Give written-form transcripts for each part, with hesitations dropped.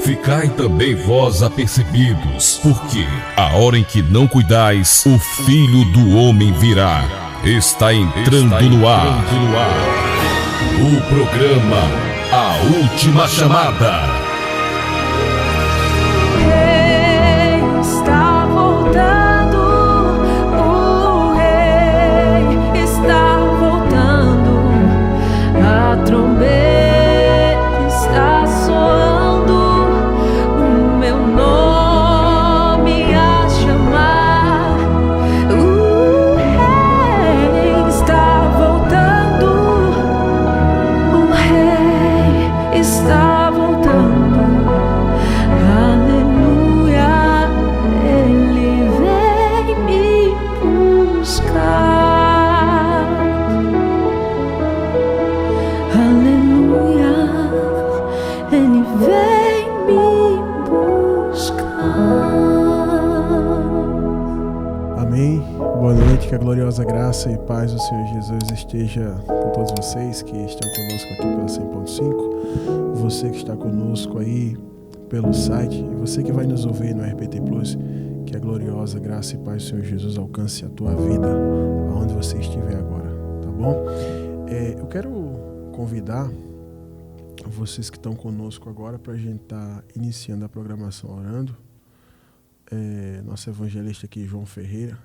Ficai também vós apercebidos, porque a hora em que não cuidais, o Filho do Homem virá. Está entrando no ar. O programa A Última Chamada. Que a gloriosa graça e paz do Senhor Jesus esteja com todos vocês que estão conosco aqui pela 100.5, você que está conosco aí pelo site e você que vai nos ouvir no RPT Plus, que a gloriosa graça e paz do Senhor Jesus alcance a tua vida aonde você estiver agora, tá bom? Eu quero convidar vocês que estão conosco agora para a gente estar iniciando a programação orando. Nosso evangelista aqui, João Ferreira,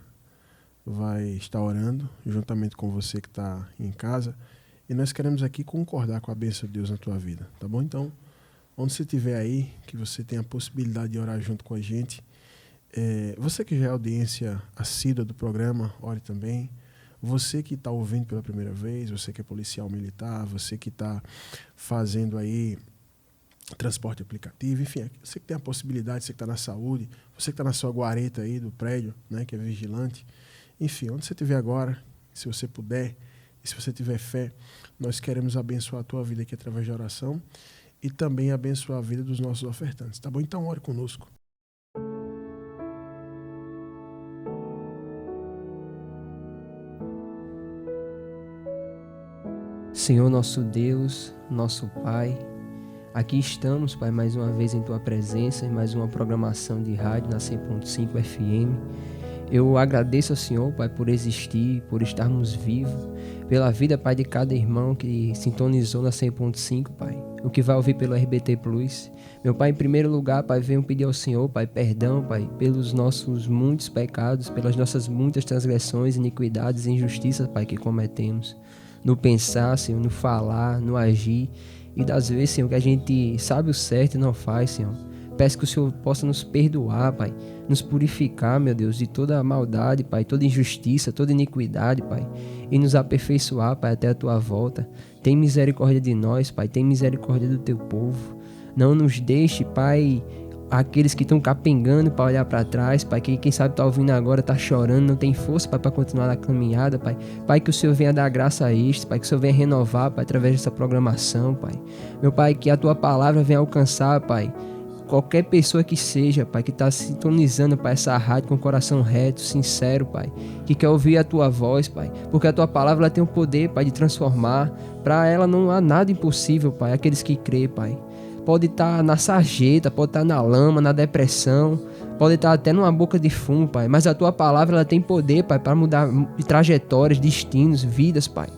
vai estar orando juntamente com você que está em casa, e nós queremos aqui concordar com a bênção de Deus na tua vida, tá bom? Então, onde você estiver aí, que você tenha a possibilidade de orar junto com a gente. Você que já é audiência assídua do programa, ore também. Você que está ouvindo pela primeira vez, você que é policial militar, você que está fazendo aí transporte aplicativo, enfim, você que tem a possibilidade, você que está na saúde, você que está na sua guareta aí do prédio, né, que é vigilante. Enfim, onde você estiver agora, se você puder, e se você tiver fé, nós queremos abençoar a tua vida aqui através da oração e também abençoar a vida dos nossos ofertantes, tá bom? Então, ore conosco. Senhor nosso Deus, nosso Pai, aqui estamos, Pai, mais uma vez em Tua presença, em mais uma programação de rádio na 100.5 FM. Eu agradeço ao Senhor, Pai, por existir, por estarmos vivos, pela vida, Pai, de cada irmão que sintonizou na 100.5, Pai, o que vai ouvir pelo RBT Plus. Meu Pai, em primeiro lugar, Pai, venho pedir ao Senhor, Pai, perdão, Pai, pelos nossos muitos pecados, pelas nossas muitas transgressões, iniquidades e injustiças, Pai, que cometemos. No pensar, Senhor, no falar, no agir, e das vezes, Senhor, que a gente sabe o certo e não faz, Senhor. Peço que o Senhor possa nos perdoar, Pai, nos purificar, meu Deus, de toda a maldade, Pai, toda injustiça, toda iniquidade, Pai, e nos aperfeiçoar, Pai, até a Tua volta. Tem misericórdia de nós, Pai, tem misericórdia do Teu povo. Não nos deixe, Pai, aqueles que estão capengando para olhar para trás, Pai, que quem sabe está ouvindo agora, está chorando, não tem força, Pai, para continuar na caminhada, Pai. Pai, que o Senhor venha dar graça a isto, Pai, que o Senhor venha renovar, Pai, através dessa programação, Pai. Meu Pai, que a Tua palavra venha alcançar, Pai, qualquer pessoa que seja, Pai, que está sintonizando, Pai, essa rádio com o coração reto, sincero, Pai, que quer ouvir a Tua voz, Pai, porque a Tua palavra ela tem o poder, Pai, de transformar. Para ela não há nada impossível, Pai, aqueles que crê, Pai. Pode estar na sarjeta, pode estar na lama, na depressão, pode estar até numa boca de fumo, Pai, mas a Tua palavra ela tem poder, Pai, para mudar de trajetórias, destinos, vidas, Pai.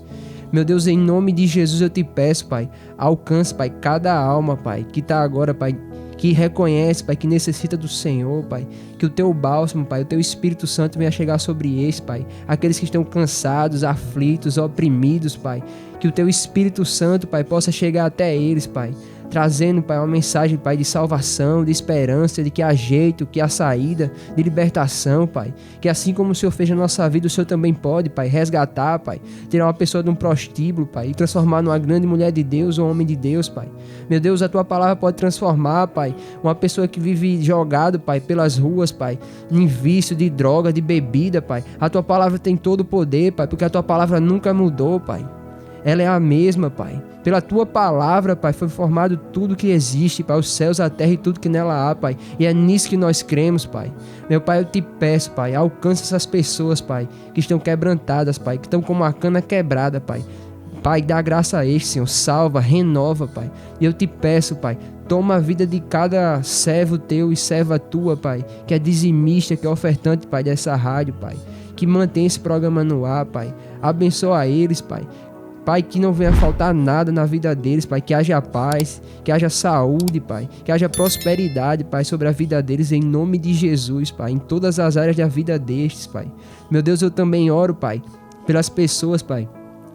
Meu Deus, em nome de Jesus eu te peço, Pai, alcance, Pai, cada alma, Pai, que está agora, Pai, que reconhece, Pai, que necessita do Senhor, Pai, que o Teu bálsamo, Pai, o Teu Espírito Santo venha chegar sobre eles, Pai, aqueles que estão cansados, aflitos, oprimidos, Pai, que o Teu Espírito Santo, Pai, possa chegar até eles, Pai, trazendo, Pai, uma mensagem, Pai, de salvação, de esperança, de que há jeito, que há saída, de libertação, Pai. Que assim como o Senhor fez na nossa vida, o Senhor também pode, Pai, resgatar, Pai, tirar uma pessoa de um prostíbulo, Pai, e transformar numa grande mulher de Deus ou homem de Deus, Pai. Meu Deus, a Tua palavra pode transformar, Pai, uma pessoa que vive jogado, Pai, pelas ruas, Pai, em vício de droga, de bebida, Pai. A Tua palavra tem todo o poder, Pai, porque a Tua palavra nunca mudou, Pai. Ela é a mesma, Pai. Pela Tua palavra, Pai, foi formado tudo que existe, Pai, os céus, a terra e tudo que nela há, Pai. E é nisso que nós cremos, Pai. Meu Pai, eu te peço, Pai, alcance essas pessoas, Pai, que estão quebrantadas, Pai, que estão com uma cana quebrada, Pai. Pai, dá graça a este, Senhor. Salva, renova, Pai. E eu te peço, Pai, toma a vida de cada servo teu e serva tua, Pai, que é dizimista, que é ofertante, Pai, dessa rádio, Pai. Que mantém esse programa no ar, Pai. Abençoa eles, Pai. Pai, que não venha faltar nada na vida deles, Pai, que haja paz, que haja saúde, Pai, que haja prosperidade, Pai, sobre a vida deles, em nome de Jesus, Pai, em todas as áreas da vida destes, Pai. Meu Deus, eu também oro, Pai, pelas pessoas, Pai,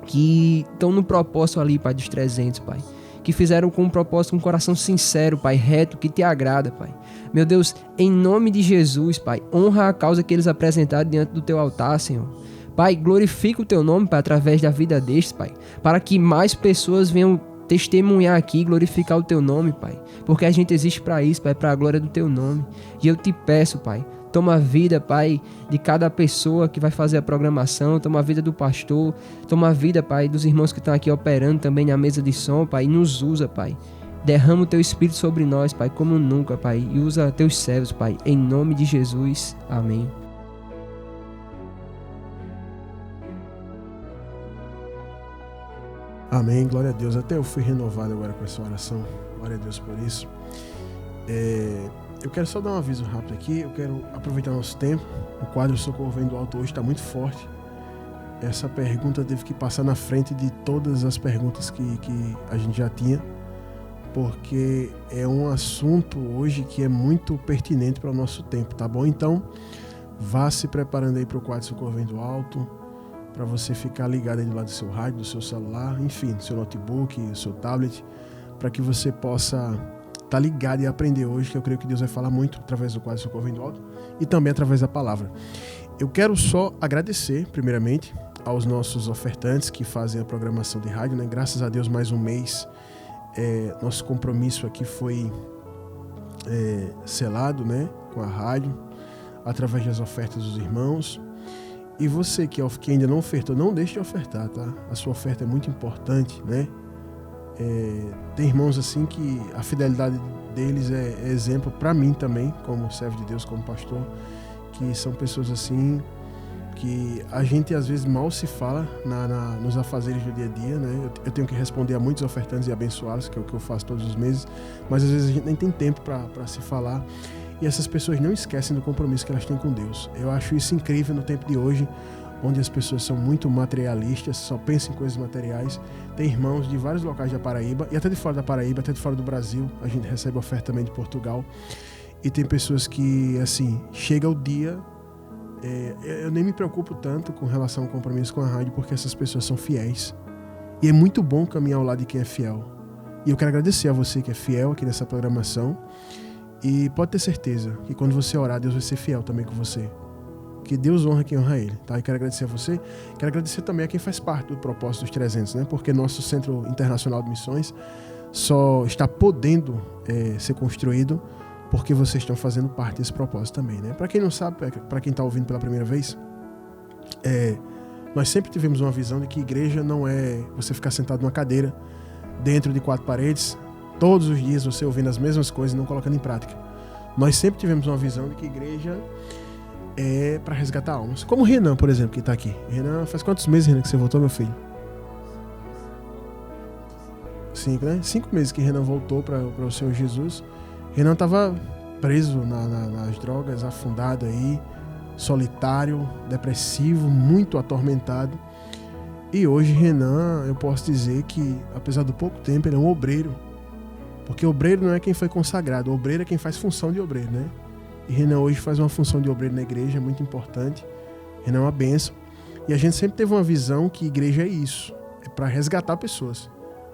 que estão no propósito ali, Pai, dos 300, Pai, que fizeram com um propósito, com um coração sincero, Pai, reto, que te agrada, Pai. Meu Deus, em nome de Jesus, Pai, honra a causa que eles apresentaram diante do teu altar, Senhor. Pai, glorifica o teu nome, Pai, através da vida destes, Pai, para que mais pessoas venham testemunhar aqui e glorificar o teu nome, Pai, porque a gente existe para isso, Pai, para a glória do teu nome. E eu te peço, Pai, toma a vida, Pai, de cada pessoa que vai fazer a programação, toma a vida do pastor, toma a vida, Pai, dos irmãos que estão aqui operando também na mesa de som, Pai, e nos usa, Pai. Derrama o teu Espírito sobre nós, Pai, como nunca, Pai, e usa teus servos, Pai, em nome de Jesus. Amém. Amém, glória a Deus. Até eu fui renovado agora com essa oração. Glória a Deus por isso. Eu quero só dar um aviso rápido aqui. Eu quero aproveitar nosso tempo. O quadro Socorro Vem do Alto hoje está muito forte. Essa pergunta teve que passar na frente de todas as perguntas que a gente já tinha, porque é um assunto hoje que é muito pertinente para o nosso tempo, tá bom? Então, vá se preparando aí para o quadro Socorro Vem do Alto, para você ficar ligado aí do lado do seu rádio, do seu celular, enfim, do seu notebook, do seu tablet, para que você possa estar ligado e aprender hoje, que eu creio que Deus vai falar muito através do quadro Socorro Vem do Alto e também através da palavra. Eu quero só agradecer, primeiramente, aos nossos ofertantes que fazem a programação de rádio, né? Graças a Deus, mais um mês, nosso compromisso aqui foi selado, né? Com a rádio, através das ofertas dos irmãos. E você que ainda não ofertou, não deixe de ofertar, tá? A sua oferta é muito importante, né? Tem irmãos assim que a fidelidade deles é exemplo para mim também, como servo de Deus, como pastor, que são pessoas assim que a gente às vezes mal se fala nos afazeres do dia a dia, né? Eu tenho que responder a muitos ofertantes e abençoá-los, que é o que eu faço todos os meses, mas às vezes a gente nem tem tempo para se falar. E essas pessoas não esquecem do compromisso que elas têm com Deus. Eu acho isso incrível no tempo de hoje, onde as pessoas são muito materialistas, só pensam em coisas materiais. Tem irmãos de vários locais da Paraíba, e até de fora da Paraíba, até de fora do Brasil. A gente recebe oferta também de Portugal. E tem pessoas que, assim, chega o dia... eu nem me preocupo tanto com relação ao compromisso com a rádio, porque essas pessoas são fiéis. E é muito bom caminhar ao lado de quem é fiel. E eu quero agradecer a você que é fiel aqui nessa programação. E pode ter certeza que quando você orar, Deus vai ser fiel também com você. Que Deus honra quem honra Ele, tá? E quero agradecer a você. Quero agradecer também a quem faz parte do propósito dos 300, né? Porque nosso Centro Internacional de Missões só está podendo ser construído porque vocês estão fazendo parte desse propósito também, né? Para quem não sabe, para quem está ouvindo pela primeira vez, nós sempre tivemos uma visão de que igreja não é você ficar sentado numa cadeira dentro de 4 paredes, todos os dias você ouvindo as mesmas coisas e não colocando em prática. Nós sempre tivemos uma visão de que igreja é para resgatar almas. Como o Renan, por exemplo, que está aqui. Renan, faz quantos meses, Renan, que você voltou, meu filho? 5, né? 5 meses que Renan voltou para o Senhor Jesus. Renan estava preso nas drogas, afundado aí, solitário, depressivo, muito atormentado. E hoje Renan, eu posso dizer que, apesar do pouco tempo, ele é um obreiro. Porque obreiro não é quem foi consagrado, obreiro é quem faz função de obreiro, né? E Renan hoje faz uma função de obreiro na igreja, é muito importante. Renan é uma bênção. E a gente sempre teve uma visão que igreja é isso, é para resgatar pessoas.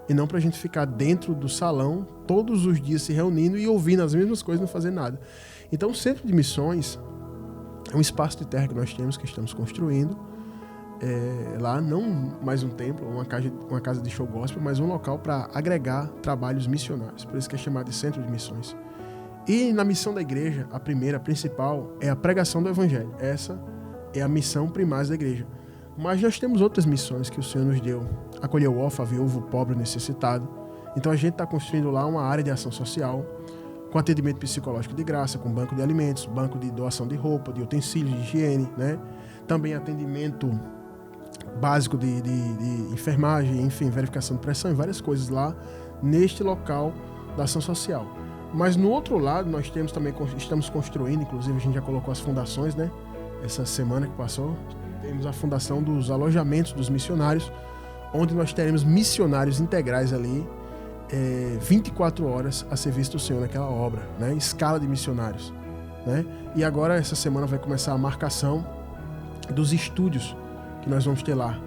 E não para a gente ficar dentro do salão todos os dias se reunindo e ouvindo as mesmas coisas e não fazer nada. Então o Centro de Missões é um espaço de terra que nós temos, que estamos construindo. Lá não mais um templo, uma casa de show gospel, mas um local para agregar trabalhos missionários. Por isso que é chamado de Centro de Missões. E na missão da igreja, a primeira, a principal, é a pregação do Evangelho. Essa é a missão primária da igreja. Mas nós temos outras missões que o Senhor nos deu. Acolher o órfão, a viúva, o pobre, o necessitado. Então a gente está construindo lá uma área de ação social, com atendimento psicológico de graça, com banco de alimentos, banco de doação de roupa, de utensílios de higiene, né? Também atendimento básico de enfermagem, enfim, verificação de pressão e várias coisas lá neste local da ação social. Mas no outro lado, nós temos também, estamos construindo, inclusive a gente já colocou as fundações, né? Essa semana que passou, temos a fundação dos alojamentos dos missionários, onde nós teremos missionários integrais ali, 24 horas a serviço do Senhor naquela obra, né? Escala de missionários, né? E agora, essa semana, vai começar a marcação dos estúdios que nós vamos ter lá.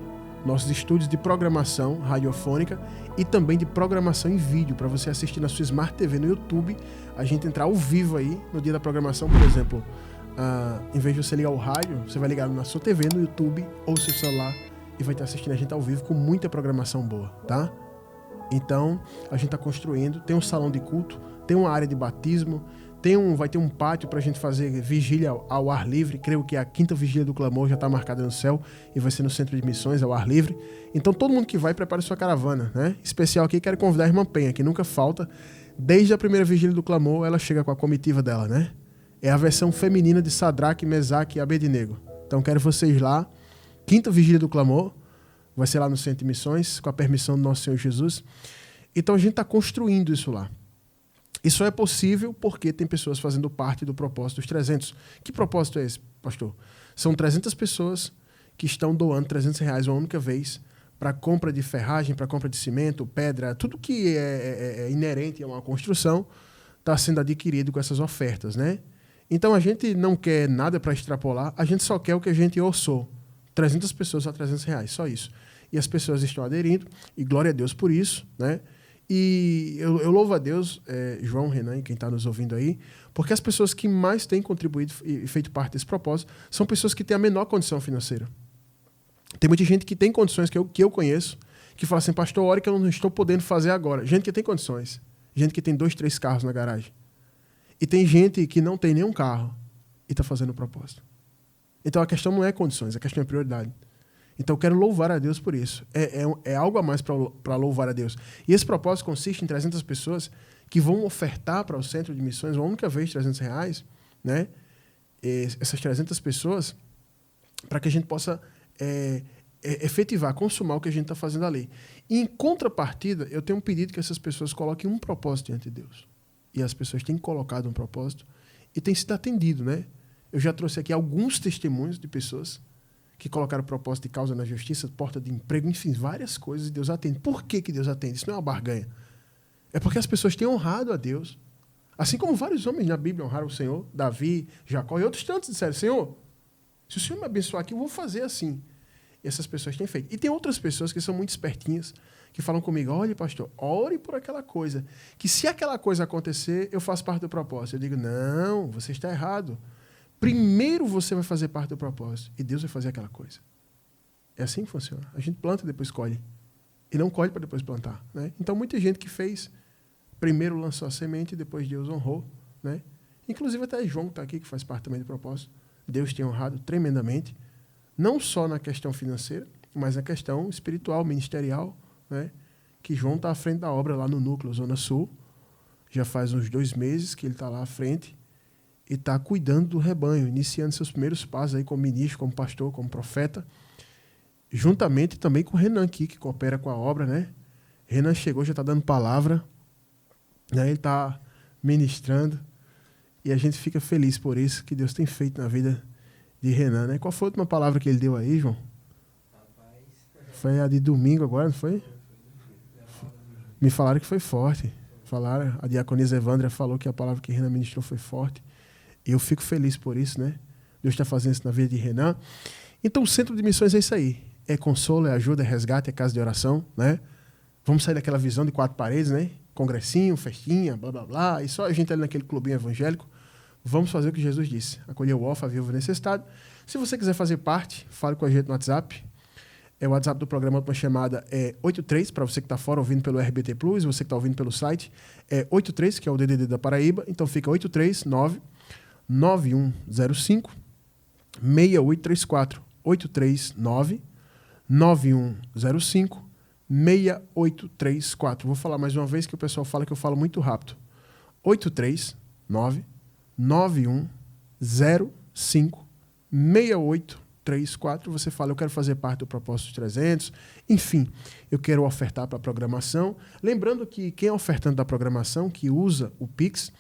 Nossos estúdios de programação radiofônica e também de programação em vídeo, para você assistir na sua Smart TV no YouTube, a gente entrar ao vivo aí no dia da programação, por exemplo, em vez de você ligar o rádio, você vai ligar na sua TV, no YouTube ou seu celular e vai estar assistindo a gente ao vivo com muita programação boa, tá? Então, a gente está construindo, tem um salão de culto, tem uma área de batismo, vai ter um pátio para a gente fazer vigília ao ar livre. Creio que a 5ª vigília do clamor já está marcada no céu e vai ser no centro de missões ao ar livre. Então todo mundo que vai, prepare sua caravana, né? Especial aqui, quero convidar a irmã Penha, que nunca falta. Desde a primeira vigília do clamor, ela chega com a comitiva dela, né? É a versão feminina de Sadraque, Mesaque e Abednego. Então quero vocês lá. 5ª vigília do clamor vai ser lá no centro de missões, com a permissão do nosso Senhor Jesus. Então a gente está construindo isso lá. Isso é possível porque tem pessoas fazendo parte do propósito dos 300. Que propósito é esse, pastor? São 300 pessoas que estão doando R$300 uma única vez para compra de ferragem, para compra de cimento, pedra, tudo que é inerente a uma construção está sendo adquirido com essas ofertas, né? Então a gente não quer nada para extrapolar, a gente só quer o que a gente orçou. 300 pessoas a R$300, só isso. E as pessoas estão aderindo, e glória a Deus por isso, né? E eu louvo a Deus, João, Renan e quem está nos ouvindo aí, porque as pessoas que mais têm contribuído e feito parte desse propósito são pessoas que têm a menor condição financeira. Tem muita gente que tem condições que eu conheço, que fala assim, pastor, ore que eu não estou podendo fazer agora. Gente que tem condições, gente que tem 2, 3 carros na garagem. E tem gente que não tem nenhum carro e está fazendo o propósito. Então a questão não é condições, a questão é prioridade. Então eu quero louvar a Deus por isso. É algo a mais para louvar a Deus. E esse propósito consiste em 300 pessoas que vão ofertar para o centro de missões uma única vez R$300, né? Essas 300 pessoas, para que a gente possa efetivar, consumar o que a gente está fazendo ali. E em contrapartida, eu tenho um pedido que essas pessoas coloquem um propósito diante de Deus. E as pessoas têm colocado um propósito e têm sido atendido, né? Eu já trouxe aqui alguns testemunhos de pessoas que colocaram propósito de causa na justiça, porta de emprego, enfim, várias coisas, e Deus atende. Por que Deus atende? Isso não é uma barganha. É porque as pessoas têm honrado a Deus. Assim como vários homens na Bíblia honraram o Senhor, Davi, Jacó e outros tantos disseram, Senhor, se o Senhor me abençoar aqui, eu vou fazer assim. E essas pessoas têm feito. E tem outras pessoas que são muito espertinhas, que falam comigo, olha, pastor, ore por aquela coisa, que se aquela coisa acontecer, eu faço parte do propósito. Eu digo, não, você está errado. Primeiro você vai fazer parte do propósito e Deus vai fazer aquela coisa. É assim que funciona. A gente planta e depois colhe. E não colhe para depois plantar, né? Então, muita gente que fez, primeiro lançou a semente e depois Deus honrou, né? Inclusive até João que está aqui, que faz parte também do propósito. Deus tem honrado tremendamente, não só na questão financeira, mas na questão espiritual, ministerial, né? Que João está à frente da obra lá no Núcleo Zona Sul. Já faz uns 2 meses que ele está lá à frente e está cuidando do rebanho, iniciando seus primeiros passos aí como ministro, como pastor, como profeta, juntamente também com o Renan aqui, que coopera com a obra, né? Renan chegou, já está dando palavra, né? Ele está ministrando, e a gente fica feliz por isso que Deus tem feito na vida de Renan, né? Qual foi a última palavra que ele deu aí, João? Foi a de domingo agora, não foi? Me falaram que foi forte. Falaram, a diaconisa Evandra falou que a palavra que Renan ministrou foi forte. E eu fico feliz por isso, né? Deus está fazendo isso na vida de Renan. Então, o centro de missões é isso aí. É consolo, é ajuda, é resgate, é casa de oração, né? Vamos sair daquela visão de 4 paredes, né? Congressinho, festinha, blá, blá, blá. E só a gente ali naquele clubinho evangélico. Vamos fazer o que Jesus disse. Acolher o órfão, a viúva necessitado. Se você quiser fazer parte, fale com a gente no WhatsApp. O WhatsApp do programa, uma chamada é 83, para você que está fora ouvindo pelo RBT Plus, você que está ouvindo pelo site, é 83, que é o DDD da Paraíba. Então, fica 839 9105 6834 839 9105 6834. Vou falar mais uma vez que o pessoal fala que eu falo muito rápido. 839 9105 6834. 3, 4, você fala, eu quero fazer parte do Propósito 300, enfim, eu quero ofertar para a programação. Lembrando que quem é ofertante da programação, que usa o Pix,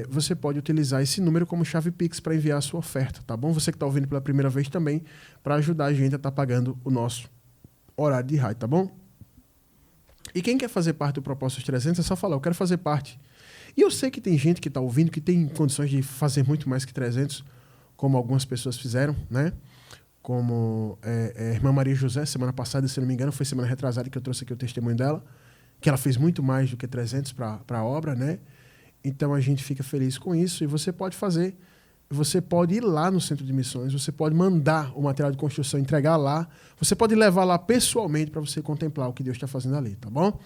você pode utilizar esse número como chave Pix para enviar a sua oferta, tá bom? Você que está ouvindo pela primeira vez também, para ajudar a gente a estar pagando o nosso horário de rádio, tá bom? E quem quer fazer parte do Propósito 300 é só falar, eu quero fazer parte. E eu sei que tem gente que está ouvindo que tem condições de fazer muito mais que 300, como algumas pessoas fizeram, né? Como a irmã Maria José, semana passada, se não me engano, foi semana retrasada que eu trouxe aqui o testemunho dela, que ela fez muito mais do que 300 para a obra, né? Então a gente fica feliz com isso e você pode fazer. Você pode ir lá no centro de missões, você pode mandar o material de construção, entregar lá, você pode levar lá pessoalmente para você contemplar o que Deus está fazendo ali, tá bom?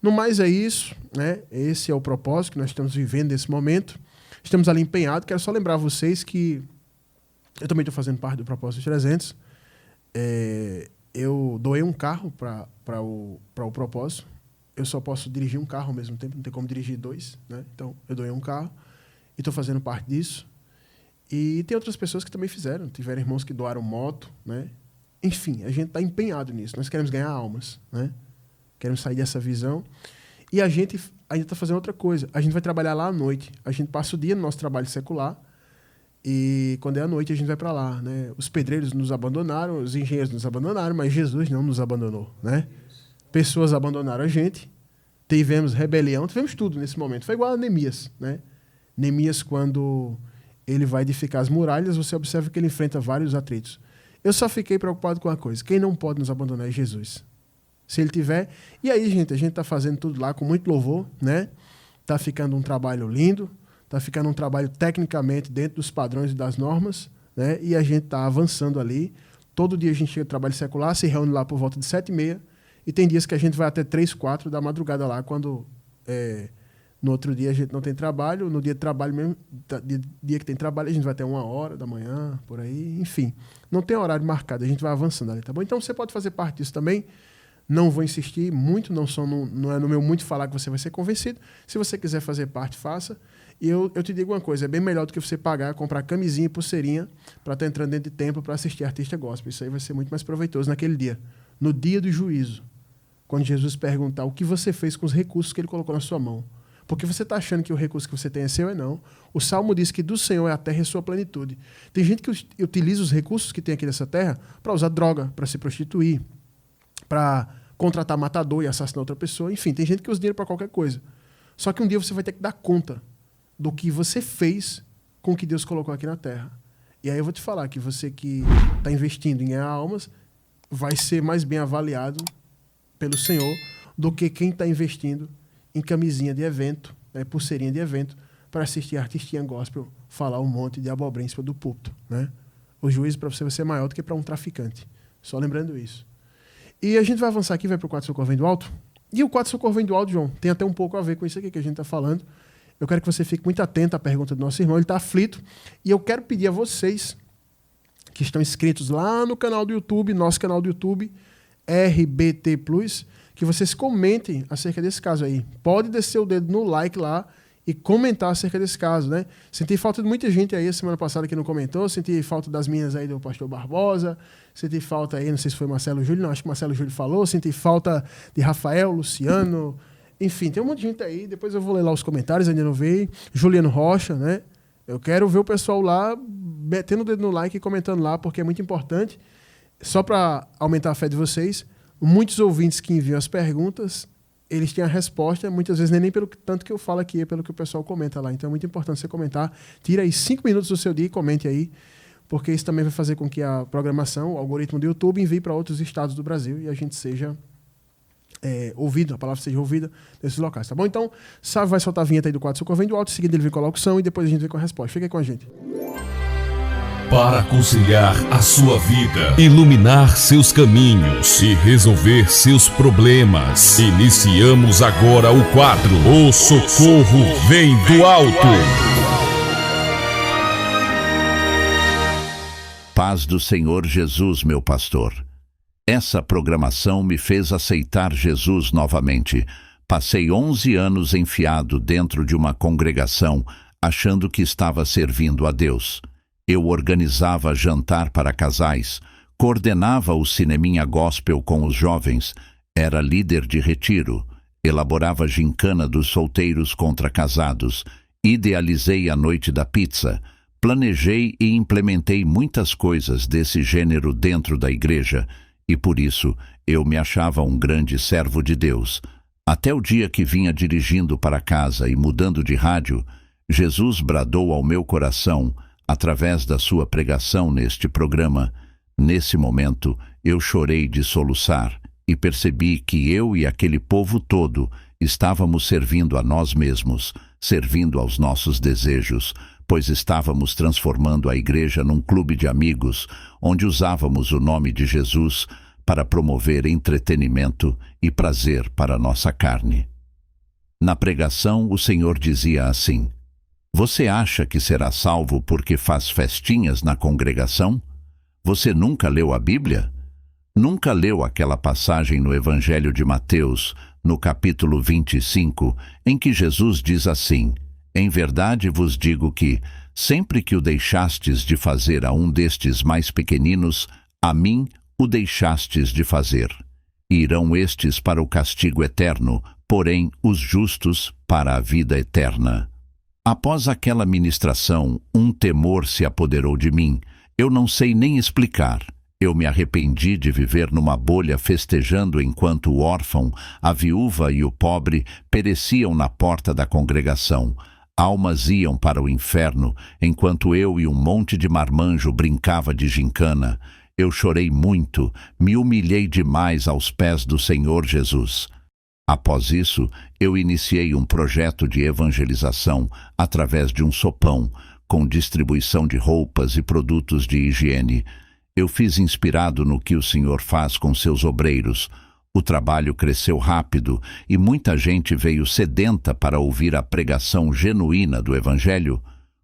No mais é isso, né? Esse é o propósito que nós estamos vivendo nesse momento. Estamos ali empenhados. Quero só lembrar vocês que eu também estou fazendo parte do Propósito 300. Eu doei um carro para o propósito. Eu só posso dirigir um carro ao mesmo tempo, não tem como dirigir 2, né? Então, eu doei um carro e estou fazendo parte disso. E tem outras pessoas que também fizeram. Tiveram irmãos que doaram moto, né? Enfim, a gente está empenhado nisso. Nós queremos ganhar almas, né? Queremos sair dessa visão. E a gente ainda está fazendo outra coisa. A gente vai trabalhar lá à noite. A gente passa o dia no nosso trabalho secular e quando é à noite a gente vai para lá, né? Os pedreiros nos abandonaram, os engenheiros nos abandonaram, mas Jesus não nos abandonou, né? Pessoas abandonaram a gente, tivemos rebelião, tivemos tudo nesse momento. Foi igual a Neemias, né? Neemias, quando ele vai edificar as muralhas, você observa que ele enfrenta vários atritos. Eu só fiquei preocupado com uma coisa. Quem não pode nos abandonar é Jesus. Se ele tiver... E aí, gente, a gente está fazendo tudo lá com muito louvor, né? Está ficando um trabalho lindo, está ficando um trabalho tecnicamente dentro dos padrões e das normas, né? E a gente está avançando ali. Todo dia a gente chega ao trabalho secular, se reúne lá por volta de 7h30, e tem dias que a gente vai até 3, 4 da madrugada lá, quando no outro dia a gente não tem trabalho, no dia de trabalho mesmo, dia que tem trabalho, a gente vai até 1h da manhã, por aí, enfim. Não tem horário marcado, a gente vai avançando ali, tá bom? Então você pode fazer parte disso também. Não vou insistir muito, não é no meu muito falar que você vai ser convencido. Se você quiser fazer parte, faça. E eu te digo uma coisa, é bem melhor do que você pagar, comprar camisinha e pulseirinha para estar entrando dentro de templo para assistir artista gospel. Isso aí vai ser muito mais proveitoso naquele dia. No dia do juízo, quando Jesus perguntar o que você fez com os recursos que ele colocou na sua mão. Porque você está achando que o recurso que você tem é seu, é não. O Salmo diz que do Senhor é a terra e sua plenitude. Tem gente que utiliza os recursos que tem aqui nessa terra para usar droga, para se prostituir, para contratar matador e assassinar outra pessoa. Enfim, tem gente que usa dinheiro para qualquer coisa. Só que um dia você vai ter que dar conta do que você fez com o que Deus colocou aqui na terra. E aí eu vou te falar que você que está investindo em ganhar almas vai ser mais bem avaliado pelo Senhor do que quem está investindo em camisinha de evento, né, pulseirinha de evento, para assistir artistinha gospel falar um monte de abobrinha em cima do púlpito, né? O juízo para você vai ser maior do que para um traficante. Só lembrando isso. E a gente vai avançar aqui, vai para o 4 Socorro Vem do Alto. E o 4 Socorro Vem do Alto, João, tem até um pouco a ver com isso aqui que a gente está falando. Eu quero que você fique muito atento à pergunta do nosso irmão, ele está aflito. E eu quero pedir a vocês que estão inscritos lá no canal do YouTube, nosso canal do YouTube, RBT Plus, que vocês comentem acerca desse caso aí. Pode descer o dedo no like lá e comentar acerca desse caso, né? Senti falta de muita gente aí a semana passada que não comentou, senti falta das minhas aí do pastor Barbosa, senti falta aí, não sei se foi Marcelo Júlio, não, acho que Marcelo Júlio falou, senti falta de Rafael, Luciano, enfim, tem um monte de gente aí, depois eu vou ler lá os comentários, ainda não veio, Juliano Rocha, né? Eu quero ver o pessoal lá metendo o dedo no like e comentando lá, porque é muito importante. Só para aumentar a fé de vocês, muitos ouvintes que enviam as perguntas, eles têm a resposta, muitas vezes nem pelo tanto que eu falo aqui, é pelo que o pessoal comenta lá. Então é muito importante você comentar. Tira aí 5 minutos do seu dia e comente aí, porque isso também vai fazer com que a programação, o algoritmo do YouTube, envie para outros estados do Brasil e a gente seja ouvido, a palavra seja ouvida nesses locais, tá bom? Então, Sávio vai soltar a vinheta aí do 4 Socorro Vem do Alto, em seguida ele vem com a locução e depois a gente vem com a resposta. Fica aí com a gente. Para aconselhar a sua vida, iluminar seus caminhos e resolver seus problemas, iniciamos agora o quadro O Socorro Vem do Alto. Paz do Senhor Jesus, meu pastor. Essa programação me fez aceitar Jesus novamente. Passei 11 anos enfiado dentro de uma congregação, achando que estava servindo a Deus. Eu organizava jantar para casais, coordenava o cineminha gospel com os jovens, era líder de retiro, elaborava gincana dos solteiros contra casados, idealizei a noite da pizza, planejei e implementei muitas coisas desse gênero dentro da igreja, e por isso eu me achava um grande servo de Deus. Até o dia que vinha dirigindo para casa e mudando de rádio, Jesus bradou ao meu coração, através da sua pregação neste programa. Nesse momento, eu chorei de soluçar e percebi que eu e aquele povo todo estávamos servindo a nós mesmos, servindo aos nossos desejos, pois estávamos transformando a igreja num clube de amigos, onde usávamos o nome de Jesus para promover entretenimento e prazer para nossa carne. Na pregação, o Senhor dizia assim: Você acha que será salvo porque faz festinhas na congregação? Você nunca leu a Bíblia? Nunca leu aquela passagem no Evangelho de Mateus, no capítulo 25, em que Jesus diz assim: Em verdade vos digo que, sempre que o deixastes de fazer a um destes mais pequeninos, a mim o deixastes de fazer. Irão estes para o castigo eterno, porém os justos para a vida eterna. Após aquela ministração, um temor se apoderou de mim. Eu não sei nem explicar. Eu me arrependi de viver numa bolha festejando enquanto o órfão, a viúva e o pobre pereciam na porta da congregação. Almas iam para o inferno, enquanto eu e um monte de marmanjo brincava de gincana. Eu chorei muito, me humilhei demais aos pés do Senhor Jesus. Após isso, eu iniciei um projeto de evangelização através de um sopão, com distribuição de roupas e produtos de higiene. Eu fiz inspirado no que o Senhor faz com seus obreiros. O trabalho cresceu rápido e muita gente veio sedenta para ouvir a pregação genuína do Evangelho.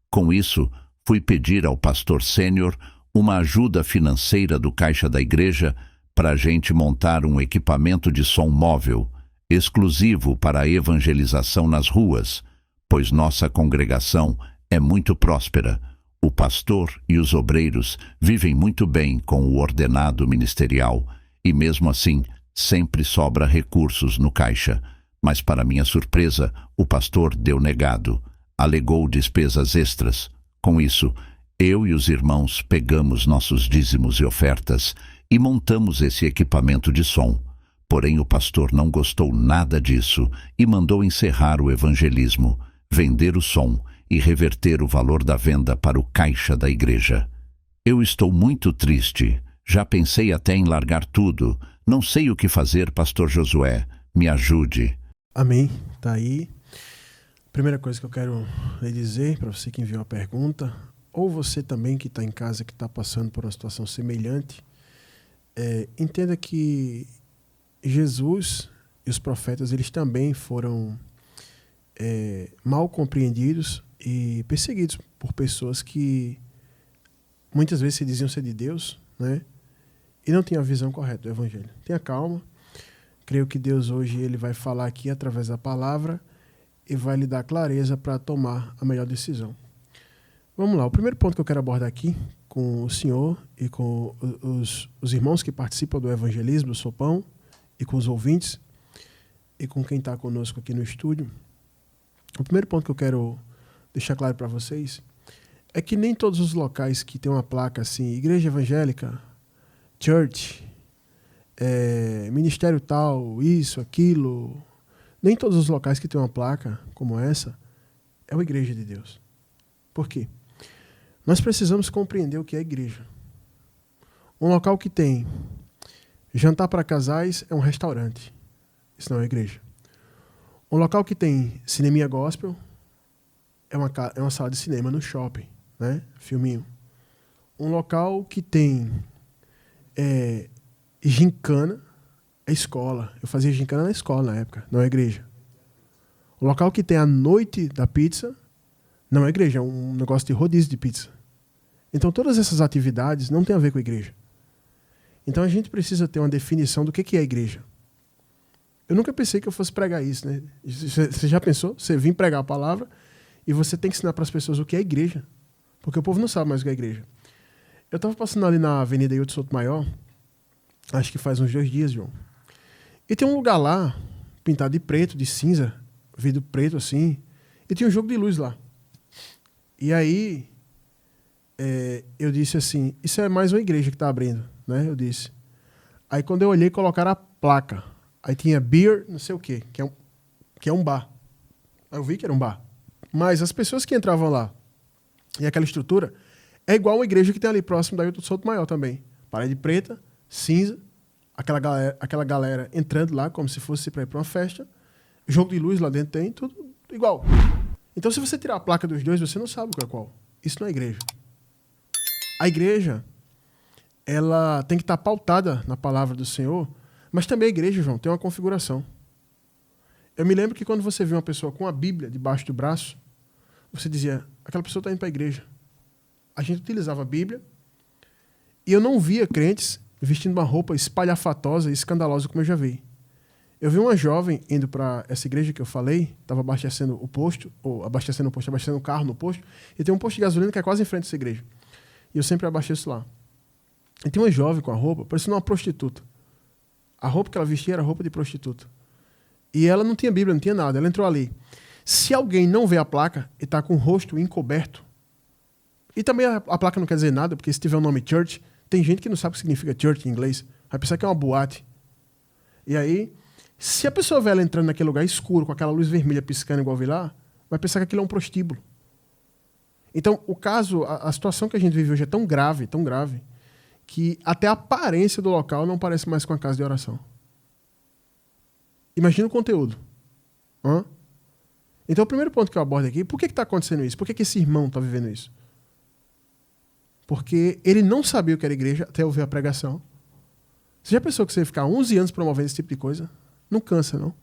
Com isso, fui pedir ao pastor sênior uma ajuda financeira do caixa da igreja para a gente montar um equipamento de som móvel, exclusivo para a evangelização nas ruas, pois nossa congregação é muito próspera. O pastor e os obreiros vivem muito bem com o ordenado ministerial e, mesmo assim, sempre sobra recursos no caixa. Mas, para minha surpresa, o pastor deu negado, alegou despesas extras. Com isso, eu e os irmãos pegamos nossos dízimos e ofertas e montamos esse equipamento de som. Porém, o pastor não gostou nada disso e mandou encerrar o evangelismo, vender o som e reverter o valor da venda para o caixa da igreja. Eu estou muito triste. Já pensei até em largar tudo. Não sei o que fazer, pastor Josué. Me ajude. Amém. Tá aí. Primeira coisa que eu quero lhe dizer, para você que enviou a pergunta, ou você também que está em casa, que está passando por uma situação semelhante, entenda que Jesus e os profetas, eles também foram mal compreendidos e perseguidos por pessoas que muitas vezes se diziam ser de Deus, né? E não tinham a visão correta do Evangelho. Tenha calma. Creio que Deus hoje ele vai falar aqui através da palavra e vai lhe dar clareza para tomar a melhor decisão. Vamos lá. O primeiro ponto que eu quero abordar aqui com o senhor e com os irmãos que participam do evangelismo, do sopão, e com os ouvintes, e com quem está conosco aqui no estúdio. O primeiro ponto que eu quero deixar claro para vocês é que nem todos os locais que tem uma placa assim, igreja evangélica, church, ministério tal, isso, aquilo, nem todos os locais que tem uma placa como essa é uma igreja de Deus. Por quê? Nós precisamos compreender o que é igreja. Um local que tem jantar para casais é um restaurante. Isso não é igreja. Um local que tem cineminha gospel é uma sala de cinema no shopping, né? Filminho. Um local que tem gincana é escola. Eu fazia gincana na escola na época, não é igreja. O local que tem a noite da pizza não é igreja, é um negócio de rodízio de pizza. Então todas essas atividades não têm a ver com a igreja. Então a gente precisa ter uma definição do que é a igreja. Eu nunca pensei que eu fosse pregar isso, né? Você já pensou? Você vir pregar a palavra e você tem que ensinar para as pessoas o que é a igreja. Porque o povo não sabe mais o que é igreja. Eu estava passando ali na Avenida Hilton Sotomayor, acho que faz uns 2 dias, João. E tem um lugar lá, pintado de preto, de cinza, vidro preto assim, e tinha um jogo de luz lá. E aí, eu disse assim, isso é mais uma igreja que está abrindo, né? Eu disse. Aí quando eu olhei, colocaram a placa. Aí tinha beer, não sei o quê, que é um bar. Aí eu vi que era um bar. Mas as pessoas que entravam lá, e aquela estrutura, é igual uma igreja que tem ali próximo da Hilton Sotomayor também. Parede preta, cinza, aquela galera entrando lá como se fosse para ir para uma festa. Jogo de luz lá dentro tem, tudo igual. Então se você tirar a placa dos dois, você não sabe qual é qual. Isso não é igreja. A igreja, ela tem que estar pautada na palavra do Senhor, mas também a igreja, João, tem uma configuração. Eu me lembro que quando você vê uma pessoa com a Bíblia debaixo do braço, você dizia, aquela pessoa está indo para a igreja. A gente utilizava a Bíblia e eu não via crentes vestindo uma roupa espalhafatosa e escandalosa como eu já vi. Eu vi uma jovem indo para essa igreja que eu falei, estava abastecendo o carro no posto, e tem um posto de gasolina que é quase em frente a essa igreja. E eu sempre abasteço lá. E tem uma jovem com a roupa, parecendo uma prostituta. A roupa que ela vestia era roupa de prostituta. E ela não tinha Bíblia, não tinha nada. Ela entrou ali. Se alguém não vê a placa e está com o rosto encoberto, e também a placa não quer dizer nada, porque se tiver o nome church, tem gente que não sabe o que significa church em inglês. Vai pensar que é uma boate. E aí, se a pessoa vê ela entrando naquele lugar escuro, com aquela luz vermelha piscando igual vi lá, vai pensar que aquilo é um prostíbulo. Então, a situação que a gente vive hoje é tão grave, que até a aparência do local não parece mais com a casa de oração. Imagina o conteúdo. Então, o primeiro ponto que eu abordo aqui, por que está acontecendo isso? Por que esse irmão está vivendo isso? Porque ele não sabia o que era igreja até ouvir a pregação. Você já pensou que você ia ficar 11 anos promovendo esse tipo de coisa? Não cansa, não.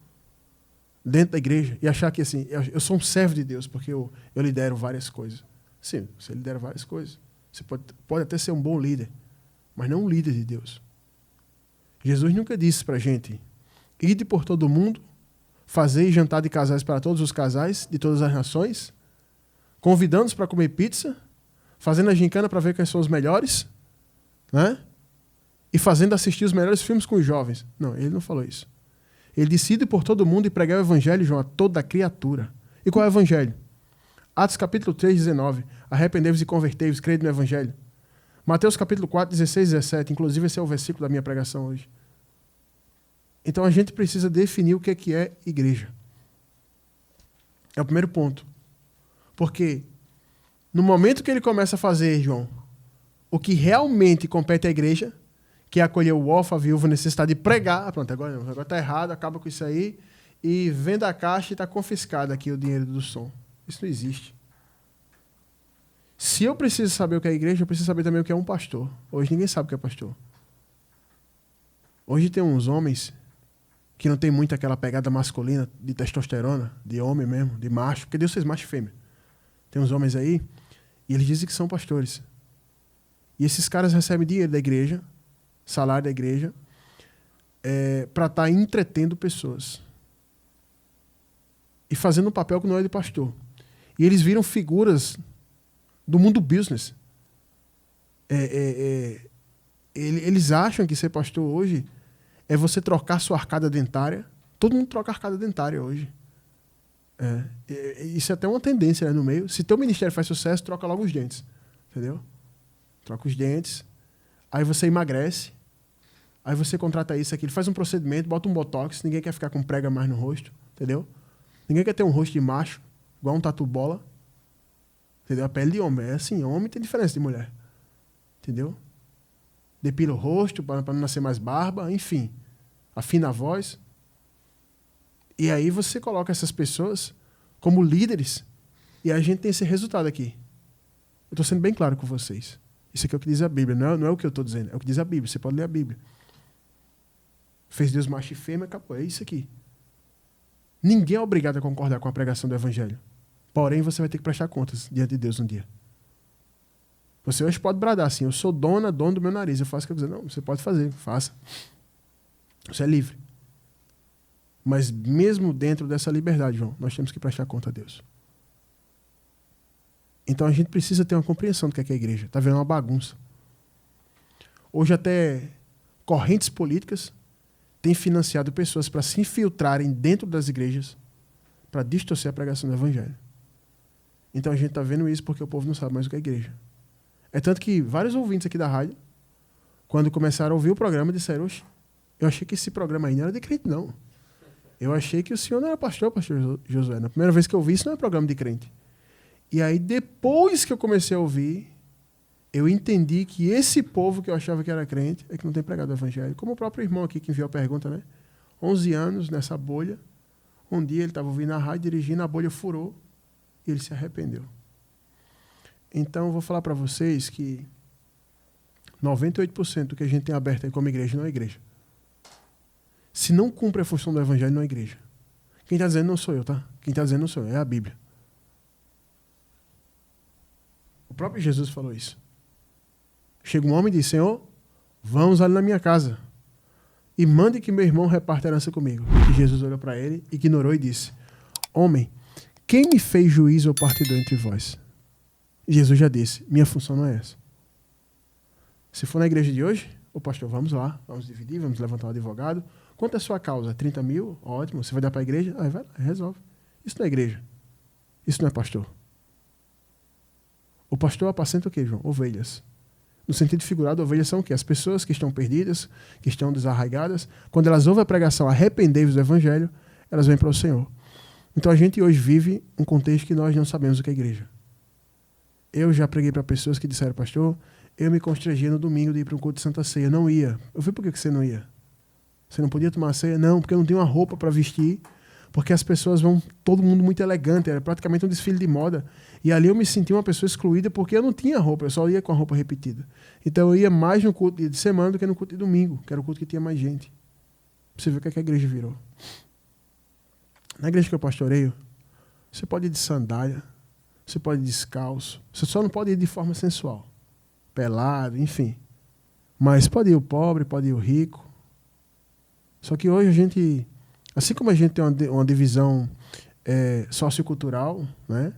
Dentro da igreja. E achar que assim, eu sou um servo de Deus, porque eu lidero várias coisas. Sim, você lidera várias coisas. Você pode até ser um bom líder, mas não um líder de Deus. Jesus nunca disse pra gente, ide por todo o mundo, fazei jantar de casais para todos os casais, de todas as nações, convidando-os para comer pizza, fazendo a gincana para ver quem são os melhores, né? E fazendo assistir os melhores filmes com os jovens. Não, ele não falou isso. Ele disse, ide por todo mundo e pregar o evangelho, João, a toda criatura. E qual é o evangelho? Atos capítulo 3, 19. Arrependei-vos e convertei-vos, crede no evangelho. Mateus capítulo 4, 16 e 17. Inclusive, esse é o versículo da minha pregação hoje. Então, a gente precisa definir o que é igreja. É o primeiro ponto. Porque no momento que ele começa a fazer, João, o que realmente compete à igreja, que é acolher o órfão, a viúva, necessidade de pregar, pronto, agora está errado, acaba com isso aí, e venda a caixa e está confiscado aqui o dinheiro do som. Isso não existe. Se eu preciso saber o que é igreja, eu preciso saber também o que é um pastor. Hoje ninguém sabe o que é pastor. Hoje tem uns homens que não tem muito aquela pegada masculina de testosterona, de homem mesmo, de macho, porque Deus fez macho e fêmea. Tem uns homens aí, e eles dizem que são pastores. E esses caras recebem dinheiro da igreja, salário da igreja, para estar entretendo pessoas. E fazendo um papel que não é de pastor. E eles viram figuras do mundo business. Eles acham que ser pastor hoje é você trocar sua arcada dentária. Todo mundo troca arcada dentária hoje. Isso é até uma tendência, né, no meio. Se teu ministério faz sucesso, troca logo os dentes. Entendeu? Troca os dentes. Aí você emagrece. Aí você contrata isso aqui. Ele faz um procedimento, bota um botox. Ninguém quer ficar com prega mais no rosto. Entendeu? Ninguém quer ter um rosto de macho, igual um tatu-bola. Entendeu? A pele de homem. É assim, homem tem diferença de mulher. Entendeu? Depila o rosto para não nascer mais barba, enfim. Afina a voz. E aí você coloca essas pessoas como líderes e a gente tem esse resultado aqui. Eu estou sendo bem claro com vocês. Isso aqui é o que diz a Bíblia, não é o que eu estou dizendo, é o que diz a Bíblia. Você pode ler a Bíblia. Fez Deus macho e fêmea, acabou. É isso aqui. Ninguém é obrigado a concordar com a pregação do Evangelho. Porém, você vai ter que prestar contas diante de Deus um dia. Você hoje pode bradar assim, eu sou dono do meu nariz, eu faço o que eu quiser. Não, você pode fazer, faça. Você é livre. Mas mesmo dentro dessa liberdade, João, nós temos que prestar conta a Deus. Então a gente precisa ter uma compreensão do que é a igreja. Está vendo uma bagunça. Hoje até correntes políticas têm financiado pessoas para se infiltrarem dentro das igrejas para distorcer a pregação do evangelho. Então a gente está vendo isso porque o povo não sabe mais o que é igreja. É tanto que vários ouvintes aqui da rádio, quando começaram a ouvir o programa, disseram: oxe, eu achei que esse programa aí não era de crente, não. Eu achei que o senhor não era pastor Josué. Na primeira vez que eu vi, isso não é programa de crente. E aí, depois que eu comecei a ouvir, eu entendi que esse povo que eu achava que era crente é que não tem pregado o evangelho. Como o próprio irmão aqui que enviou a pergunta, né? 11 anos nessa bolha. Um dia ele estava ouvindo a rádio, dirigindo, a bolha furou e ele se arrependeu. Então, eu vou falar para vocês que 98% do que a gente tem aberto aí como igreja não é igreja. Se não cumpre a função do evangelho, não é igreja. Quem está dizendo não sou eu, tá? Quem está dizendo não sou eu, é a Bíblia. O próprio Jesus falou isso. Chega um homem e diz: Senhor, vamos ali na minha casa e mande que meu irmão reparta a herança comigo. E Jesus olhou para ele, ignorou e disse: homem, quem me fez juiz ou partidor entre vós? E Jesus já disse: minha função não é essa. Se for na igreja de hoje, o pastor, vamos lá, vamos dividir, vamos levantar um advogado. Quanto é a sua causa? 30 mil? Ótimo. Você vai dar para a igreja? Aí vai lá, resolve. Isso não é igreja. Isso não é pastor. O pastor apacenta o quê, João? Ovelhas. No sentido figurado, ovelhas são o quê? As pessoas que estão perdidas, que estão desarraigadas. Quando elas ouvem a pregação, arrependei-vos do evangelho, elas vêm para o Senhor. Então a gente hoje vive um contexto que nós não sabemos o que é igreja. Eu já preguei para pessoas que disseram: pastor, eu me constrangia no domingo de ir para um culto de Santa Ceia. Eu não ia. Eu falei: por que você não ia? Você não podia tomar ceia? Não, porque eu não tenho uma roupa para vestir. Porque as pessoas vão, todo mundo muito elegante, era praticamente um desfile de moda. E ali eu me senti uma pessoa excluída porque eu não tinha roupa, eu só ia com a roupa repetida. Então eu ia mais no culto de semana do que no culto de domingo, que era o culto que tinha mais gente. Pra você ver o que a igreja virou. Na igreja que eu pastoreio, você pode ir de sandália, você pode ir descalço, você só não pode ir de forma sensual, pelado, enfim. Mas pode ir o pobre, pode ir o rico. Só que hoje a gente, assim como a gente tem uma divisão sociocultural, né?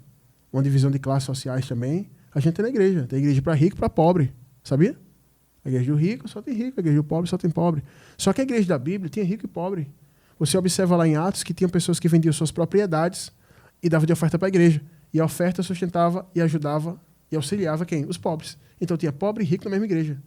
Uma divisão de classes sociais também, a gente tem na igreja. Tem igreja para rico e para pobre, sabia? A igreja do rico só tem rico, a igreja do pobre só tem pobre. Só que a igreja da Bíblia tinha rico e pobre. Você observa lá em Atos que tinham pessoas que vendiam suas propriedades e davam de oferta para a igreja. E a oferta sustentava e ajudava e auxiliava quem? Os pobres. Então tinha pobre e rico na mesma igreja.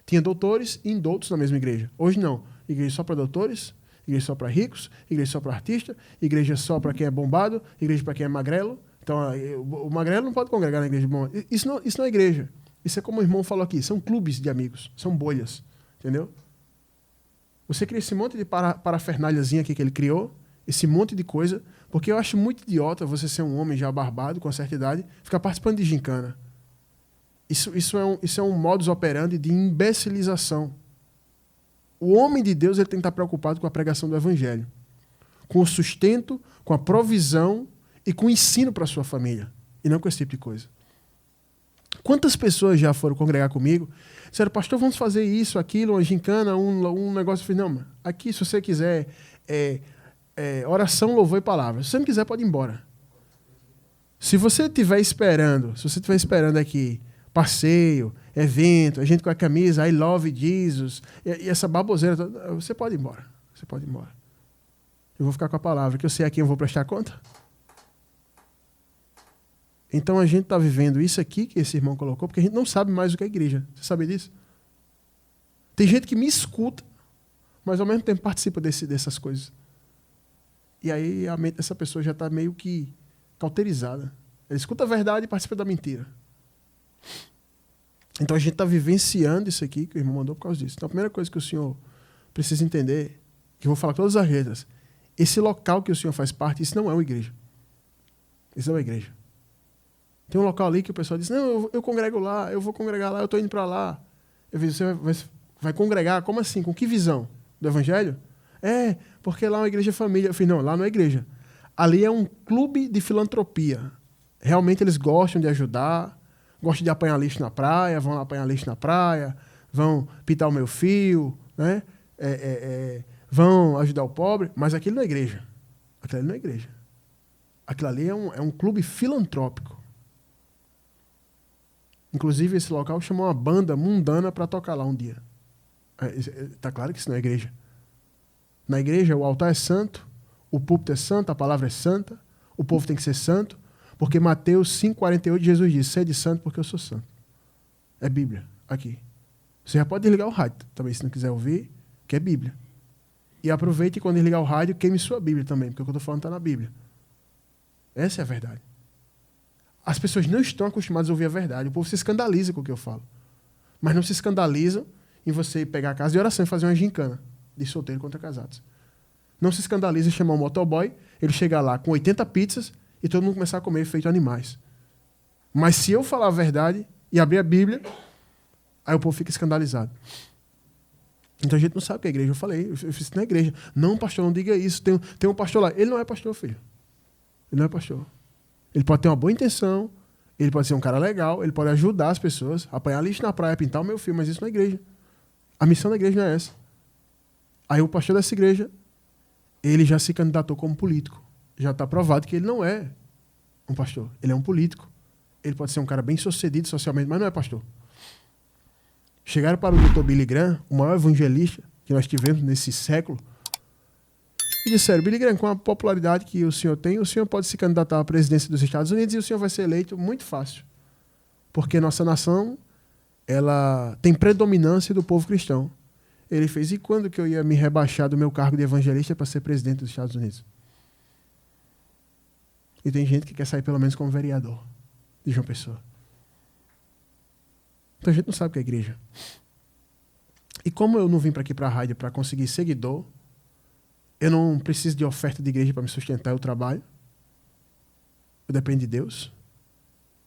Tinha doutores e indoutos na mesma igreja. Hoje não. Igreja só para doutores, igreja só para ricos, igreja só para artista, igreja só para quem é bombado, igreja para quem é magrelo. Então, o magrelo não pode congregar na igreja bombada. Isso não é igreja. Isso é como o irmão falou aqui, são clubes de amigos, são bolhas, entendeu? Você cria esse monte de parafernalhazinha aqui que ele criou, esse monte de coisa, porque eu acho muito idiota você ser um homem já barbado, com certa idade, ficar participando de gincana. Isso é um modus operandi de imbecilização. O homem de Deus ele tem que estar preocupado com a pregação do evangelho, com o sustento, com a provisão e com o ensino para a sua família, e não com esse tipo de coisa. Quantas pessoas já foram congregar comigo, disseram: pastor, vamos fazer isso, aquilo, uma gincana, um negócio. Eu falei: não, mano, aqui se você quiser oração, louvor e palavra. Se você não quiser, pode ir embora. Se você estiver esperando aqui passeio, evento, a gente com a camisa I love Jesus, e essa baboseira, você pode ir embora. Você pode ir embora. Eu vou ficar com a palavra, que eu sei a quem eu vou prestar conta. Então a gente está vivendo isso aqui que esse irmão colocou, porque a gente não sabe mais o que é igreja. Você sabe disso? Tem gente que me escuta, mas ao mesmo tempo participa dessas coisas. E aí a mente dessa pessoa já está meio que cauterizada. Ela escuta a verdade e participa da mentira. Então a gente está vivenciando isso aqui que o irmão mandou por causa disso. Então a primeira coisa que o senhor precisa entender, que eu vou falar todas as letras, esse local que o senhor faz parte, isso não é uma igreja. Isso não é uma igreja. Tem um local ali que o pessoal diz: não, eu congrego lá, eu vou congregar lá, eu estou indo para lá. Eu digo: você vai congregar? Como assim? Com que visão? Do evangelho? Porque lá é uma igreja família. Eu falei: não, lá não é igreja. Ali é um clube de filantropia. Realmente eles gostam de ajudar, gostam de apanhar lixo na praia, vão lá apanhar lixo na praia, vão pintar o meu fio, né? Vão ajudar o pobre, mas aquilo não é igreja. Aquilo ali não é igreja. Aquilo ali é um clube filantrópico. Inclusive, esse local chamou uma banda mundana para tocar lá um dia. Tá claro que isso não é igreja. Na igreja, o altar é santo, o púlpito é santo, a palavra é santa, o povo tem que ser santo, porque Mateus 5,48, Jesus diz, sede santo porque eu sou santo. É Bíblia, aqui. Você já pode desligar o rádio também, se não quiser ouvir, que é Bíblia. E aproveite e quando desligar o rádio, queime sua Bíblia também, porque o que eu estou falando está na Bíblia. Essa é a verdade. As pessoas não estão acostumadas a ouvir a verdade. O povo se escandaliza com o que eu falo. Mas não se escandalizam em você pegar a casa de oração e fazer uma gincana de solteiro contra casados. Não se escandaliza em chamar um motoboy, ele chegar lá com 80 pizzas e todo mundo começar a comer feito animais. Mas se eu falar a verdade e abrir a Bíblia, aí o povo fica escandalizado. Então a gente não sabe o que é igreja. Eu falei, eu fiz isso na igreja. Não, pastor, não diga isso. Tem um pastor lá. Ele não é pastor, filho. Ele não é pastor. Ele pode ter uma boa intenção, ele pode ser um cara legal, ele pode ajudar as pessoas, apanhar lixo na praia, pintar o meu filho, mas isso não é igreja. A missão da igreja não é essa. Aí o pastor dessa igreja, ele já se candidatou como político. Já está provado que ele não é um pastor, ele é um político. Ele pode ser um cara bem sucedido socialmente, mas não é pastor. Chegaram para o Dr. Billy Graham, o maior evangelista que nós tivemos nesse século, e disseram, Billy Graham, com a popularidade que o senhor tem, o senhor pode se candidatar à presidência dos Estados Unidos e o senhor vai ser eleito muito fácil. Porque nossa nação, ela tem predominância do povo cristão. Ele fez, e quando que eu ia me rebaixar do meu cargo de evangelista para ser presidente dos Estados Unidos? E tem gente que quer sair pelo menos como vereador de João Pessoa. Então a gente não sabe o que é igreja. E como eu não vim para aqui para a rádio para conseguir seguidor, eu não preciso de oferta de igreja para me sustentar, eu trabalho. Eu dependo de Deus.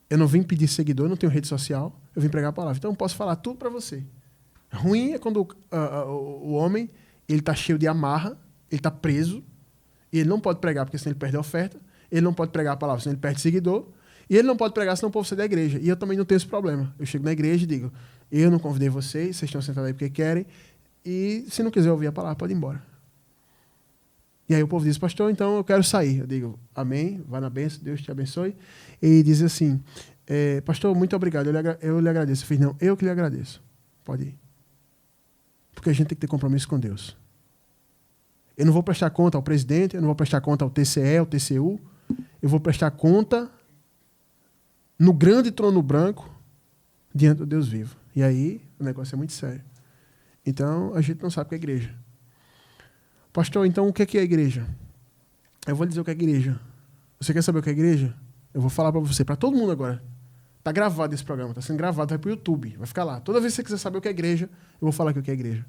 Eu não vim pedir seguidor, eu não tenho rede social, eu vim pregar a palavra. Então eu posso falar tudo para você. Ruim é quando o homem ele está cheio de amarra, ele está preso, e ele não pode pregar porque senão ele perde a oferta, ele não pode pregar a palavra senão ele perde seguidor, e ele não pode pregar senão o povo sai da igreja. E eu também não tenho esse problema. Eu chego na igreja e digo, eu não convidei vocês estão sentados aí porque querem, e se não quiser ouvir a palavra, pode ir embora. E aí o povo diz, pastor, então eu quero sair. Eu digo, amém, vá na bênção, Deus te abençoe. E diz assim, pastor, muito obrigado, eu lhe agradeço. Eu fiz, não, eu que lhe agradeço. Pode ir. Porque a gente tem que ter compromisso com Deus. Eu não vou prestar conta ao presidente, eu não vou prestar conta ao TCE, ao TCU. Eu vou prestar conta no grande trono branco diante do Deus vivo. E aí o negócio é muito sério. Então a gente não sabe o que é igreja. Pastor, então o que é a igreja? Eu vou dizer o que é a igreja. Você quer saber o que é a igreja? Eu vou falar para você, para todo mundo agora. Está gravado esse programa, está sendo gravado, vai para o YouTube, vai ficar lá. Toda vez que você quiser saber o que é a igreja, eu vou falar aqui o que é a igreja.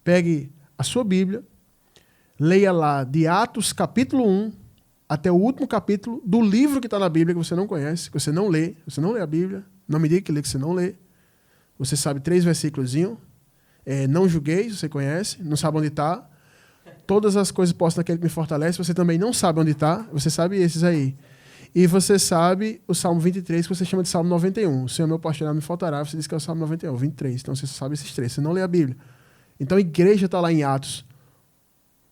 Pegue a sua Bíblia, leia lá de Atos capítulo 1 até o último capítulo do livro que está na Bíblia, que você não conhece, que você não lê a Bíblia, não me diga que lê, que você não lê. Você sabe 3 versículos. Não julgueis, você conhece, não sabe onde está. Todas as coisas posso naquele que me fortalece, você também não sabe onde está, você sabe esses aí. E você sabe o Salmo 23, que você chama de Salmo 91. O Senhor meu pastor não me faltará, você diz que é o Salmo 91, 23. Então você sabe esses 3, você não lê a Bíblia. Então a igreja está lá em Atos.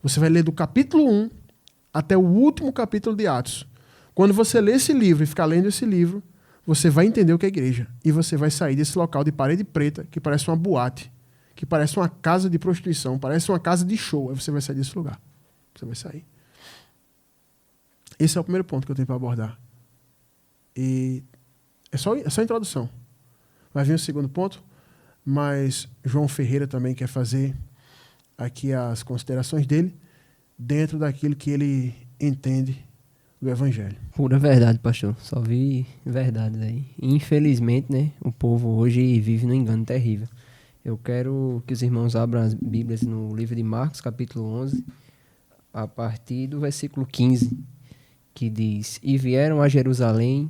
Você vai ler do capítulo 1 até o último capítulo de Atos. Quando você lê esse livro e ficar lendo esse livro, você vai entender o que é igreja. E você vai sair desse local de parede preta, que parece uma boate, que parece uma casa de prostituição, parece uma casa de show. Aí você vai sair desse lugar. Você vai sair. Esse é o primeiro ponto que eu tenho para abordar. E é só a introdução. Vai vir o segundo ponto, mas João Ferreira também quer fazer aqui as considerações dele dentro daquilo que ele entende do Evangelho. Pura verdade, pastor. Só vi verdades aí. Infelizmente, né, o povo hoje vive num engano terrível. Eu quero que os irmãos abram as Bíblias no livro de Marcos, capítulo 11, a partir do versículo 15, que diz: E vieram a Jerusalém,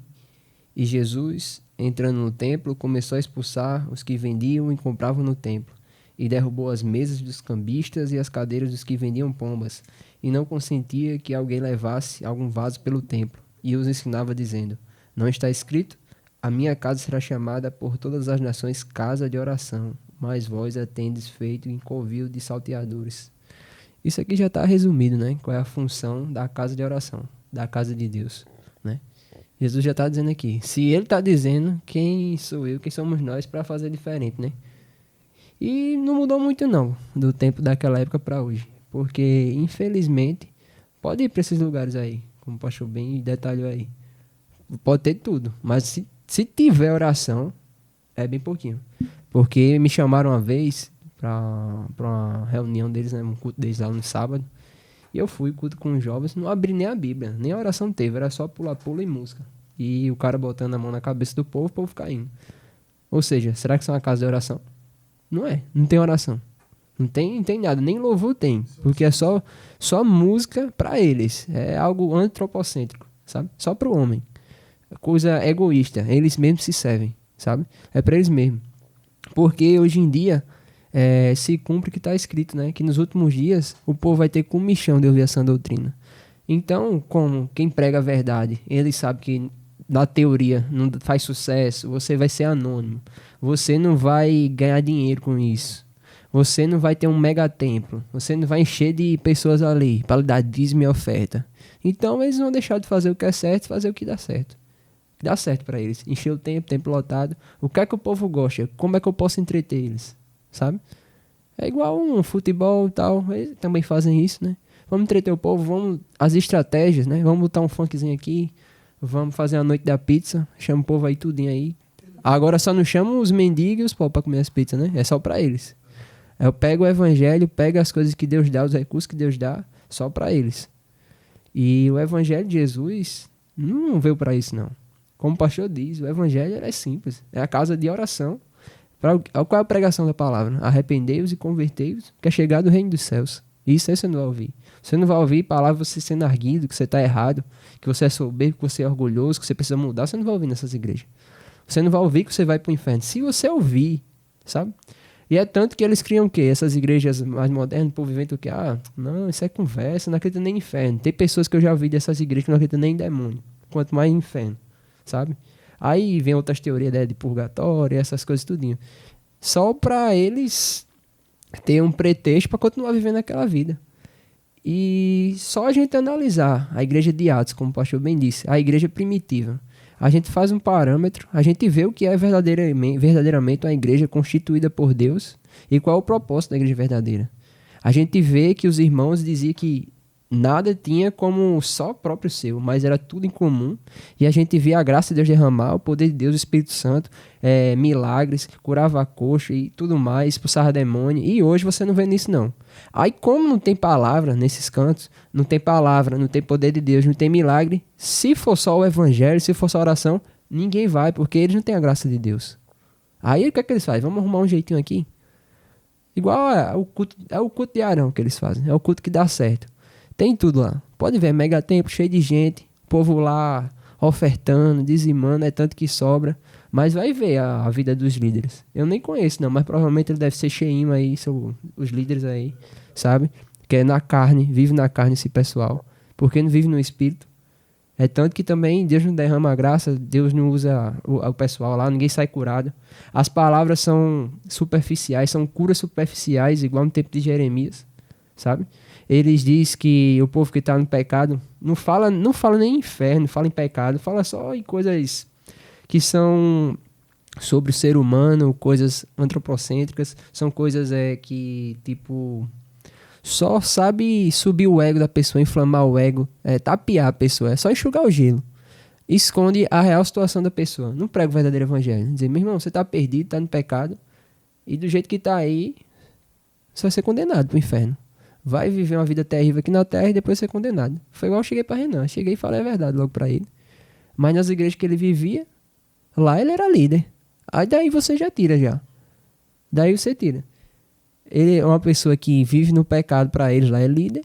e Jesus, entrando no templo, começou a expulsar os que vendiam e compravam no templo, e derrubou as mesas dos cambistas e as cadeiras dos que vendiam pombas, e não consentia que alguém levasse algum vaso pelo templo, e os ensinava dizendo: Não está escrito? A minha casa será chamada por todas as nações casa de oração, mas vós a tendes feito em covil de salteadores. Isso aqui já está resumido, né? Qual é a função da casa de oração, da casa de Deus, né? Jesus já está dizendo aqui. Se ele está dizendo, quem sou eu, quem somos nós para fazer diferente, né? E não mudou muito não, do tempo daquela época para hoje. Porque, infelizmente, pode ir para esses lugares aí, como o pastor bem detalhou aí. Pode ter tudo, mas se tiver oração, é bem pouquinho. Porque me chamaram uma vez para uma reunião deles, né, um culto deles lá no sábado. E eu fui, culto com os jovens, não abri nem a Bíblia, nem a oração teve, era só pula-pula e música. E o cara botando a mão na cabeça do povo, o povo caindo. Ou seja, será que isso é uma casa de oração? Não é, não tem oração. Não tem nada, nem louvor tem. Porque é só música para eles. É algo antropocêntrico, sabe? Só pro homem. Coisa egoísta. Eles mesmos se servem, sabe? É para eles mesmos. Porque hoje em dia se cumpre o que está escrito, né? Que nos últimos dias o povo vai ter comichão de ouvir essa doutrina. Então, como quem prega a verdade, ele sabe que na teoria não faz sucesso, você vai ser anônimo. Você não vai ganhar dinheiro com isso. Você não vai ter um mega templo. Você não vai encher de pessoas ali para lhe dar dízimo e oferta. Então eles vão deixar de fazer o que é certo e fazer o que dá certo. Dá certo para eles. Encher o templo lotado. O que é que o povo gosta? Como é que eu posso entreter eles? Sabe? É igual um futebol e tal. Eles também fazem isso, né? Vamos entreter o povo, vamos... As estratégias, né? Vamos botar um funkzinho aqui. Vamos fazer a noite da pizza. Chama o povo aí tudinho aí. Agora só não chamam os mendigos e os povos pra comer as pizzas, né? É só pra eles. Eu pego o evangelho, pego as coisas que Deus dá, os recursos que Deus dá, só pra eles. E o evangelho de Jesus não veio pra isso, não. Como o pastor diz, o evangelho é simples. É a casa de oração. Qual é a pregação da palavra? Arrependei-vos e convertei-vos, que é chegado o reino dos céus. Isso aí você não vai ouvir. Você não vai ouvir palavra você sendo arguido, que você está errado, que você é soberbo, que você é orgulhoso, que você precisa mudar. Você não vai ouvir nessas igrejas. Você não vai ouvir que você vai para o inferno. Se você ouvir, sabe? E é tanto que eles criam o quê? Essas igrejas mais modernas, o povo vivendo o quê? Ah, não, isso é conversa, não acredita nem em inferno. Tem pessoas que eu já vi dessas igrejas que não acreditam nem em demônio, quanto mais em inferno, sabe? Aí vem outras teorias, né, de purgatório, essas coisas tudinho. Só para eles ter um pretexto para continuar vivendo aquela vida. E só a gente analisar a igreja de Atos, como o pastor bem disse, a igreja primitiva. A gente faz um parâmetro, a gente vê o que é verdadeiramente uma igreja constituída por Deus e qual é o propósito da igreja verdadeira. A gente vê que os irmãos diziam que nada tinha como só próprio seu, mas era tudo em comum. E a gente vê a graça de Deus derramar, o poder de Deus, o Espírito Santo, milagres, curava coxa e tudo mais, expulsava demônio. E hoje você não vê nisso, não. Aí, como não tem palavra nesses cantos, não tem palavra, não tem poder de Deus, não tem milagre, se for só o evangelho, se for só a oração, ninguém vai, porque eles não têm a graça de Deus. Aí o que é que eles fazem? Vamos arrumar um jeitinho aqui? Igual é o culto de Arão que eles fazem, é o culto que dá certo. Tem tudo lá. Pode ver, mega templo, cheio de gente, povo lá ofertando, dizimando, é tanto que sobra. Mas vai ver a vida dos líderes. Eu nem conheço, não, mas provavelmente ele deve ser cheinho aí, são os líderes aí, sabe? Que é na carne, vive na carne esse pessoal. Porque não vive no espírito. É tanto que também Deus não derrama a graça, Deus não usa o pessoal lá, ninguém sai curado. As palavras são superficiais, são curas superficiais, igual no tempo de Jeremias, sabe? Eles dizem que o povo que está no pecado não fala nem em inferno, fala em pecado, fala só em coisas que são sobre o ser humano, coisas antropocêntricas, são coisas que, tipo, só sabe subir o ego da pessoa, inflamar o ego, tapear a pessoa, é só enxugar o gelo. Esconde a real situação da pessoa. Não prega o verdadeiro evangelho. Dizer, meu irmão, você está perdido, está no pecado, e do jeito que está aí, você vai ser condenado para o inferno. Vai viver uma vida terrível aqui na terra e depois ser condenado. Foi igual eu cheguei para Renan. Cheguei e falei a verdade logo para ele. Mas nas igrejas que ele vivia, lá ele era líder. Aí daí você já tira já. Daí você tira. Ele é uma pessoa que vive no pecado para eles, lá é líder.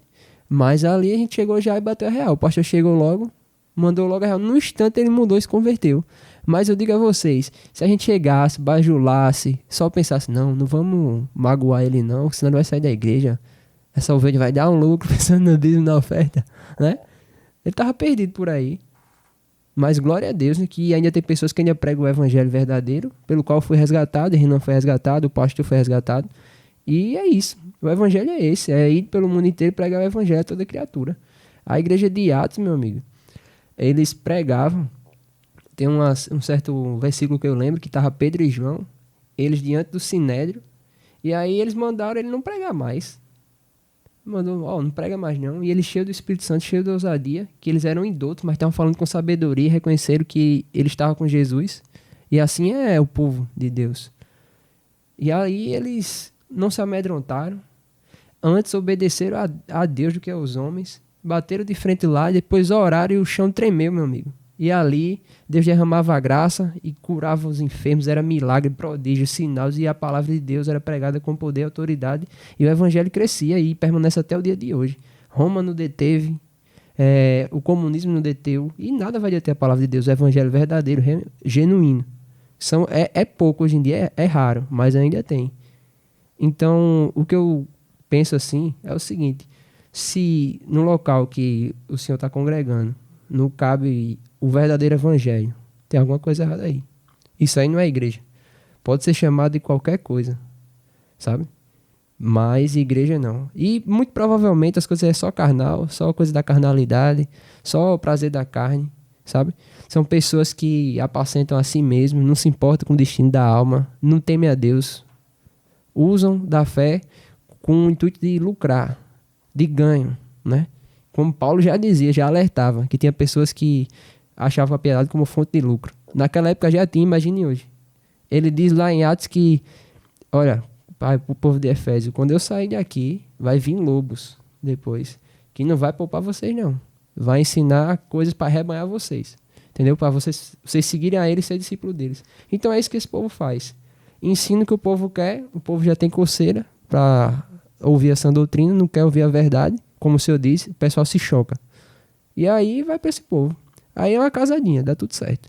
Mas ali a gente chegou já e bateu a real. O pastor chegou logo, mandou logo a real. No instante ele mudou e se converteu. Mas eu digo a vocês, se a gente chegasse, bajulasse, só pensasse, não vamos magoar ele não, senão ele vai sair da igreja. Essa ovelha vai dar um lucro pensando no dízimo na oferta, né? Ele estava perdido por aí. Mas glória a Deus, né, que ainda tem pessoas que ainda pregam o evangelho verdadeiro, pelo qual foi resgatado, Renan foi resgatado, o pastor foi resgatado. E é isso. O evangelho é esse. É ir pelo mundo inteiro pregar o evangelho a toda criatura. A igreja de Atos, meu amigo, eles pregavam tem um certo versículo que eu lembro que estava Pedro e João, eles diante do sinédrio, e aí eles mandaram ele não pregar mais. Mandou, não prega mais não. E ele cheio do Espírito Santo, cheio de ousadia, que eles eram indoutos, mas estavam falando com sabedoria, reconheceram que ele estava com Jesus. E assim é o povo de Deus. E aí eles não se amedrontaram, antes obedeceram a Deus do que aos homens, bateram de frente lá, depois oraram e o chão tremeu, meu amigo. E ali Deus derramava a graça e curava os enfermos, era milagre, prodígio, sinais, e a palavra de Deus era pregada com poder e autoridade, e o evangelho crescia e permanece até o dia de hoje. Roma não deteve, o comunismo não deteu, e nada vai deter a palavra de Deus, o evangelho verdadeiro, genuíno. É pouco hoje em dia, é raro, mas ainda tem. Então, o que eu penso assim é o seguinte: se no local que o senhor está congregando não cabe o verdadeiro evangelho, tem alguma coisa errada aí. Isso aí não é igreja. Pode ser chamado de qualquer coisa, sabe? Mas igreja não. E muito provavelmente as coisas é só carnal, só coisa da carnalidade, só o prazer da carne, sabe? São pessoas que apacentam a si mesmos, não se importam com o destino da alma, não temem a Deus, usam da fé com o intuito de lucrar, de ganho, né? Como Paulo já dizia, já alertava, que tinha pessoas que achavam a piedade como fonte de lucro. Naquela época já tinha, imagine hoje. Ele diz lá em Atos que, olha, para o povo de Efésio, quando eu sair daqui, vai vir lobos depois, que não vai poupar vocês não. Vai ensinar coisas para arrebanhar vocês, entendeu? Para vocês seguirem a ele e ser discípulo deles. Então é isso que esse povo faz. Ensina o que o povo quer, o povo já tem coceira para ouvir essa doutrina, não quer ouvir a verdade. Como o senhor disse, o pessoal se choca. E aí vai para esse povo. Aí é uma casadinha, dá tudo certo.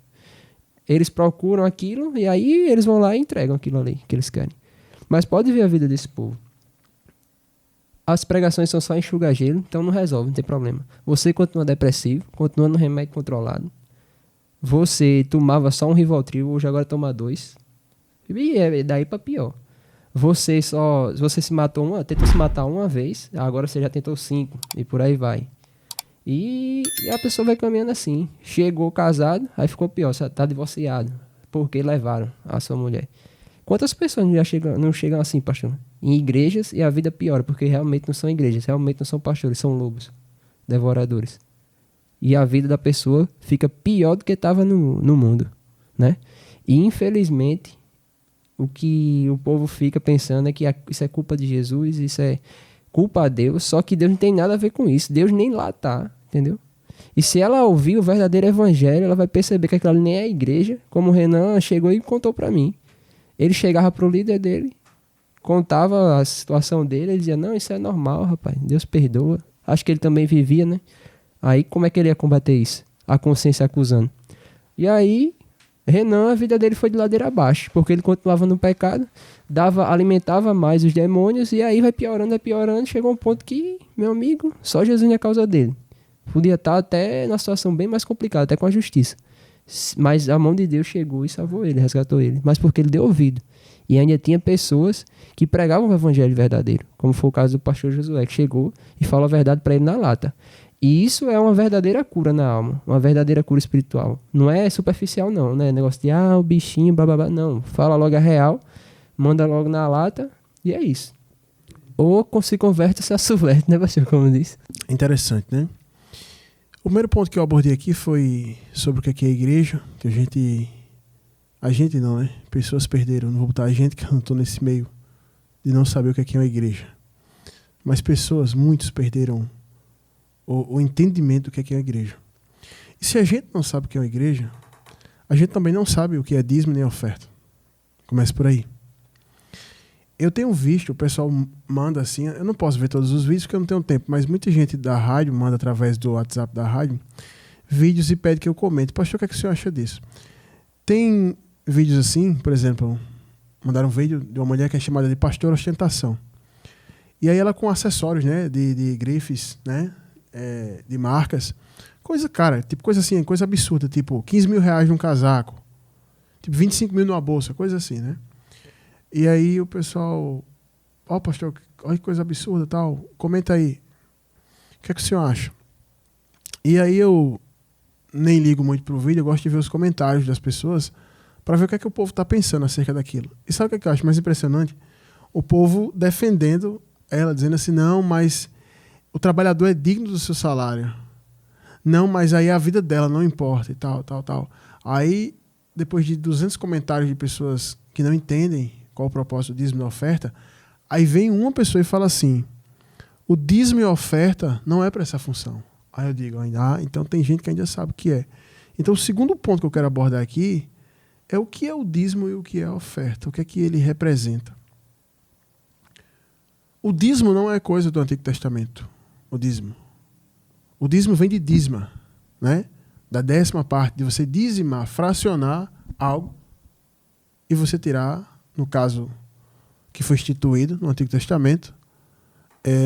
Eles procuram aquilo e aí eles vão lá e entregam aquilo ali que eles querem. Mas pode ver a vida desse povo. As pregações são só enxugar gelo, então não resolve, não tem problema. Você continua depressivo, continua no remédio controlado. Você tomava só um Rivotril, hoje agora toma 2. E é daí para pior. Você se matou tentou se matar uma vez, agora você já tentou 5 e por aí vai. E a pessoa vai caminhando assim. Chegou casado, aí ficou pior, você tá divorciado, porque levaram a sua mulher. Quantas pessoas não chegam assim, pastor? Em igrejas e a vida piora, porque realmente não são igrejas, realmente não são pastores, são lobos, devoradores. E a vida da pessoa fica pior do que estava no mundo, né? E infelizmente o que o povo fica pensando é que isso é culpa de Jesus, isso é culpa a Deus, só que Deus não tem nada a ver com isso. Deus nem lá tá, entendeu? E se ela ouvir o verdadeiro evangelho, ela vai perceber que aquilo ali nem é a igreja, como o Renan chegou e contou para mim. Ele chegava pro líder dele, contava a situação dele, ele dizia, não, isso é normal, rapaz, Deus perdoa. Acho que ele também vivia, né? Aí como é que ele ia combater isso? A consciência acusando. E aí Renan, a vida dele foi de ladeira abaixo, porque ele continuava no pecado, alimentava mais os demônios, e aí vai piorando, chegou um ponto que, meu amigo, só Jesus é a causa dele. Podia estar até numa situação bem mais complicada, até com a justiça. Mas a mão de Deus chegou e salvou ele, resgatou ele. Mas porque ele deu ouvido. E ainda tinha pessoas que pregavam o evangelho verdadeiro, como foi o caso do pastor Josué, que chegou e falou a verdade para ele na lata. E isso é uma verdadeira cura na alma, uma verdadeira cura espiritual. Não é superficial não, né? Negócio de, o bichinho, blá, blá, blá. Não, fala logo a real, manda logo na lata e é isso. Ou se converte ou se assuverte, né, pastor, como diz? Interessante, né? O primeiro ponto que eu abordei aqui foi sobre o que é a igreja, que a gente não, né? Pessoas perderam, não vou botar a gente que eu não estou nesse meio de não saber o que é uma igreja. Mas muitos perderam o entendimento do que é uma igreja. E se a gente não sabe o que é uma igreja, a gente também não sabe o que é dízimo nem oferta. Começa por aí. Eu tenho visto, o pessoal manda assim, eu não posso ver todos os vídeos porque eu não tenho tempo, mas muita gente da rádio manda através do WhatsApp da rádio vídeos e pede que eu comente. Pastor, o que é que o senhor acha disso? Tem vídeos assim, por exemplo, mandaram um vídeo de uma mulher que é chamada de Pastor Ostentação. E aí ela com acessórios, né, de grifes, né, de marcas, coisa assim, coisa absurda, tipo 15 mil reais num casaco, tipo 25 mil numa bolsa, coisa assim, né? E aí o pessoal, pastor, olha que coisa absurda, tal, comenta aí, o que é que o senhor acha? E aí eu, nem ligo muito pro vídeo, eu gosto de ver os comentários das pessoas para ver o que é que o povo está pensando acerca daquilo. E sabe o que é que eu acho mais impressionante? O povo defendendo ela, dizendo assim, não, mas o trabalhador é digno do seu salário. Não, mas aí a vida dela não importa e tal. Aí, depois de 200 comentários de pessoas que não entendem qual o propósito do dízimo e oferta, aí vem uma pessoa e fala assim, o dízimo e oferta não é para essa função. Aí eu digo, então tem gente que ainda sabe o que é. Então o segundo ponto que eu quero abordar aqui é o que é o dízimo e o que é a oferta, o que é que ele representa. O dízimo não é coisa do Antigo Testamento, o dízimo. O dízimo vem de dízima, né? Da 10ª parte, de você dizimar, fracionar algo e você tirar, no caso que foi instituído no Antigo Testamento,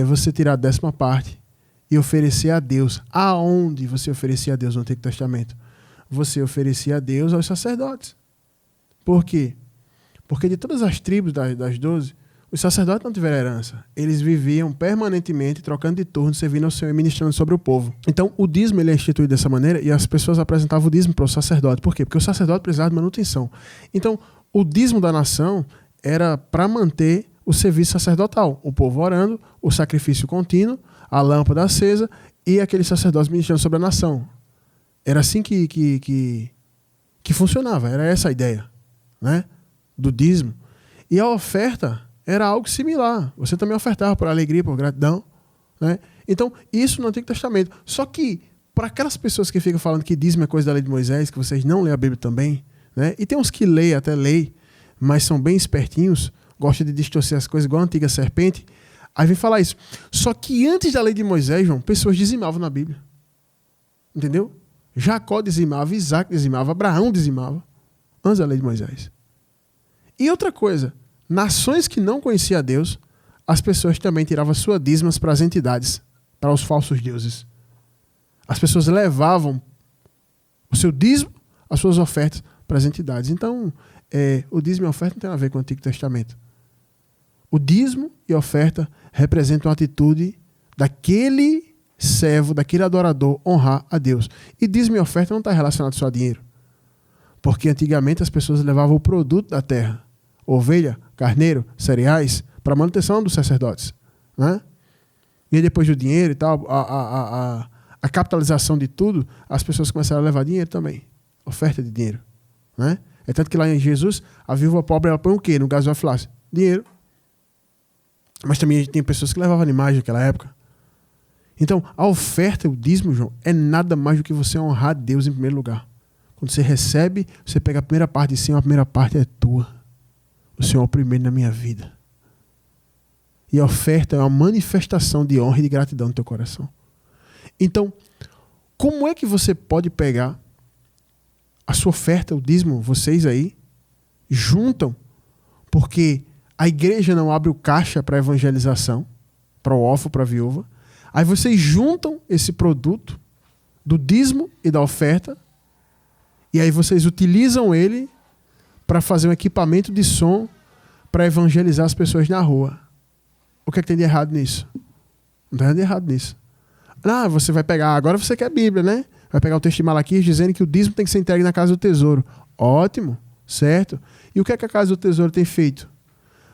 você tirar a 10ª parte e oferecer a Deus. Aonde você oferecia a Deus no Antigo Testamento? Você oferecia a Deus aos sacerdotes. Por quê? Porque de todas as tribos das 12, os sacerdotes não tiveram herança. Eles viviam permanentemente trocando de turno, servindo ao Senhor e ministrando sobre o povo. Então, o dízimo ele é instituído dessa maneira e as pessoas apresentavam o dízimo para o sacerdote. Por quê? Porque o sacerdote precisava de manutenção. Então, o dízimo da nação era para manter o serviço sacerdotal. O povo orando, o sacrifício contínuo, a lâmpada acesa e aqueles sacerdotes ministrando sobre a nação. Era assim que funcionava. Era essa a ideia, né, do dízimo. E a oferta era algo similar. Você também ofertava por alegria, por gratidão, né? Então, isso no Antigo Testamento. Só que, para aquelas pessoas que ficam falando que dízimo é coisa da lei de Moisés, que vocês não leem a Bíblia também, né? E tem uns que leem, até leem, mas são bem espertinhos, gostam de distorcer as coisas igual a antiga serpente. Aí vem falar isso. Só que antes da lei de Moisés, João, pessoas dizimavam na Bíblia. Entendeu? Jacó dizimava, Isaac dizimava, Abraão dizimava, antes da lei de Moisés. E outra coisa, nações que não conheciam a Deus, as pessoas também tiravam suas dízimas para as entidades, para os falsos deuses. As pessoas levavam o seu dízimo, as suas ofertas para as entidades. Então, o dízimo e a oferta não tem a ver com o Antigo Testamento. O dízimo e a oferta representam a atitude daquele servo, daquele adorador honrar a Deus. E dízimo e oferta não está relacionado só a dinheiro. Porque antigamente as pessoas levavam o produto da terra, ovelha, carneiro, cereais, para a manutenção dos sacerdotes, né? E aí depois do dinheiro e tal, a capitalização de tudo, as pessoas começaram a levar dinheiro também. Oferta de dinheiro, né? É tanto que lá em Jesus, a viúva pobre, ela põe o quê no gasofilácio? Dinheiro. Mas também tem pessoas que levavam animais naquela época. Então, a oferta, o dízimo, João, é nada mais do que você honrar a Deus em primeiro lugar. Quando você recebe, você pega a primeira parte de Senhor, a primeira parte é tua. O Senhor é o primeiro na minha vida. E a oferta é uma manifestação de honra e de gratidão no teu coração. Então, como é que você pode pegar a sua oferta, o dízimo, vocês aí, juntam, porque a igreja não abre o caixa para evangelização, para o órfão, para a viúva. Aí vocês juntam esse produto do dízimo e da oferta, e aí vocês utilizam ele para fazer um equipamento de som para evangelizar as pessoas na rua. O que é que tem de errado nisso? Não tem nada de errado nisso. Ah, você vai pegar, agora você quer Bíblia, né? Vai pegar o texto de Malaquias dizendo que o dízimo tem que ser entregue na casa do tesouro. Ótimo, certo. E o que é que a casa do tesouro tem feito?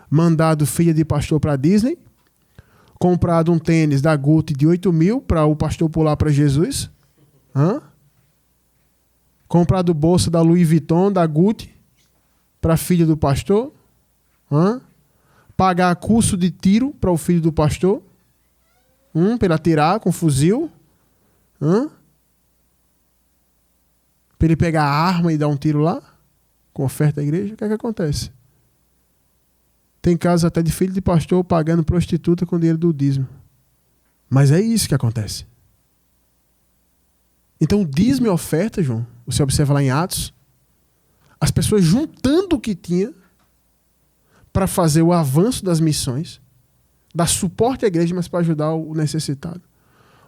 Mandado filha de pastor para Disney, comprado um tênis da Gucci de 8 mil para o pastor pular para Jesus, comprado bolsa da Louis Vuitton, da Gucci, para a filha do pastor, pagar curso de tiro para o filho do pastor, para ele atirar com fuzil, para ele pegar a arma e dar um tiro lá, com oferta da igreja. O que é que acontece? Tem casos até de filho de pastor pagando prostituta com dinheiro do dízimo. Mas é isso que acontece. Então, o dízimo e a oferta, João, você observa lá em Atos, as pessoas juntando o que tinha para fazer o avanço das missões, dar suporte à igreja, mas para ajudar o necessitado.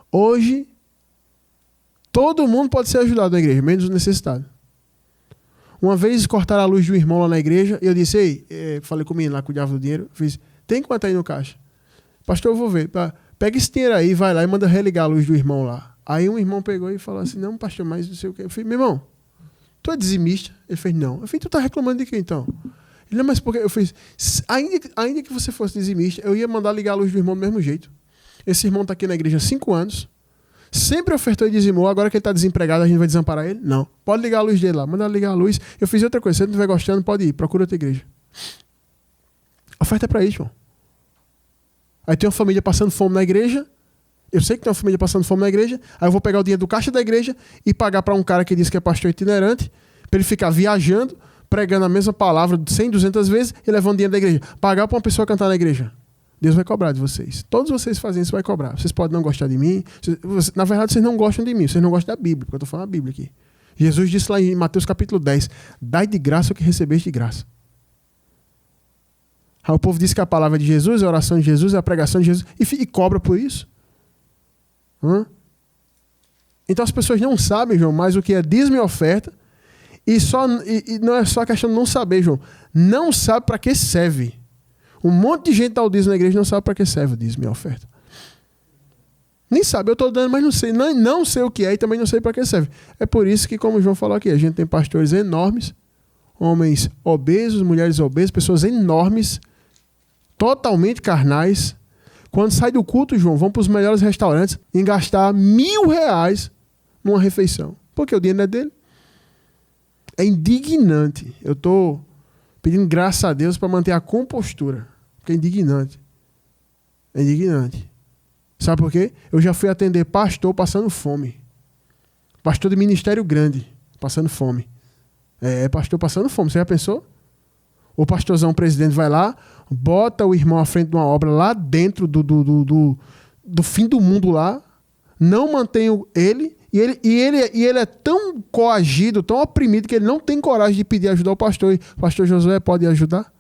Hoje, todo mundo pode ser ajudado na igreja, menos o necessitado. Uma vez cortaram a luz de um irmão lá na igreja, e eu disse, falei com o menino lá, cuidava do dinheiro, fiz, tem quanto aí no caixa? Pastor, eu vou ver. Pega esse dinheiro aí, vai lá e manda religar a luz do irmão lá. Aí um irmão pegou e falou assim, não, pastor, mas não sei o quê. Eu falei, meu irmão, tu é dizimista? Ele fez, não. Eu falei, tu tá reclamando de quem então? Ele, não, mas porque eu fiz, ainda que você fosse dizimista, eu ia mandar ligar a luz do irmão do mesmo jeito. Esse irmão tá aqui na igreja há 5 anos, sempre ofertou e dizimou, agora que ele tá desempregado, a gente vai desamparar ele? Não. Pode ligar a luz dele lá, manda ligar a luz. Eu fiz outra coisa, se ele não estiver gostando, pode ir, procura outra igreja. A oferta é pra isso, irmão. Aí tem uma família passando fome na igreja, eu sei que tem uma família passando fome na igreja, aí eu vou pegar o dinheiro do caixa da igreja e pagar para um cara que diz que é pastor itinerante, para ele ficar viajando, pregando a mesma palavra 100, 200 vezes e levando dinheiro da igreja. Pagar para uma pessoa cantar na igreja. Deus vai cobrar de vocês. Todos vocês fazem isso, vai cobrar. Vocês podem não gostar de mim. Na verdade, vocês não gostam de mim. Vocês não gostam da Bíblia, porque eu estou falando da Bíblia aqui. Jesus disse lá em Mateus capítulo 10, dai de graça o que recebeste de graça. Aí o povo diz que a palavra de Jesus, a oração de Jesus, a pregação de Jesus, e cobra por isso. Então as pessoas não sabem, João, mais o que é dízimo e oferta. E não é só a questão de não saber, João. Não sabe para que serve. Um monte de gente dá o dízimo na igreja e não sabe para que serve o dízimo e a oferta. Nem sabe, eu estou dando, mas não sei. Não sei o que é e também não sei para que serve. É por isso que, como o João falou aqui, a gente tem pastores enormes, homens obesos, mulheres obesas, pessoas enormes, totalmente carnais. Quando sai do culto, João, vão para os melhores restaurantes e gastar R$1.000 numa refeição. Porque o dinheiro não é dele. É indignante. Eu estou pedindo graças a Deus para manter a compostura. Porque é indignante. É indignante. Sabe por quê? Eu já fui atender pastor passando fome. Pastor de ministério grande, passando fome. Pastor passando fome. Você já pensou? O pastorzão, o presidente, vai lá, bota o irmão à frente de uma obra lá dentro do fim do mundo lá, não mantém ele, e ele é tão coagido, tão oprimido, que ele não tem coragem de pedir ajuda ao pastor. E o pastor Josué pode ajudar?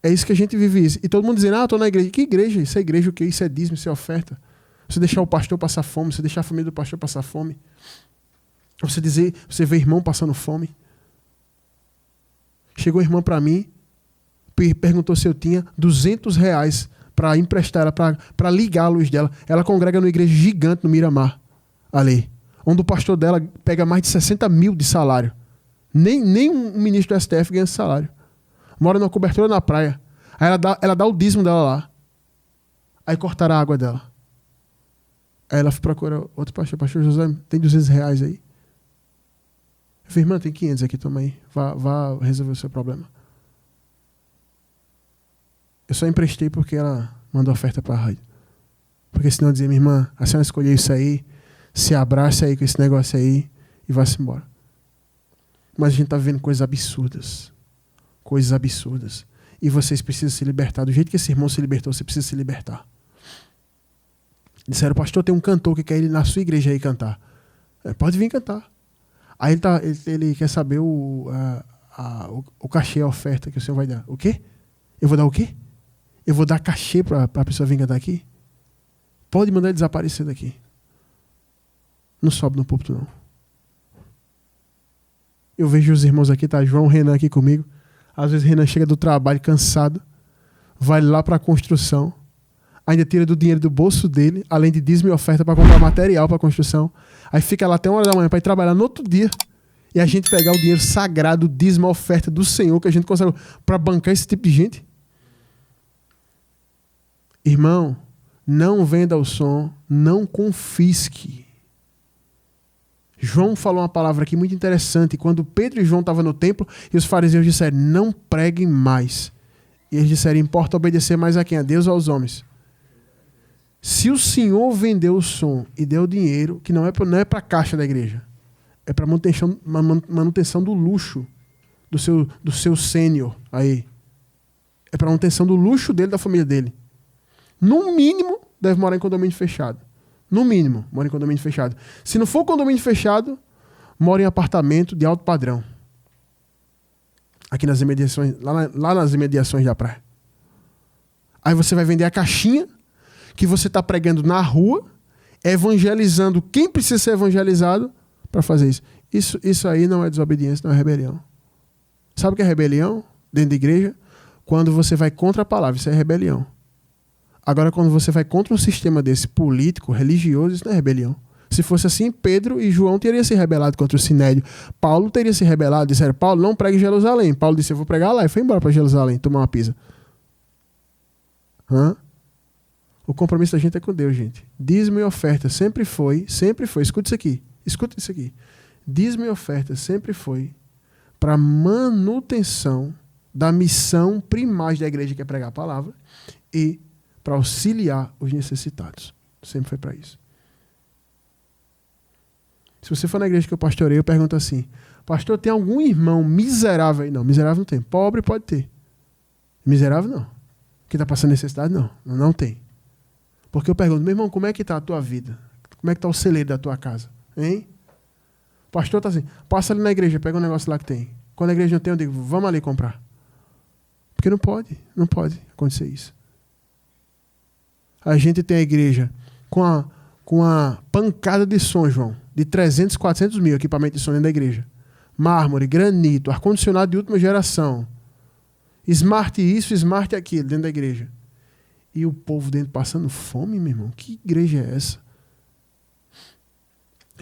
É isso que a gente vive isso. E todo mundo dizendo, estou na igreja. Que igreja? Isso é igreja o quê? Isso é dízimo, isso é oferta. Você deixar o pastor passar fome, você deixar a família do pastor passar fome. Você vê irmão passando fome. Chegou a irmã para mim, perguntou se eu tinha R$200 para emprestar ela, para ligar a luz dela. Ela congrega numa igreja gigante no Miramar, ali, onde o pastor dela pega mais de 60 mil de salário. Nem um ministro do STF ganha esse salário. Mora numa cobertura na praia. Aí ela dá o dízimo dela lá. Aí cortaram a água dela. Aí ela procura outro pastor. Pastor José, tem R$200 aí? Eu falei, irmã, tem 500 aqui, toma aí. Vá resolver o seu problema. Eu só emprestei porque ela mandou oferta para a rádio. Porque senão eu dizia, minha irmã, a senhora escolheu isso aí, se abraça aí com esse negócio aí e vá-se embora. Mas a gente está vendo coisas absurdas. Coisas absurdas. E vocês precisam se libertar. Do jeito que esse irmão se libertou, você precisa se libertar. Disseram, pastor, tem um cantor que quer ir na sua igreja aí cantar. Pode vir cantar. Aí ele quer saber o cachê, a oferta que o senhor vai dar. O quê? Eu vou dar o quê? Eu vou dar cachê para a pessoa vir cantar aqui? Pode mandar ele desaparecer daqui. Não sobe no púlpito, não. Eu vejo os irmãos aqui, tá? João, Renan aqui comigo. Às vezes Renan chega do trabalho cansado, vai lá para a construção, ainda tira do dinheiro do bolso dele, além de dízimo e oferta para comprar material para a construção. Aí fica lá até 1h da manhã para ir trabalhar no outro dia. E a gente pegar o dinheiro sagrado, dízimo, a oferta do Senhor, que a gente consegue para bancar esse tipo de gente. Irmão, não venda o som, não confisque. João falou uma palavra aqui muito interessante. Quando Pedro e João estavam no templo, e os fariseus disseram, não preguem mais. E eles disseram, importa obedecer mais a quem? A Deus ou aos homens? Se o Senhor vendeu o som e deu dinheiro, que não é para a caixa da igreja, é para manutenção do luxo do seu sênior aí. É para manutenção do luxo dele, da família dele. No mínimo, deve morar em condomínio fechado. No mínimo, mora em condomínio fechado. Se não for condomínio fechado, mora em apartamento de alto padrão. Aqui nas imediações, lá nas imediações da praia. Aí você vai vender a caixinha que você está pregando na rua, evangelizando quem precisa ser evangelizado para fazer isso. Isso aí não é desobediência, não é rebelião. Sabe o que é rebelião dentro da igreja? Quando você vai contra a palavra, isso é rebelião. Agora, quando você vai contra um sistema desse político, religioso, isso não é rebelião. Se fosse assim, Pedro e João teriam se rebelado contra o Sinédrio. Paulo teria se rebelado. Disseram, Paulo, não pregue em Jerusalém. Paulo disse, eu vou pregar lá. E foi embora para Jerusalém, tomar uma pizza. O compromisso da gente é com Deus, gente. Dízimo e oferta sempre foi. Escuta isso aqui. Dízimo e oferta sempre foi para manutenção da missão primária da igreja, que é pregar a palavra, e para auxiliar os necessitados. Sempre foi para isso. Se você for na igreja que eu pastorei, eu pergunto assim, pastor, tem algum irmão miserável aí? Não, miserável não tem. Pobre pode ter. Miserável não. Que está passando necessidade, não. Não tem. Porque eu pergunto, meu irmão, como é que está a tua vida? Como é que está o celeiro da tua casa? Hein? O pastor está assim, passa ali na igreja, pega um negócio lá que tem. Quando a igreja não tem, eu digo, vamos ali comprar. Porque não pode acontecer isso. A gente tem a igreja com a pancada de som, João, de 300, 400 mil equipamentos de som dentro da igreja. Mármore, granito, ar-condicionado de última geração. Smart isso, smart aquilo dentro da igreja. E o povo dentro passando fome, meu irmão. Que igreja é essa?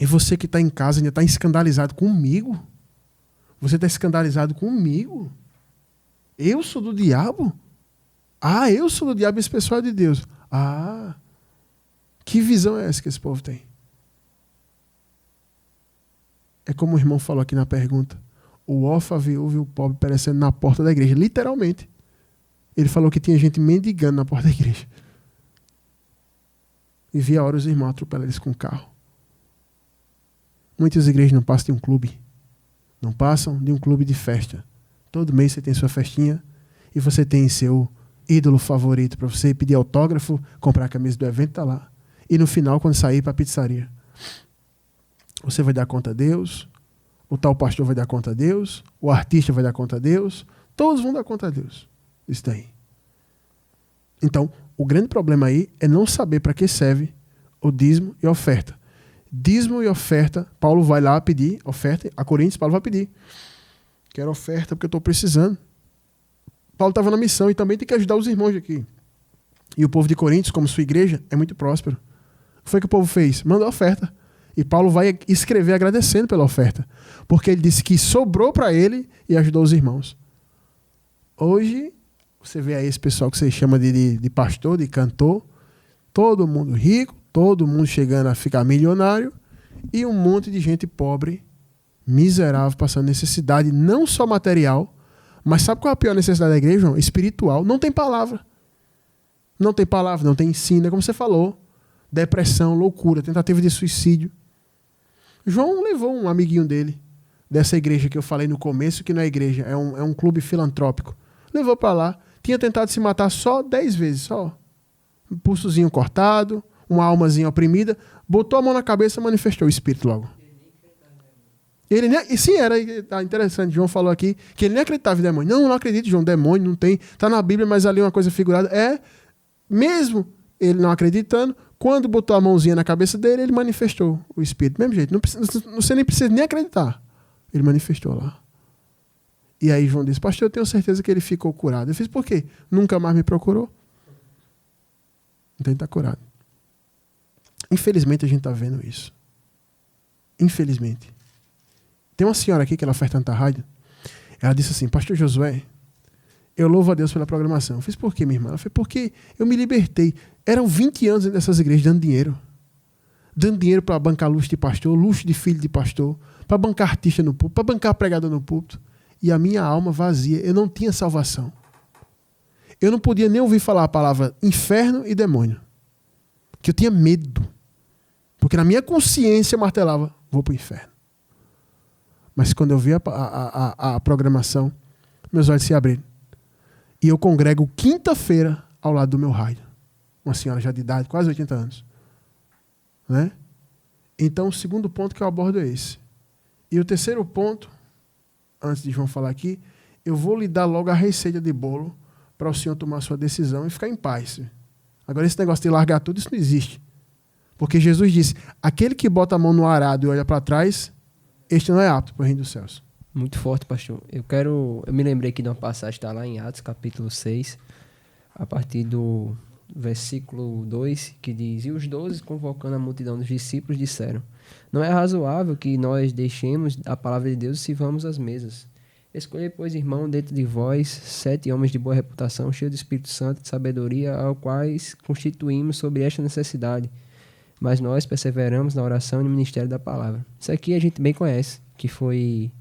E você que está em casa ainda está escandalizado comigo? Você está escandalizado comigo? Eu sou do diabo? Eu sou do diabo e esse pessoal é de Deus. Que visão é essa que esse povo tem? É como o irmão falou aqui na pergunta. O órfão, a viúva e o pobre perecendo na porta da igreja. Literalmente. Ele falou que tinha gente mendigando na porta da igreja. E via hora os irmãos atropelam eles com o carro. Muitas igrejas não passam de um clube. Não passam de um clube de festa. Todo mês você tem sua festinha e você tem seu ídolo favorito para você pedir autógrafo, comprar a camisa do evento, tá lá. E no final, quando sair para a pizzaria, você vai dar conta a Deus, o tal pastor vai dar conta a Deus, o artista vai dar conta a Deus, todos vão dar conta a Deus. Isso daí. Então, o grande problema aí é não saber para que serve o dízimo e a oferta. Dízimo e oferta, Paulo vai lá pedir oferta, a Coríntios, Paulo vai pedir. Quero oferta porque eu estou precisando. Paulo estava na missão e também tem que ajudar os irmãos aqui. E o povo de Coríntios, como sua igreja, é muito próspero. O que foi que o povo fez? Mandou oferta. E Paulo vai escrever agradecendo pela oferta. Porque ele disse que sobrou para ele e ajudou os irmãos. Hoje, você vê aí esse pessoal que você chama de pastor, de cantor. Todo mundo rico, todo mundo chegando a ficar milionário. E um monte de gente pobre, miserável, passando necessidade, não só material, mas sabe qual é a pior necessidade da igreja, João? Espiritual. Não tem palavra. Não tem palavra, não tem ensino, é como você falou. Depressão, loucura, tentativa de suicídio. João levou um amiguinho dele, dessa igreja que eu falei no começo, que não é igreja, é um clube filantrópico. Levou para lá. Tinha tentado se matar só 10 vezes, só. Um pulsozinho cortado, uma almazinha oprimida. Botou a mão na cabeça e manifestou o espírito logo. Sim, era interessante. João falou aqui que ele nem acreditava em demônio. Não acredito, João, demônio não tem. Está na Bíblia, mas ali é uma coisa figurada. Mesmo ele não acreditando, quando botou a mãozinha na cabeça dele, ele manifestou o espírito. Do mesmo jeito, você nem precisa nem acreditar. Ele manifestou lá. E aí João disse, pastor, eu tenho certeza que ele ficou curado. Eu fiz, por quê? Nunca mais me procurou. Então ele está curado. Infelizmente a gente está vendo isso. Infelizmente. Tem uma senhora aqui que ela faz tanta rádio. Ela disse assim, pastor Josué, eu louvo a Deus pela programação. Eu fiz, por quê, minha irmã? Ela fez, porque eu me libertei. Eram 20 anos dentro dessas igrejas dando dinheiro. Dando dinheiro para bancar luxo de pastor, luxo de filho de pastor, para bancar artista no púlpito, para bancar pregador no púlpito. E a minha alma vazia. Eu não tinha salvação. Eu não podia nem ouvir falar a palavra inferno e demônio. Porque eu tinha medo. Porque na minha consciência eu martelava, vou para o inferno. Mas quando eu vi a programação, meus olhos se abriram. E eu congrego quinta-feira ao lado do meu raio. Uma senhora já de idade, quase 80 anos. Né? Então, o segundo ponto que eu abordo é esse. E o terceiro ponto, antes de João falar aqui, eu vou lhe dar logo a receita de bolo para o senhor tomar sua decisão e ficar em paz. Agora, esse negócio de largar tudo, isso não existe. Porque Jesus disse, aquele que bota a mão no arado e olha para trás, este não é apto para o reino dos céus. Muito forte, pastor. Eu me lembrei aqui de uma passagem, está lá em Atos, capítulo 6, a partir do versículo 2, que diz: E os 12, convocando a multidão dos discípulos, disseram: Não é razoável que nós deixemos a palavra de Deus e sirvamos as mesas. Escolhei, pois, irmão, dentro de vós 7 homens de boa reputação, cheios do Espírito Santo e de sabedoria, ao quais constituímos sobre esta necessidade. Mas nós perseveramos na oração e no ministério da palavra. Isso aqui a gente bem conhece, que foi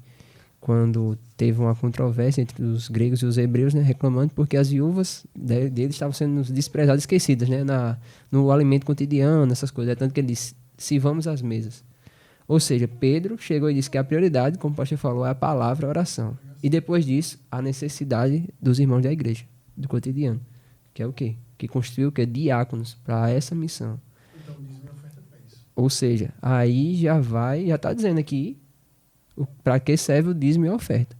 quando teve uma controvérsia entre os gregos e os hebreus, né, reclamando porque as viúvas deles estavam sendo desprezadas, esquecidas, né, no alimento cotidiano, essas coisas. É tanto que ele disse: sirvamos às mesas. Ou seja, Pedro chegou e disse que a prioridade, como o pastor falou, é a palavra, a oração. E depois disso, a necessidade dos irmãos da igreja, do cotidiano. Que é o quê? Que constituiu o quê? Diáconos para essa missão. Então, diz minha oferta para isso. Ou seja, aí já está dizendo aqui para que serve o dízimo e a oferta.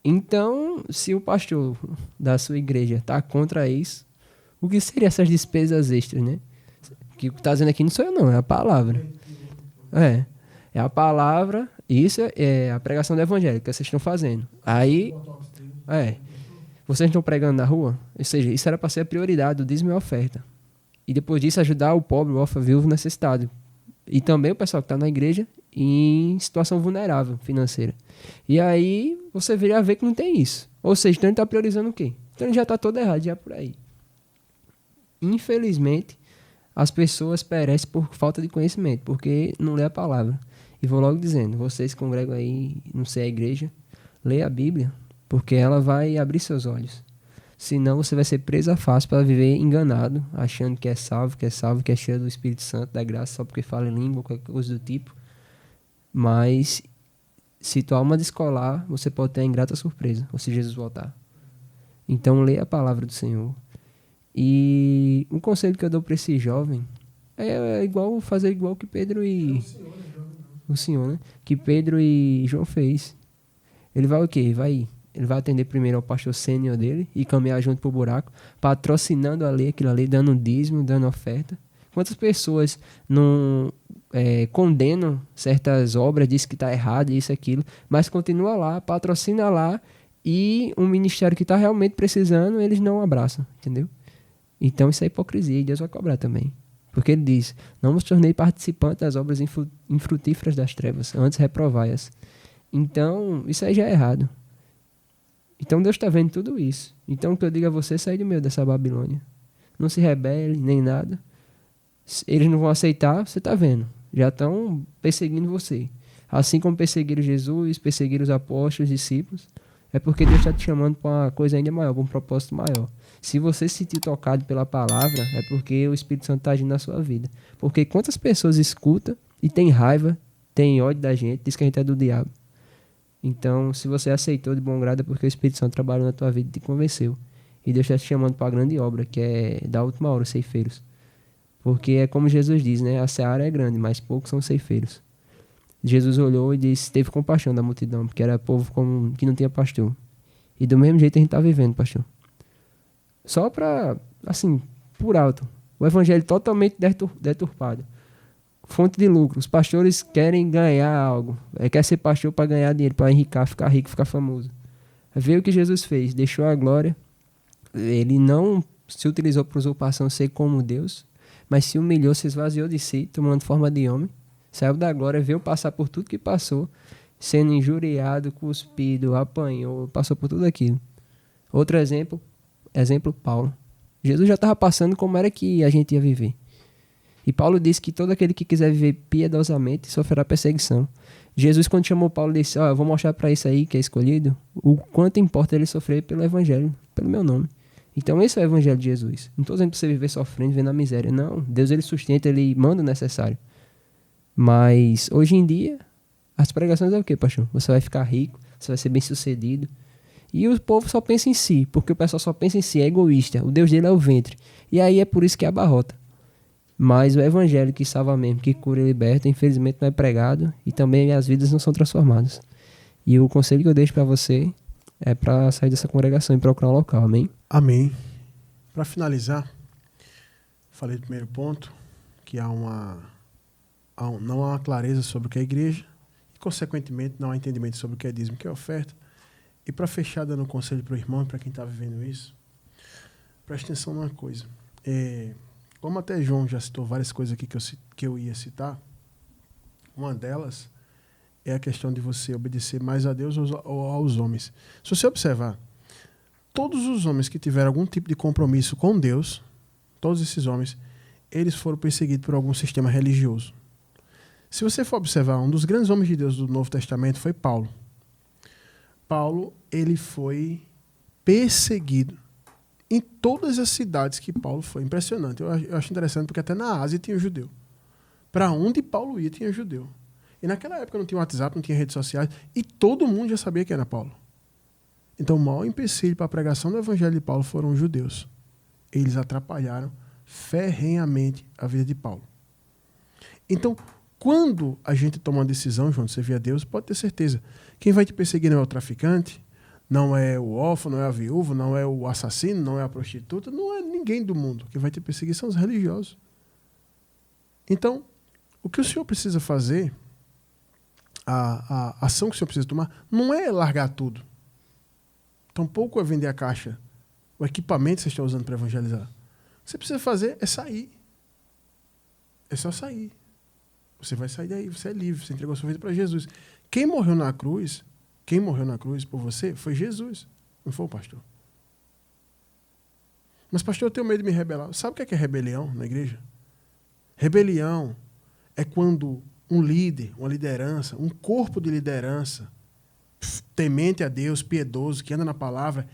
Então, se o pastor da sua igreja está contra isso, o que seriam essas despesas extras, né? Que o que está dizendo aqui não sou eu não, é a palavra. É a palavra, isso é a pregação do evangelho que vocês estão fazendo. Aí, vocês estão pregando na rua, ou seja, isso era para ser a prioridade, o dízimo e a oferta. E depois disso, ajudar o pobre, o órfão, viúvo, necessitado. E também o pessoal que está na igreja em situação vulnerável financeira. E aí, você viria a ver que não tem isso. Ou seja, então ele está priorizando o quê? Então ele já está todo errado, já por aí. Infelizmente, as pessoas perecem por falta de conhecimento, porque não lê a palavra. E vou logo dizendo, vocês que congregam aí, não sei, a igreja, lê a Bíblia, porque ela vai abrir seus olhos. Senão você vai ser presa fácil para viver enganado, achando que é salvo, que é cheio do Espírito Santo, da graça, só porque fala em língua, qualquer coisa do tipo. Mas, se tua alma descolar, você pode ter a ingrata surpresa, ou se Jesus voltar. Então, lê a palavra do Senhor. E um conselho que eu dou para esse jovem é fazer igual que Pedro e... O Senhor, né? Que Pedro e João fez. Ele vai o quê? Ele vai atender primeiro ao pastor sênior dele e caminhar junto pro buraco, patrocinando aquilo ali, dando dízimo, dando oferta. Quantas pessoas não condenam certas obras, diz que está errado, isso, aquilo, mas continua lá, patrocina lá, e um ministério que está realmente precisando, eles não abraçam, entendeu? Então isso é hipocrisia e Deus vai cobrar também. Porque ele diz: não vos tornei participante das obras infrutíferas das trevas, antes reprovai-as. Então, isso aí já é errado. Então Deus está vendo tudo isso. Então o que eu digo a você é sair do meio dessa Babilônia. Não se rebele, nem nada. Eles não vão aceitar, você está vendo. Já estão perseguindo você. Assim como perseguiram Jesus, perseguiram os apóstolos, os discípulos. É porque Deus está te chamando para uma coisa ainda maior, para um propósito maior. Se você se sentir tocado pela palavra, é porque o Espírito Santo está agindo na sua vida. Porque quantas pessoas escutam e tem raiva, tem ódio da gente, diz que a gente é do diabo. Então, se você aceitou de bom grado, é porque o Espírito Santo trabalhou na tua vida e te convenceu. E Deus está te chamando para a grande obra, que é da última hora, os ceifeiros. Porque é como Jesus diz, né? A seara é grande, mas poucos são ceifeiros. Jesus olhou e disse, teve compaixão da multidão, porque era povo que não tinha pastor. E do mesmo jeito a gente está vivendo, pastor. Só para, assim, por alto. O evangelho totalmente deturpado. Fonte de lucro. Os pastores querem ganhar algo. Quer ser pastor para ganhar dinheiro, para enricar, ficar rico, ficar famoso. Veio o que Jesus fez. Deixou a glória. Ele não se utilizou para usurpação ser como Deus, mas se humilhou, se esvaziou de si, tomando forma de homem. Saiu da glória, veio passar por tudo que passou, sendo injuriado, cuspido, apanhou, passou por tudo aquilo. Outro exemplo, Paulo. Jesus já estava passando como era que a gente ia viver. E Paulo disse que todo aquele que quiser viver piedosamente sofrerá perseguição. Jesus, quando chamou Paulo, disse, eu vou mostrar para isso aí que é escolhido, o quanto importa ele sofrer pelo evangelho, pelo meu nome. Então esse é o evangelho de Jesus. Não estou dizendo para você viver sofrendo, vivendo na miséria. Não, Deus ele sustenta, ele manda o necessário. Mas hoje em dia, as pregações é o quê, pastor? Você vai ficar rico, você vai ser bem sucedido. E o povo só pensa em si, porque o pessoal só pensa em si, é egoísta. O Deus dele é o ventre. E aí é por isso que é abarrota. Mas o evangelho que salva mesmo, que cura e liberta, infelizmente não é pregado e também as vidas não são transformadas. E o conselho que eu deixo para você é para sair dessa congregação e procurar um local, amém? Amém. Para finalizar, falei do primeiro ponto, que não há uma clareza sobre o que é igreja e, consequentemente, não há entendimento sobre o que é dízimo e o que é oferta. E para fechar, dando um conselho para o irmão e para quem está vivendo isso, preste atenção numa coisa. como até João já citou várias coisas aqui que eu ia citar, uma delas é a questão de você obedecer mais a Deus ou aos homens. Se você observar, todos os homens que tiveram algum tipo de compromisso com Deus, todos esses homens, eles foram perseguidos por algum sistema religioso. Se você for observar, um dos grandes homens de Deus do Novo Testamento foi Paulo. Paulo, ele foi perseguido em todas as cidades que Paulo foi. Impressionante. Eu acho interessante porque até na Ásia tinha judeu. Para onde Paulo ia tinha judeu. E naquela época não tinha WhatsApp, não tinha redes sociais, e todo mundo já sabia quem era Paulo. Então o maior empecilho para a pregação do evangelho de Paulo foram os judeus. Eles atrapalharam ferrenhamente a vida de Paulo. Então, quando a gente toma uma decisão, João, de servir a Deus, pode ter certeza. Quem vai te perseguir não é o traficante, não é o órfão, não é a viúva, não é o assassino, não é a prostituta, não é ninguém do mundo. Quem vai te perseguir são os religiosos. Então, o que o senhor precisa fazer, a ação que o senhor precisa tomar, não é largar tudo. Tampouco é vender a caixa, o equipamento que você está usando para evangelizar. O que você precisa fazer é sair. É só sair. Você vai sair daí, você é livre, você entregou a sua vida para Jesus. Quem morreu na cruz por você foi Jesus, não foi o pastor. Mas pastor, eu tenho medo de me rebelar. Sabe o que é rebelião na igreja? Rebelião é quando um líder, uma liderança, um corpo de liderança, temente a Deus, piedoso, que anda na palavra,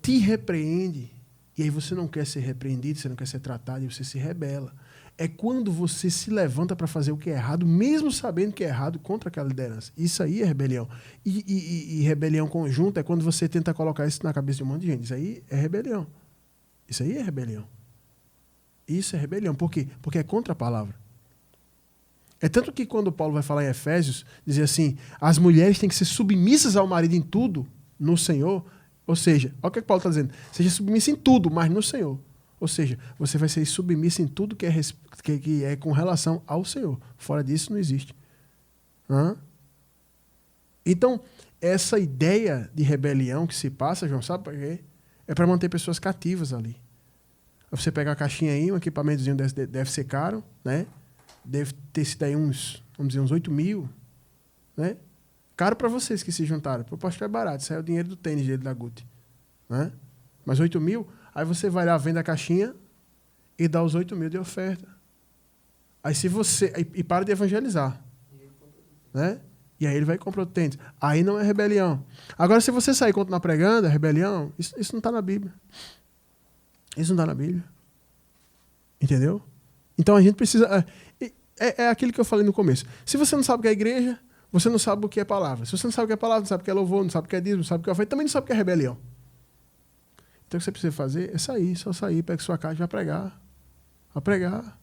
te repreende, e aí você não quer ser repreendido, você não quer ser tratado, e você se rebela. É quando você se levanta para fazer o que é errado, mesmo sabendo que é errado, contra aquela liderança. Isso aí é rebelião. E rebelião conjunta é quando você tenta colocar isso na cabeça de um monte de gente. Isso aí é rebelião. Isso aí é rebelião. Isso é rebelião. Por quê? Porque é contra a palavra. É tanto que quando Paulo vai falar em Efésios, dizer assim, as mulheres têm que ser submissas ao marido em tudo, no Senhor. Ou seja, olha o que Paulo está dizendo. Seja submissa em tudo, mas no Senhor. Ou seja, você vai ser submissa em tudo que é com relação ao Senhor. Fora disso, não existe. Então, essa ideia de rebelião que se passa, João, sabe por quê? É para manter pessoas cativas ali. Você pegar a caixinha aí, um equipamentozinho deve ser caro, né? Deve ter sido aí uns 8 mil, né? Caro para vocês que se juntaram. Para o pastor é barato, isso aí é o dinheiro do tênis dele da Gucci, né? Mas 8 mil, aí você vai lá, vende a caixinha e dá os 8 mil de oferta. Aí se você... E para de evangelizar, né? E aí ele vai e compra o tênis. Aí não é rebelião. Agora, se você sair e continuar pregando, é rebelião, isso não está na Bíblia. Isso não está na Bíblia. Entendeu? Então a gente precisa... É aquilo que eu falei no começo. Se você não sabe o que é igreja, você não sabe o que é palavra. Se você não sabe o que é palavra, não sabe o que é louvor, não sabe o que é dízimo, não sabe o que é oferta, também não sabe o que é rebelião. Então o que você precisa fazer é sair, só sair, pega sua casa e vai pregar. Vai pregar.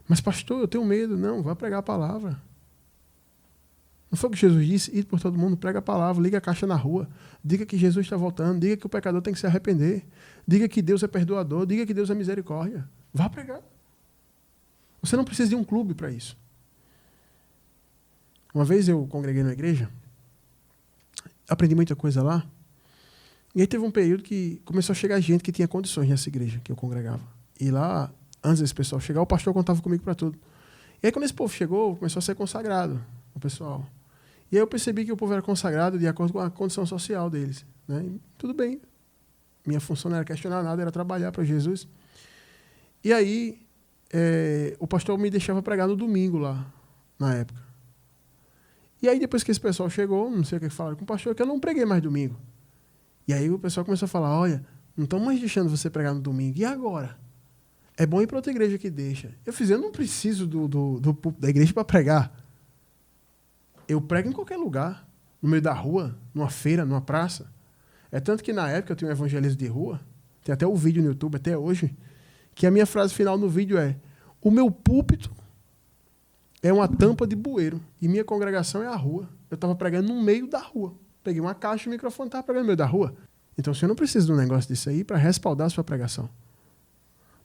Mas pastor, eu tenho medo. Não, vai pregar a palavra. Não foi o que Jesus disse? Ir por todo mundo, prega a palavra, liga a caixa na rua, diga que Jesus está voltando, diga que o pecador tem que se arrepender, diga que Deus é perdoador, diga que Deus é misericórdia. Vá pregar. Você não precisa de um clube para isso. Uma vez eu congreguei na igreja, aprendi muita coisa lá, e aí teve um período que começou a chegar gente que tinha condições nessa igreja que eu congregava. E lá, antes desse pessoal chegar, o pastor contava comigo para tudo. E aí quando esse povo chegou, começou a ser consagrado, o pessoal. E aí eu percebi que o povo era consagrado de acordo com a condição social deles, né? E tudo bem. Minha função não era questionar nada, era trabalhar para Jesus. E aí, o pastor me deixava pregar no domingo lá, na época. E aí depois que esse pessoal chegou, não sei o que falaram com o pastor, que eu não preguei mais domingo. E aí o pessoal começou a falar, olha, não estão mais deixando você pregar no domingo. E agora? É bom ir para outra igreja que deixa. Eu não preciso da igreja para pregar. Eu prego em qualquer lugar, no meio da rua, numa feira, numa praça. É tanto que na época eu tinha um evangelismo de rua, tem até o vídeo no YouTube até hoje, que a minha frase final no vídeo é: o meu púlpito é uma tampa de bueiro e minha congregação é a rua. Eu estava pregando no meio da rua. Peguei uma caixa e o microfone estava pregando no meio da rua. Então você não precisa de um negócio disso aí para respaldar a sua pregação.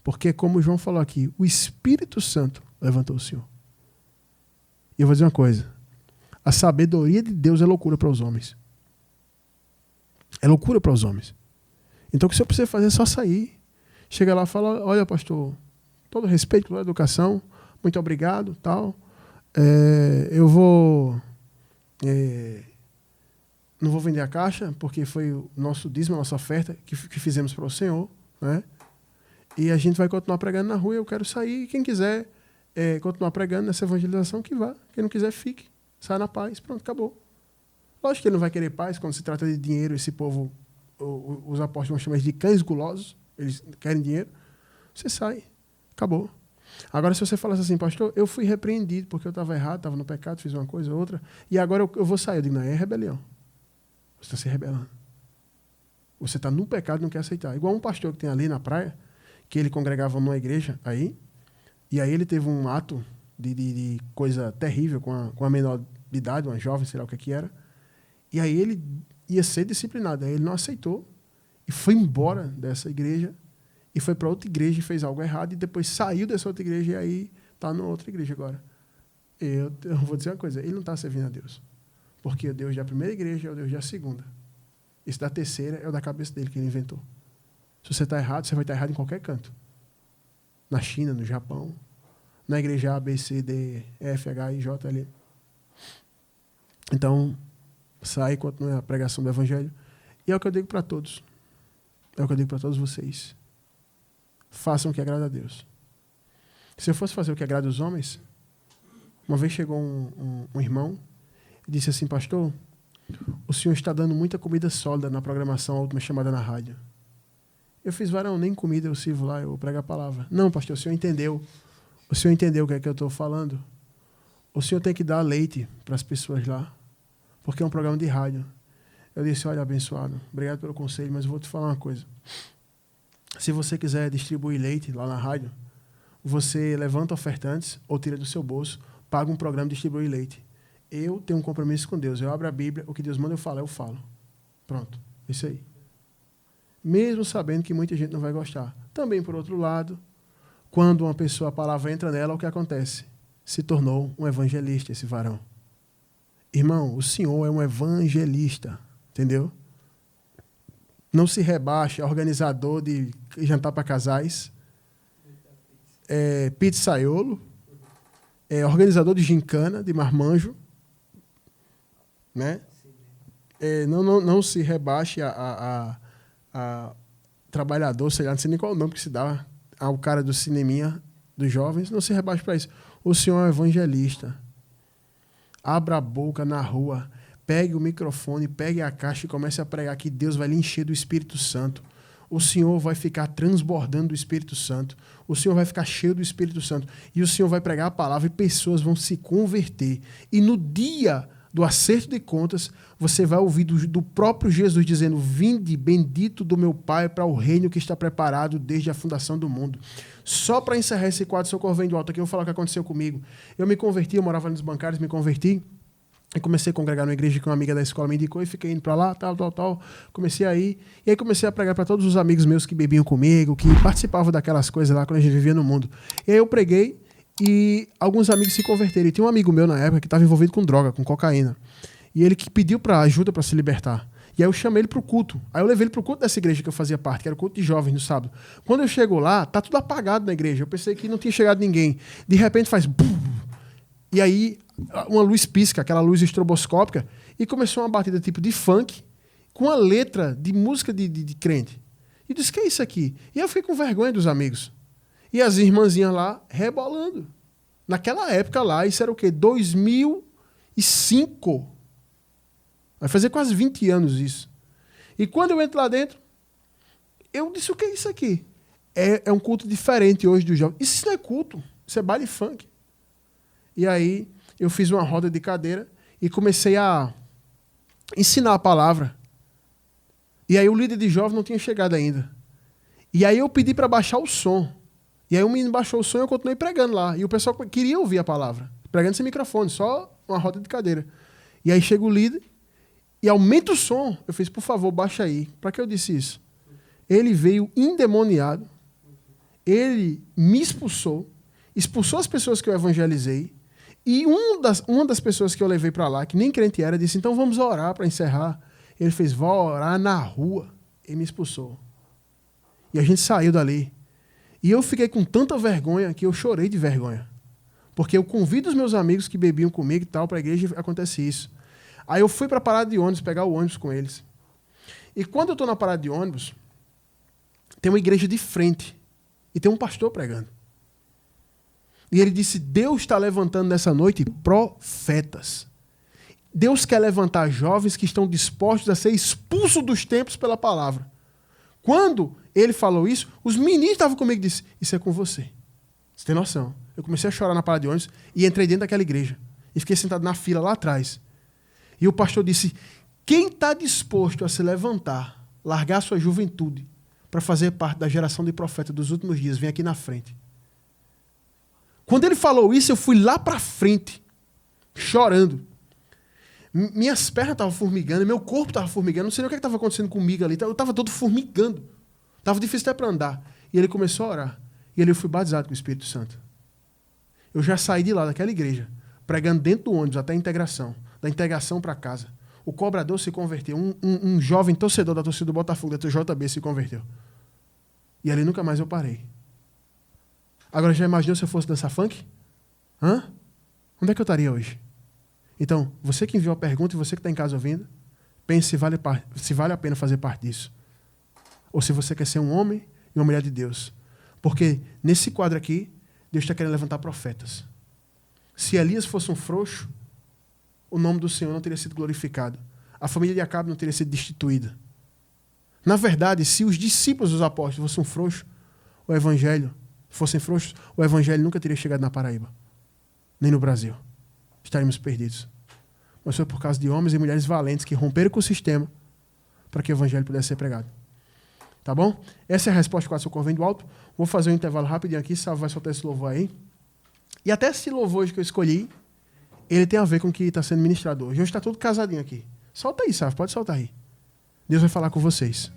Porque, como o João falou aqui, o Espírito Santo levantou o Senhor. E eu vou dizer uma coisa: a sabedoria de Deus é loucura para os homens. É loucura para os homens. Então o que você precisa fazer é só sair. Chega lá e fala, olha, pastor, todo respeito pela educação, muito obrigado, tal. Eu não vou vender a caixa, porque foi o nosso dízimo, a nossa oferta que fizemos para o Senhor, né? E a gente vai continuar pregando na rua, eu quero sair, quem quiser continuar pregando nessa evangelização, que vá. Quem não quiser, fique. Sai na paz, pronto, acabou. Lógico que ele não vai querer paz quando se trata de dinheiro, esse povo, os apóstolos vão chamar de cães gulosos, eles querem dinheiro. Você sai, acabou. Agora, se você falasse assim, pastor, eu fui repreendido porque eu estava errado, estava no pecado, fiz uma coisa ou outra, e agora eu vou sair. Eu digo, não, é rebelião. Você está se rebelando. Você está no pecado e não quer aceitar. Igual um pastor que tem ali na praia, que ele congregava numa igreja aí, e aí ele teve um ato de coisa terrível com a menor de idade, uma jovem, sei lá o que era, e aí ele ia ser disciplinado. Aí ele não aceitou e foi embora dessa igreja e foi para outra igreja e fez algo errado e depois saiu dessa outra igreja e aí está numa outra igreja agora. Eu vou dizer uma coisa, ele não está servindo a Deus. Porque o Deus da primeira igreja é o Deus da segunda. Esse da terceira é o da cabeça dele que ele inventou. Se você está errado, você vai estar errado em qualquer canto. Na China, no Japão, na igreja A, B, C, D, F, H, I, J, L. Então, sai e continue a pregação do Evangelho. E é o que eu digo para todos. É o que eu digo para todos vocês. Façam o que agrada a Deus. Se eu fosse fazer o que agrada os homens, uma vez chegou um irmão e disse assim, pastor, o senhor está dando muita comida sólida na programação, a última chamada na rádio. Eu fiz, varão, nem comida eu sirvo lá, eu prego a palavra. Não, pastor, o senhor entendeu. O senhor entendeu o que é que eu estou falando? O senhor tem que dar leite para as pessoas lá, porque é um programa de rádio. Eu disse, olha, abençoado, obrigado pelo conselho, mas eu vou te falar uma coisa. Se você quiser distribuir leite lá na rádio, você levanta ofertantes ou tira do seu bolso, paga um programa de distribuir leite. Eu tenho um compromisso com Deus. Eu abro a Bíblia, o que Deus manda eu falo. Pronto, isso aí. Mesmo sabendo que muita gente não vai gostar. Também, por outro lado, quando uma pessoa, a palavra entra nela, o que acontece? Se tornou um evangelista, esse varão. Irmão, o senhor é um evangelista, entendeu? Não se rebaixe a organizador de jantar para casais, pizzaiolo, organizador de gincana, de marmanjo, né? Não se rebaixe a trabalhador, sei lá, não sei nem qual é o nome que se dá ao cara do cineminha dos jovens, não se rebaixe para isso. O senhor é um evangelista. Abra a boca na rua, pegue o microfone, pegue a caixa e comece a pregar que Deus vai lhe encher do Espírito Santo. O Senhor vai ficar transbordando do Espírito Santo. O Senhor vai ficar cheio do Espírito Santo. E o Senhor vai pregar a palavra e pessoas vão se converter. E no dia do acerto de contas, você vai ouvir do próprio Jesus dizendo, vinde bendito do meu Pai para o reino que está preparado desde a fundação do mundo. Só para encerrar esse quadro, Socorro Vem do Alto, aqui eu vou falar o que aconteceu comigo. Eu me converti, eu morava nos bancários, me converti. E comecei a congregar numa igreja que uma amiga da escola me indicou e fiquei indo para lá, tal. Comecei a ir. E aí comecei a pregar para todos os amigos meus que bebiam comigo, que participavam daquelas coisas lá quando a gente vivia no mundo. E aí eu preguei e alguns amigos se converteram. E tinha um amigo meu na época que estava envolvido com droga, com cocaína. E ele que pediu para ajuda para se libertar. E aí eu chamei ele para o culto. Aí eu levei ele para o culto dessa igreja que eu fazia parte, que era o culto de jovens no sábado. Quando eu chego lá, tá tudo apagado na igreja. Eu pensei que não tinha chegado ninguém. De repente faz... E aí uma luz pisca, aquela luz estroboscópica, e começou uma batida tipo de funk, com a letra de música de crente. E disse, que é isso aqui? E eu fiquei com vergonha dos amigos. E as irmãzinhas lá, rebolando. Naquela época lá, isso era o quê? 2005. Vai fazer quase 20 anos isso. E quando eu entro lá dentro, eu disse, o que é isso aqui? É um culto diferente hoje dos jovens. Isso não é culto, isso é baile funk. E aí eu fiz uma roda de cadeira e comecei a ensinar a palavra. E aí o líder de jovem não tinha chegado ainda. E aí eu pedi para baixar o som. E aí o menino baixou o som e eu continuei pregando lá. E o pessoal queria ouvir a palavra. Pregando sem microfone, só uma roda de cadeira. E aí chega o líder e aumenta o som. Eu fiz, por favor, baixa aí. Para que eu disse isso? Ele veio endemoniado. Ele me expulsou as pessoas que eu evangelizei. E uma das pessoas que eu levei para lá, que nem crente era, disse, então vamos orar para encerrar. Ele fez, vou orar na rua. E me expulsou. E a gente saiu dali. E eu fiquei com tanta vergonha que eu chorei de vergonha. Porque eu convido os meus amigos que bebiam comigo e tal para a igreja e acontece isso. Aí eu fui para a parada de ônibus, pegar o ônibus com eles. E quando eu estou na parada de ônibus, tem uma igreja de frente e tem um pastor pregando. E ele disse, Deus está levantando nessa noite profetas. Deus quer levantar jovens que estão dispostos a ser expulsos dos templos pela palavra. Quando ele falou isso, os meninos estavam comigo e disseram, isso é com você. Você tem noção? Eu comecei a chorar na parada de ônibus e entrei dentro daquela igreja. E fiquei sentado na fila lá atrás. E o pastor disse, quem está disposto a se levantar, largar sua juventude, para fazer parte da geração de profetas dos últimos dias, vem aqui na frente. Quando ele falou isso, eu fui lá para frente, chorando. Minhas pernas estavam formigando, meu corpo estava formigando, não sei nem o que estava acontecendo comigo ali, eu estava todo formigando. Estava difícil até para andar. E ele começou a orar. E ali eu fui batizado com o Espírito Santo. Eu já saí de lá, daquela igreja, pregando dentro do ônibus até a integração, da integração para casa. O cobrador se converteu, um jovem torcedor da torcida do Botafogo, da TJB, se converteu. E ali nunca mais eu parei. Agora, já imaginou se eu fosse dançar funk? Hã? Onde é que eu estaria hoje? Então, você que enviou a pergunta e você que está em casa ouvindo, pense se vale a pena fazer parte disso. Ou se você quer ser um homem e uma mulher de Deus. Porque nesse quadro aqui, Deus está querendo levantar profetas. Se Elias fosse um frouxo, o nome do Senhor não teria sido glorificado. A família de Acabe não teria sido destituída. Na verdade, se os discípulos dos apóstolos fossem frouxos, o evangelho nunca teria chegado na Paraíba. Nem no Brasil. Estaríamos perdidos. Mas foi por causa de homens e mulheres valentes que romperam com o sistema para que o evangelho pudesse ser pregado. Tá bom? Essa é a resposta que o Socorro vem do alto. Vou fazer um intervalo rapidinho aqui, Salvo vai soltar esse louvor aí. E até esse louvor hoje que eu escolhi, ele tem a ver com o que está sendo ministrado hoje. Hoje está tudo casadinho aqui. Solta aí, Salvo, pode soltar aí. Deus vai falar com vocês.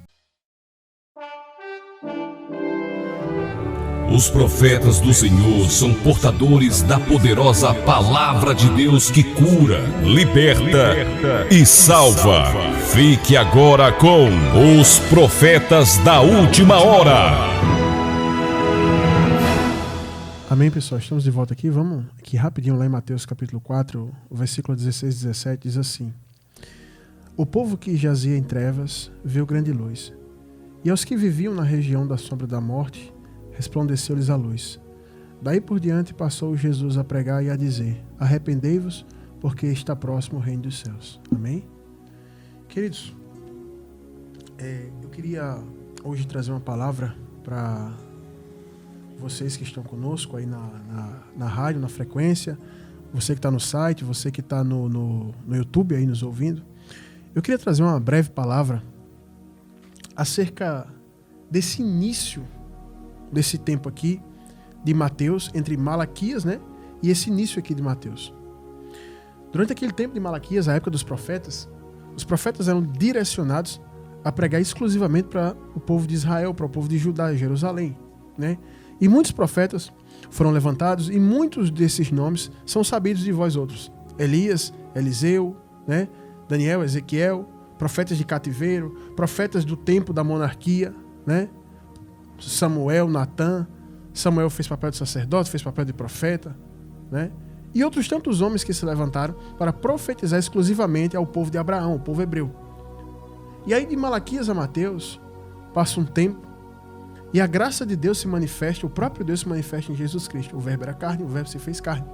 Os profetas do Senhor são portadores da poderosa palavra de Deus que cura, liberta e salva. Fique agora com os profetas da última hora. Amém, pessoal? Estamos de volta aqui. Vamos aqui rapidinho lá em Mateus capítulo 4, o versículo 16 e 17 diz assim: O povo que jazia em trevas viu grande luz, e aos que viviam na região da sombra da morte resplandeceu-lhes a luz. Daí por diante passou Jesus a pregar e a dizer: Arrependei-vos, porque está próximo o reino dos céus. Amém? Queridos, eu queria hoje trazer uma palavra para vocês que estão conosco aí na rádio, na frequência, você que está no site, você que está no YouTube aí nos ouvindo. Eu queria trazer uma breve palavra acerca desse início desse tempo aqui de Mateus, entre Malaquias, né, e esse início aqui de Mateus. Durante aquele tempo de Malaquias, a época dos profetas, os profetas eram direcionados a pregar exclusivamente para o povo de Israel, para o povo de Judá, Jerusalém, né? E muitos profetas foram levantados e muitos desses nomes são sabidos de vós outros. Elias, Eliseu, né, Daniel, Ezequiel, profetas de cativeiro, profetas do tempo da monarquia, né? Samuel, Natã. Samuel fez papel de sacerdote, fez papel de profeta, né? E outros tantos homens que se levantaram para profetizar exclusivamente ao povo de Abraão, ao povo hebreu. E aí de Malaquias a Mateus passa um tempo e a graça de Deus se manifesta, o próprio Deus se manifesta em Jesus Cristo. O verbo era carne, o verbo se fez carne.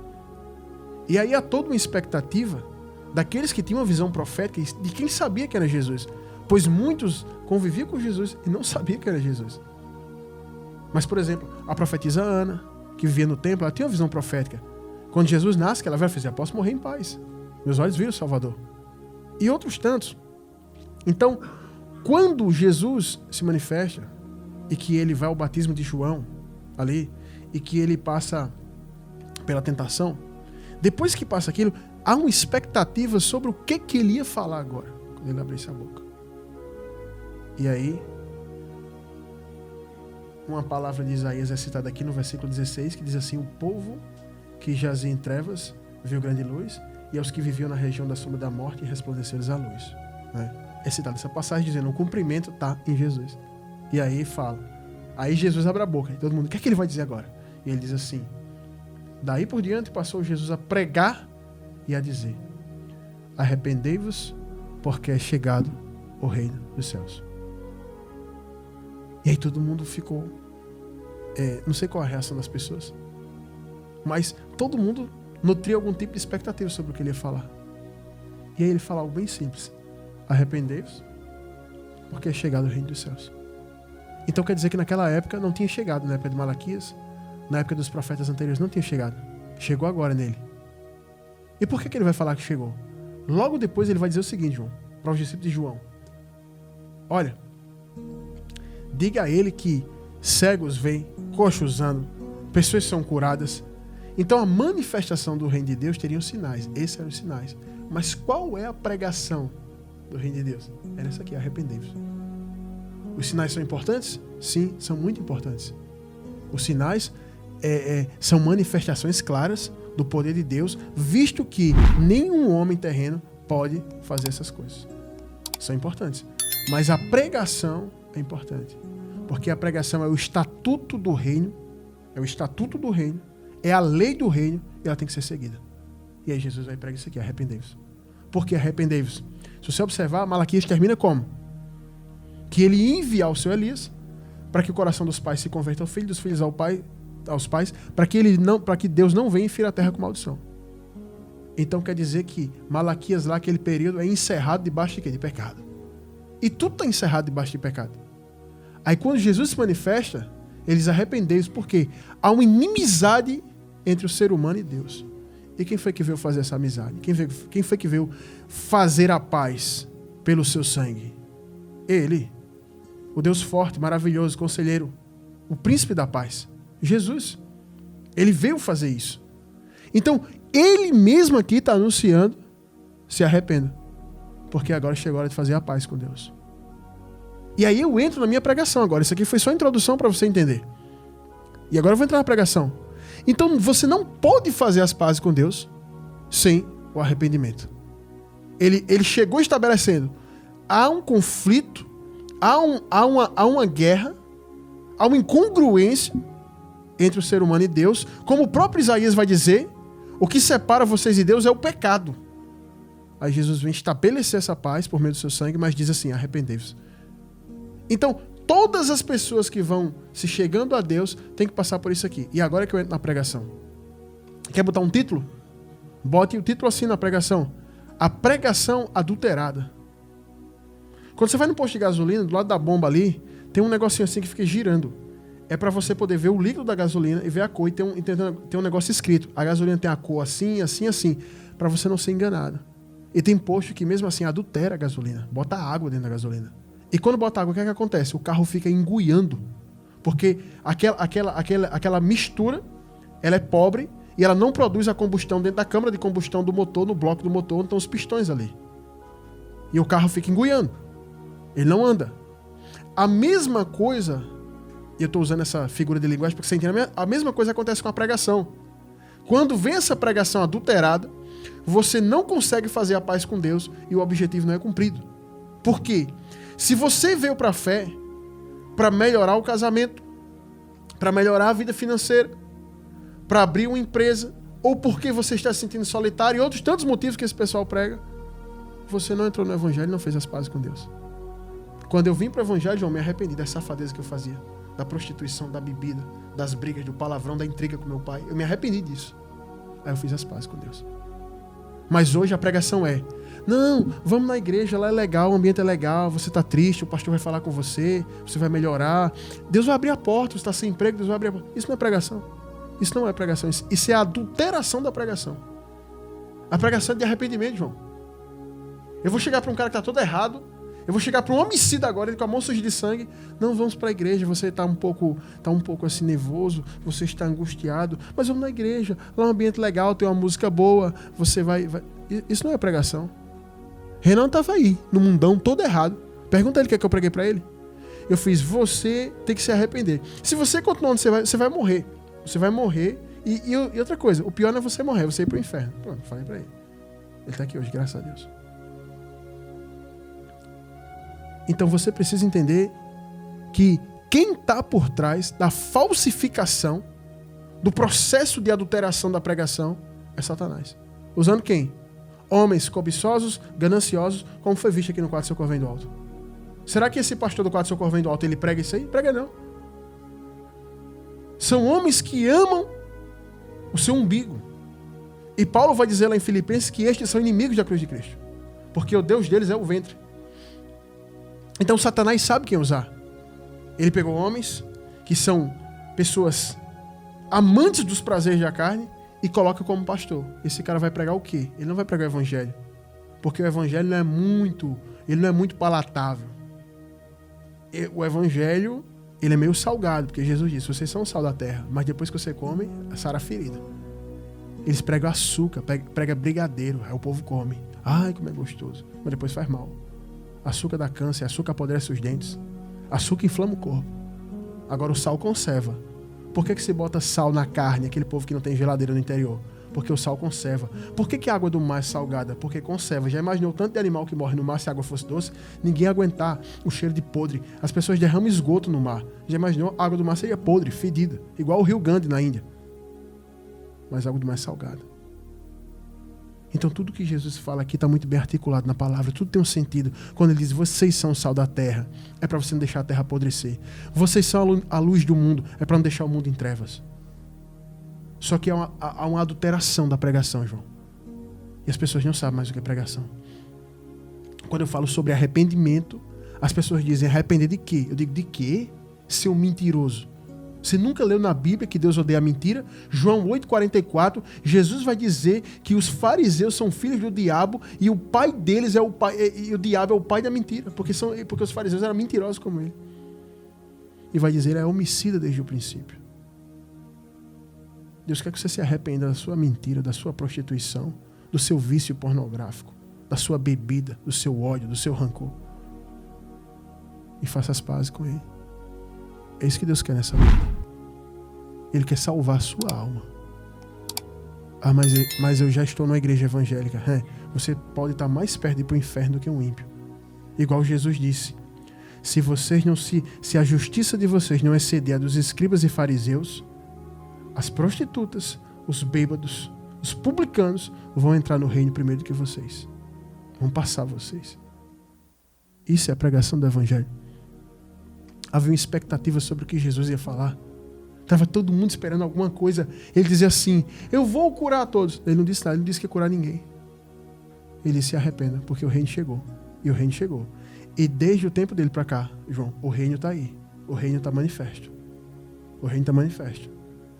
E aí há toda uma expectativa daqueles que tinham uma visão profética de quem sabia que era Jesus, pois muitos conviviam com Jesus e não sabiam que era Jesus. Mas, por exemplo, a profetisa Ana, que vivia no templo, ela tinha uma visão profética. Quando Jesus nasce, ela vai dizer: posso morrer em paz. Meus olhos viram o Salvador. E outros tantos. Então, quando Jesus se manifesta e que ele vai ao batismo de João, ali, e que ele passa pela tentação, depois que passa aquilo, há uma expectativa sobre o que ele ia falar agora, quando ele abrisse a boca. E aí, uma palavra de Isaías é citada aqui no versículo 16, que diz assim: o povo que jazia em trevas viu grande luz, e aos que viviam na região da sombra da morte resplandeceu-lhes a luz. Né? É citada essa passagem dizendo: o cumprimento está em Jesus. E aí fala: Aí Jesus abre a boca. E todo mundo, o que é que ele vai dizer agora? E ele diz assim: daí por diante passou Jesus a pregar e a dizer: arrependei-vos, porque é chegado o reino dos céus. E aí todo mundo ficou... não sei qual a reação das pessoas, mas todo mundo nutria algum tipo de expectativa sobre o que ele ia falar. E aí ele fala algo bem simples: arrependei-vos, porque é chegado o reino dos céus. Então quer dizer que naquela época não tinha chegado, na época de Malaquias, na época dos profetas anteriores não tinha chegado. Chegou agora nele. E por que ele vai falar que chegou? Logo depois ele vai dizer o seguinte, João, para os discípulos de João: olha, diga a ele que cegos veem, coxos andam, pessoas são curadas. Então a manifestação do reino de Deus teriam sinais. Esses eram os sinais. Mas qual é a pregação do reino de Deus? Era essa aqui: arrependei-vos. Os sinais são importantes? Sim, são muito importantes. Os sinais são manifestações claras do poder de Deus, visto que nenhum homem terreno pode fazer essas coisas. São importantes. Mas a pregação é importante. Porque a pregação é o estatuto do reino, é a lei do reino, e ela tem que ser seguida. E aí Jesus vai pregar isso aqui: arrependei-vos. Por que arrependei-vos? Se você observar, Malaquias termina como? Que ele ia enviar o seu Elias para que o coração dos pais se converta ao filho, dos filhos aos pais, para que Deus não venha e fira a terra com maldição. Então quer dizer que Malaquias lá, aquele período, é encerrado debaixo de quê? De pecado. E tudo está encerrado debaixo de pecado. Aí quando Jesus se manifesta, eles arrependem-se, porque há uma inimizade entre o ser humano e Deus. E quem foi que veio fazer essa amizade? Quem foi que veio fazer a paz pelo seu sangue? Ele, o Deus forte, maravilhoso, conselheiro, o príncipe da paz, Jesus. Ele veio fazer isso. Então, ele mesmo aqui está anunciando: se arrependa, porque agora chegou a hora de fazer a paz com Deus. E aí eu entro na minha pregação agora. Isso aqui foi só a introdução para você entender. E agora eu vou entrar na pregação. Então você não pode fazer as pazes com Deus sem o arrependimento. Ele chegou estabelecendo: há um conflito, há uma guerra, há uma incongruência entre o ser humano e Deus. Como o próprio Isaías vai dizer, o que separa vocês e Deus é o pecado. Aí Jesus vem estabelecer essa paz por meio do seu sangue, mas diz assim: arrependei-vos. Então, todas as pessoas que vão se chegando a Deus têm que passar por isso aqui. E agora que eu entro na pregação. Quer botar um título? Bote o título assim na pregação: a pregação adulterada. Quando você vai no posto de gasolina, do lado da bomba ali, tem um negocinho assim que fica girando. É para você poder ver o líquido da gasolina e ver a cor. E tem um negócio escrito: a gasolina tem a cor assim, assim, assim, para você não ser enganado. E tem posto que mesmo assim adultera a gasolina, bota água dentro da gasolina. E quando bota água, o que é que acontece? O carro fica enguiando. Porque aquela mistura, ela é pobre e ela não produz a combustão dentro da câmara de combustão do motor, no bloco do motor, onde estão os pistões ali. E o carro fica enguiando. Ele não anda. A mesma coisa, e eu estou usando essa figura de linguagem porque você entende, a mesma coisa acontece com a pregação. Quando vem essa pregação adulterada, você não consegue fazer a paz com Deus e o objetivo não é cumprido. Por quê? Se você veio para a fé para melhorar o casamento, para melhorar a vida financeira, para abrir uma empresa, ou porque você está se sentindo solitário e outros tantos motivos que esse pessoal prega, você não entrou no evangelho e não fez as pazes com Deus. Quando eu vim para o evangelho, eu me arrependi da safadeza que eu fazia, da prostituição, da bebida, das brigas, do palavrão, da intriga com meu pai. Eu me arrependi disso. Aí eu fiz as pazes com Deus. Mas hoje a pregação é: não, vamos na igreja, lá é legal, o ambiente é legal, você está triste, o pastor vai falar com você, você vai melhorar, Deus vai abrir a porta, você está sem emprego, Deus vai abrir a porta. Isso não é pregação. Isso não é pregação, isso é a adulteração da pregação. A pregação é de arrependimento, João. Eu vou chegar para um cara que está todo errado, eu vou chegar para um homicida agora, ele com a mão suja de sangue: não, vamos para a igreja, você está um pouco assim nervoso, você está angustiado, mas vamos na igreja, lá é um ambiente legal, tem uma música boa, você vai... Isso não é pregação. Renan estava aí, no mundão, todo errado. Pergunta ele o que é que eu preguei para ele. Eu fiz: você tem que se arrepender. Se você continuar onde você vai morrer. Você vai morrer. E outra coisa, o pior não é você morrer, você ir para o inferno. Pronto, falei para ele. Ele está aqui hoje, graças a Deus. Então você precisa entender que quem está por trás da falsificação, do processo de adulteração da pregação, é Satanás. Usando quem? Homens cobiçosos, gananciosos, como foi visto aqui no quadro Socorro Vem do Alto. Será que esse pastor do quadro Socorro Vem do Alto, ele prega isso aí? Prega não. São homens que amam o seu umbigo. E Paulo vai dizer lá em Filipenses que estes são inimigos da cruz de Cristo. Porque o Deus deles é o ventre. Então Satanás sabe quem usar. Ele pegou homens que são pessoas amantes dos prazeres da carne e coloca como pastor. Esse cara vai pregar o quê? Ele não vai pregar o evangelho. Porque o evangelho não é muito palatável. O evangelho, ele é meio salgado, porque Jesus disse, vocês são o sal da terra, mas depois que você come, sara a ferida. Eles pregam açúcar, prega brigadeiro, aí o povo come. Ai, como é gostoso. Mas depois faz mal. Açúcar dá câncer, açúcar apodrece os dentes. Açúcar inflama o corpo. Agora o sal conserva. Por que se bota sal na carne, aquele povo que não tem geladeira no interior? Porque o sal conserva. Por que a água do mar é salgada? Porque conserva. Já imaginou o tanto de animal que morre no mar se a água fosse doce? Ninguém ia aguentar o cheiro de podre. As pessoas derramam esgoto no mar. Já imaginou? A água do mar seria podre, fedida. Igual o rio Gandhi na Índia. Mas a água do mar é salgada. Então tudo que Jesus fala aqui está muito bem articulado na palavra. Tudo tem um sentido. Quando ele diz, vocês são o sal da terra, é para você não deixar a terra apodrecer. Vocês são a luz do mundo, é para não deixar o mundo em trevas. Só que há uma adulteração da pregação, João. E as pessoas não sabem mais o que é pregação. Quando eu falo sobre arrependimento, as pessoas dizem, arrepender de quê? Eu digo, de quê? Seu mentiroso. Você nunca leu na Bíblia que Deus odeia a mentira? João 8,44, Jesus vai dizer que os fariseus são filhos do diabo e o pai deles é o pai, e o diabo é o pai da mentira, porque os fariseus eram mentirosos como ele. E vai dizer, é homicida desde o princípio. Deus quer que você se arrependa da sua mentira, da sua prostituição, do seu vício pornográfico, da sua bebida, do seu ódio, do seu rancor. E faça as pazes com ele. É isso que Deus quer nessa vida. Ele quer salvar a sua alma. Ah, mas eu já estou numa igreja evangélica. Você pode estar mais perto de ir para o inferno do que um ímpio. Igual Jesus disse. Se a justiça de vocês não exceder a dos escribas e fariseus, as prostitutas, os bêbados, os publicanos vão entrar no reino primeiro do que vocês. Vão passar vocês. Isso é a pregação do evangelho. Havia uma expectativa sobre o que Jesus ia falar. Estava todo mundo esperando alguma coisa. Ele dizia assim, eu vou curar a todos. Ele não disse nada, ele não disse que ia curar ninguém. Ele disse, se arrependa, porque o reino chegou. E o reino chegou. E desde o tempo dele para cá, João, o reino está aí. O reino está manifesto. O reino está manifesto.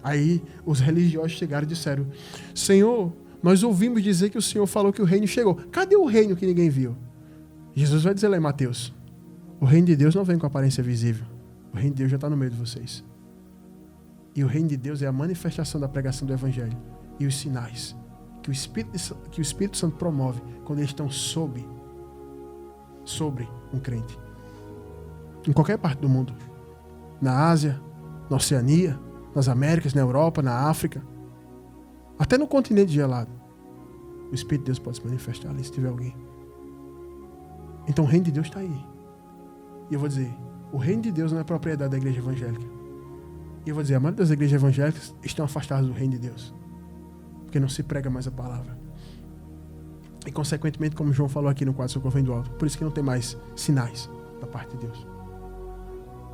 Aí os religiosos chegaram e disseram, Senhor, nós ouvimos dizer que o Senhor falou que o reino chegou. Cadê o reino que ninguém viu? Jesus vai dizer lá em Mateus, o reino de Deus não vem com aparência visível. O reino de Deus já está no meio de vocês. E o reino de Deus é a manifestação da pregação do evangelho e os sinais que o Espírito Santo promove quando eles estão sobre um crente. Em qualquer parte do mundo. Na Ásia, na Oceania, nas Américas, na Europa, na África. Até no continente gelado. O Espírito de Deus pode se manifestar ali se tiver alguém. Então o reino de Deus está aí. E eu vou dizer, o reino de Deus não é propriedade da igreja evangélica. E eu vou dizer, a maioria das igrejas evangélicas estão afastadas do reino de Deus. Porque não se prega mais a palavra. E consequentemente, como João falou aqui no quadro Socorro Vem do Alto, por isso que não tem mais sinais da parte de Deus.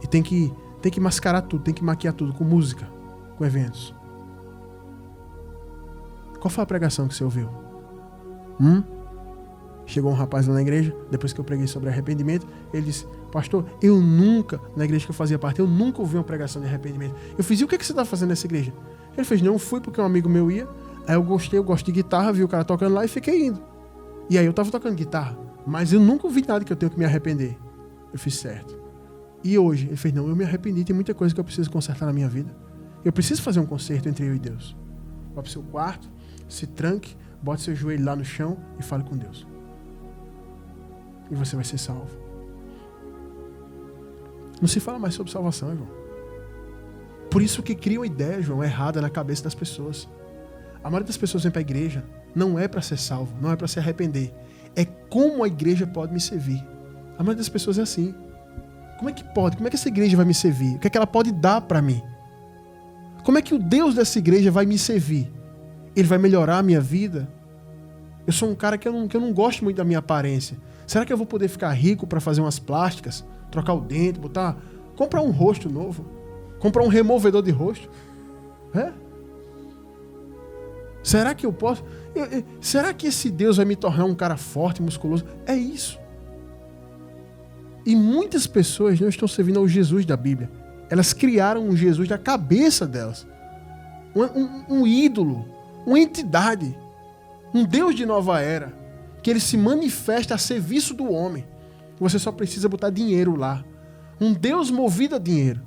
E tem que mascarar tudo, tem que maquiar tudo com música, com eventos. Qual foi a pregação que você ouviu? Chegou um rapaz lá na igreja, depois que eu preguei sobre arrependimento, ele disse, pastor, eu nunca, na igreja que eu fazia parte, eu nunca ouvi uma pregação de arrependimento. Eu fiz, e o que você está fazendo nessa igreja? Ele fez, não, eu fui porque um amigo meu ia, aí eu gosto de guitarra, vi o cara tocando lá e fiquei indo. E aí eu estava tocando guitarra, mas eu nunca ouvi nada que eu tenho que me arrepender. Eu fiz certo. E hoje, ele fez, não, eu me arrependi, tem muita coisa que eu preciso consertar na minha vida. Eu preciso fazer um conserto entre eu e Deus. Vá para o seu quarto, se tranque, bote seu joelho lá no chão e fale com Deus. E você vai ser salvo. Não se fala mais sobre salvação, irmão. Por isso que cria uma ideia, João, errada na cabeça das pessoas. A maioria das pessoas vem para a igreja, não é para ser salvo, não é para se arrepender. É como a igreja pode me servir. A maioria das pessoas é assim. Como é que pode? Como é que essa igreja vai me servir? O que é que ela pode dar para mim? Como é que o Deus dessa igreja vai me servir? Ele vai melhorar a minha vida? Eu sou um cara que eu não gosto muito da minha aparência. Será que eu vou poder ficar rico para fazer umas plásticas? Trocar o dente, comprar um rosto novo? Comprar um removedor de rosto? Será que eu posso? Será que esse Deus vai me tornar um cara forte, musculoso? É isso. E muitas pessoas não estão servindo ao Jesus da Bíblia. Elas criaram um Jesus da cabeça delas. Um ídolo, uma entidade, um Deus de nova era, que ele se manifesta a serviço do homem. Você só precisa botar dinheiro lá. Um Deus movido a dinheiro.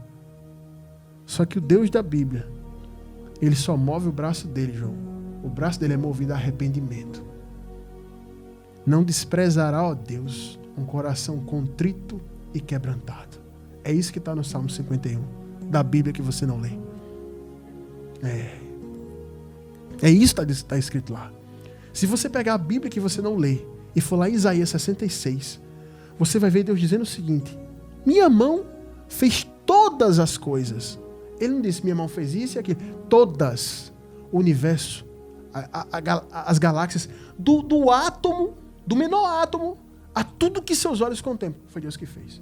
Só que o Deus da Bíblia, ele só move o braço dele, João. O braço dele é movido a arrependimento. Não desprezará, ó Deus, um coração contrito e quebrantado. É isso que está no Salmo 51, da Bíblia que você não lê. É isso que está escrito lá. Se você pegar a Bíblia que você não lê e for lá em Isaías 66, você vai ver Deus dizendo o seguinte: minha mão fez todas as coisas. Ele não disse minha mão fez isso e aquilo. Todas. O universo, as galáxias, do átomo, do menor átomo, a tudo que seus olhos contemplam. Foi Deus que fez.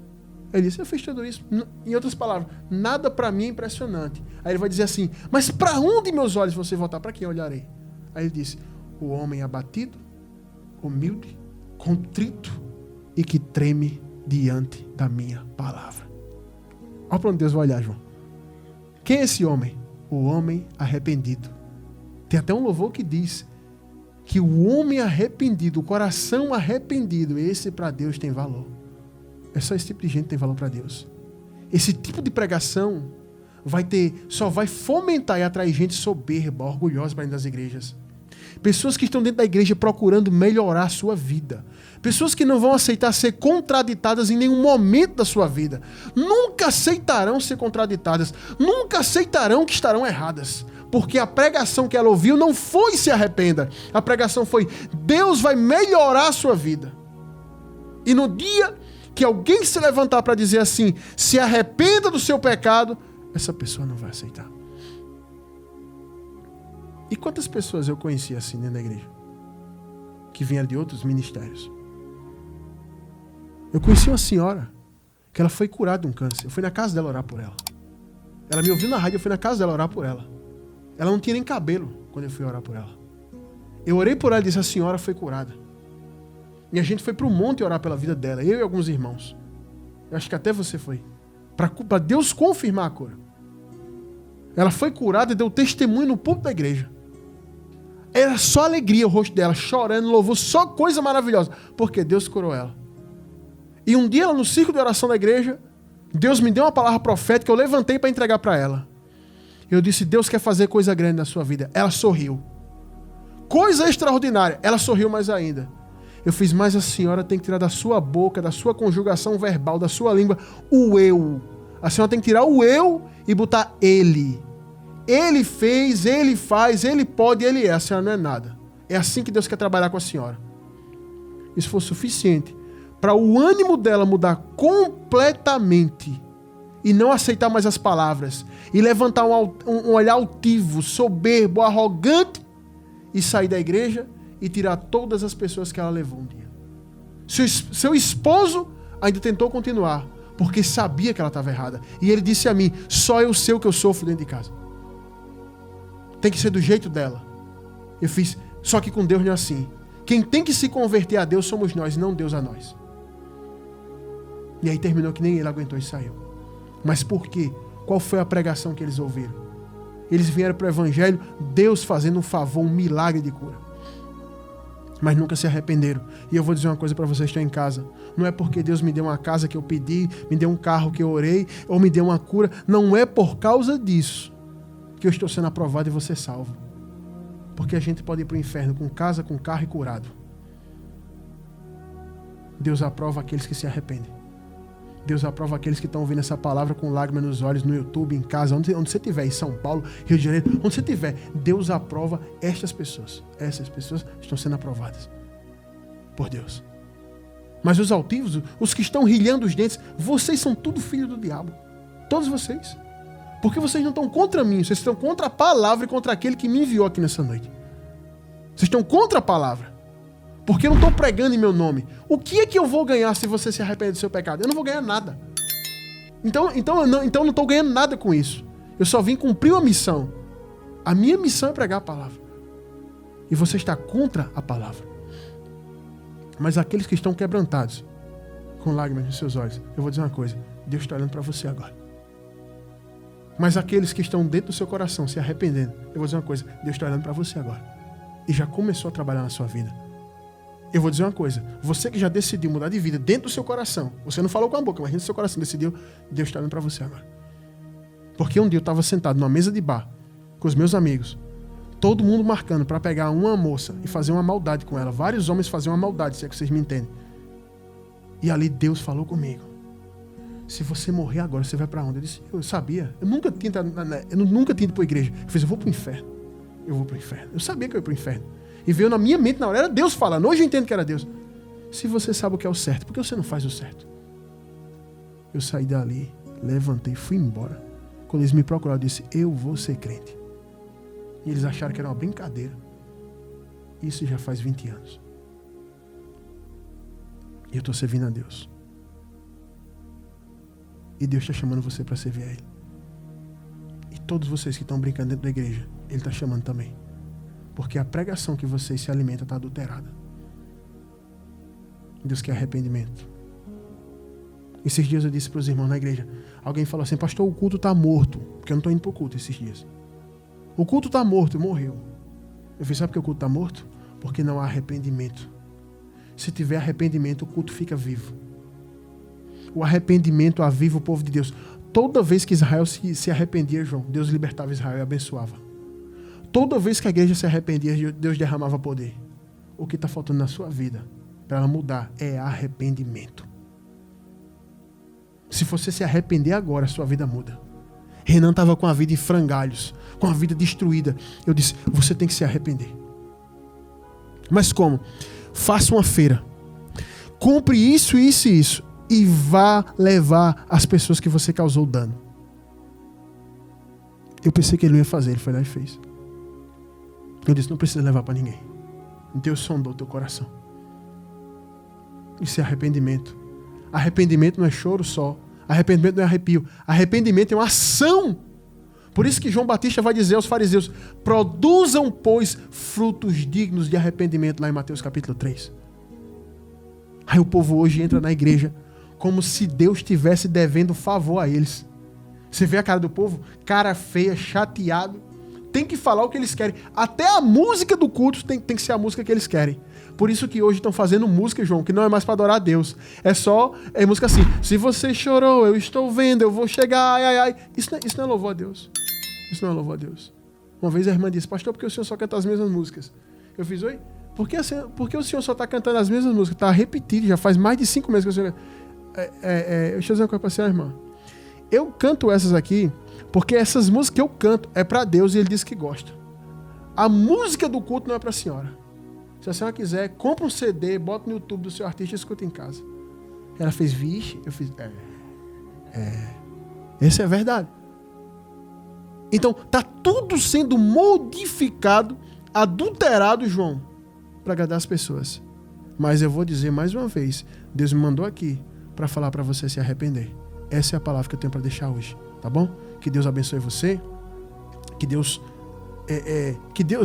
Ele disse, eu fiz tudo isso. Em outras palavras, nada para mim é impressionante. Aí ele vai dizer assim, mas para onde meus olhos vão se voltar? Para quem eu olharei? Aí ele disse, o homem abatido, humilde, contrito e que treme diante da minha palavra. Olha para onde Deus vai olhar, João. Quem é esse homem? O homem arrependido. Tem até um louvor que diz que o homem arrependido, o coração arrependido, esse para Deus tem valor. É só esse tipo de gente que tem valor para Deus. Esse tipo de pregação só vai fomentar e atrair gente soberba, orgulhosa para dentro das igrejas. Pessoas que estão dentro da igreja procurando melhorar a sua vida. Pessoas que não vão aceitar ser contraditadas em nenhum momento da sua vida. Nunca aceitarão ser contraditadas. Nunca aceitarão que estarão erradas. Porque a pregação que ela ouviu não foi se arrependa. A pregação foi Deus vai melhorar a sua vida. E no dia que alguém se levantar para dizer assim, se arrependa do seu pecado, essa pessoa não vai aceitar. E quantas pessoas eu conheci assim dentro da igreja? Que vieram de outros ministérios. Eu conheci uma senhora que ela foi curada de um câncer. Eu fui na casa dela orar por ela. Ela me ouviu na rádio, eu fui na casa dela orar por ela. Ela não tinha nem cabelo quando eu fui orar por ela. Eu orei por ela e disse, a senhora foi curada. E a gente foi para o monte orar pela vida dela, eu e alguns irmãos. Eu acho que até você foi. Para Deus confirmar a cura. Ela foi curada e deu testemunho no púlpito da igreja. Era só alegria o rosto dela, chorando, louvor, só coisa maravilhosa. Porque Deus curou ela. E um dia, no círculo de oração da igreja, Deus me deu uma palavra profética, eu levantei para entregar para ela. Eu disse, Deus quer fazer coisa grande na sua vida. Ela sorriu. Coisa extraordinária. Ela sorriu mais ainda. Eu fiz, mas a senhora tem que tirar da sua boca, da sua conjugação verbal, da sua língua, o eu. A senhora tem que tirar o eu e botar ele. Ele fez, ele faz, ele pode, ele é. A senhora não é nada. É assim que Deus quer trabalhar com a senhora. Isso foi suficiente para o ânimo dela mudar completamente e não aceitar mais as palavras e levantar um olhar altivo, soberbo, arrogante e sair da igreja e tirar todas as pessoas que ela levou um dia. Seu esposo ainda tentou continuar porque sabia que ela estava errada. E ele disse a mim, só eu sei o que eu sofro dentro de casa. Tem que ser do jeito dela. Eu fiz, só que com Deus não é assim. Quem tem que se converter a Deus somos nós, não Deus a nós. E aí terminou que nem ele aguentou e saiu. Mas por quê? Qual foi a pregação que eles ouviram? Eles vieram para o evangelho, Deus fazendo um favor, um milagre de cura. Mas nunca se arrependeram. E eu vou dizer uma coisa para vocês que estão em casa. Não é porque Deus me deu uma casa que eu pedi, me deu um carro que eu orei, ou me deu uma cura. Não é por causa disso que eu estou sendo aprovado e vou ser salvo. Porque a gente pode ir para o inferno com casa, com carro e curado. Deus aprova aqueles que se arrependem. Deus aprova aqueles que estão ouvindo essa palavra com lágrimas nos olhos, no YouTube, em casa, onde você estiver, em São Paulo, Rio de Janeiro, onde você estiver. Deus aprova estas pessoas. Essas pessoas estão sendo aprovadas por Deus. Mas os altivos, os que estão rilhando os dentes, vocês são tudo filho do diabo. Todos vocês. Porque vocês não estão contra mim, vocês estão contra a palavra e contra aquele que me enviou aqui nessa noite. Vocês estão contra a palavra. Porque eu não estou pregando em meu nome. O que é que eu vou ganhar se você se arrepender do seu pecado? Eu não vou ganhar nada. Então eu não estou ganhando nada com isso. Eu só vim cumprir uma missão. A minha missão é pregar a palavra. E você está contra a palavra. Mas aqueles que estão quebrantados, com lágrimas nos seus olhos, eu vou dizer uma coisa. Deus está olhando para você agora. Mas aqueles que estão dentro do seu coração, se arrependendo, eu vou dizer uma coisa. Deus está olhando para você agora. E já começou a trabalhar na sua vida. Eu vou dizer uma coisa. Você que já decidiu mudar de vida dentro do seu coração. Você não falou com a boca, mas dentro do seu coração decidiu. Deus está olhando para você agora. Porque um dia eu estava sentado numa mesa de bar com os meus amigos. Todo mundo marcando para pegar uma moça e fazer uma maldade com ela. Vários homens faziam uma maldade, se é que vocês me entendem. E ali Deus falou comigo. Se você morrer agora, você vai para onde? Eu disse, eu sabia. Eu nunca tinha ido para a igreja. Eu fiz, eu vou para o inferno. Eu vou para o inferno. Eu sabia que eu ia para o inferno. E veio na minha mente na hora, era Deus falando. Hoje eu entendo que era Deus. Se você sabe o que é o certo, por que você não faz o certo? Eu saí dali, levantei, fui embora. Quando eles me procuraram, eu disse, eu vou ser crente. E eles acharam que era uma brincadeira. Isso já faz 20 anos. E eu estou servindo a Deus. E Deus está chamando você para servir a Ele. E todos vocês que estão brincando dentro da igreja, Ele está chamando também. Porque a pregação que vocês se alimentam está adulterada. Deus quer arrependimento. Esses dias eu disse para os irmãos na igreja, alguém falou assim, pastor, o culto está morto. Porque eu não estou indo para o culto esses dias. O culto está morto, morreu. Eu falei, sabe por que o culto está morto? Porque não há arrependimento. Se tiver arrependimento, o culto fica vivo. O arrependimento aviva o povo de Deus. Toda vez que Israel se arrependia, João, Deus libertava Israel e abençoava. Toda vez que a igreja se arrependia, Deus derramava poder. O que está faltando na sua vida, para ela mudar, é arrependimento. Se você se arrepender agora, a sua vida muda. Renan estava com a vida em frangalhos, com a vida destruída. Eu disse, você tem que se arrepender. Mas como? Faça uma feira. Compre isso, isso e isso. E vá levar as pessoas que você causou dano. Eu pensei que ele não ia fazer, ele foi lá e fez. Eu disse, não precisa levar para ninguém. Deus sondou teu coração. Isso é arrependimento. Arrependimento não é choro só. Arrependimento não é arrepio. Arrependimento é uma ação. Por isso que João Batista vai dizer aos fariseus, produzam, pois, frutos dignos de arrependimento, lá em Mateus capítulo 3. Aí o povo hoje entra na igreja como se Deus estivesse devendo favor a eles. Você vê a cara do povo? Cara feia, chateado. Tem que falar o que eles querem. Até a música do culto tem que ser a música que eles querem. Por isso que hoje estão fazendo música, João, que não é mais para adorar a Deus. É música assim. Se você chorou, eu estou vendo, eu vou chegar, ai, ai, ai. Isso não é louvor a Deus. Isso não é louvor a Deus. Uma vez a irmã disse, pastor, por que o senhor só canta as mesmas músicas? Eu fiz, oi? Por que o senhor só está cantando as mesmas músicas? Está repetido, já faz mais de 5 meses que o senhor... Deixa eu dizer uma coisa para você, irmã. Eu canto essas aqui porque essas músicas que eu canto é para Deus e Ele disse que gosta. A música do culto não é para a senhora. Se a senhora quiser, compra um CD, bota no YouTube do seu artista e escuta em casa. Ela fez, vixe, eu fiz, essa é a verdade. Então, tá tudo sendo modificado, adulterado, João, para agradar as pessoas. Mas eu vou dizer mais uma vez, Deus me mandou aqui para falar para você se arrepender. Essa é a palavra que eu tenho para deixar hoje, tá bom? Que Deus abençoe você, que Deus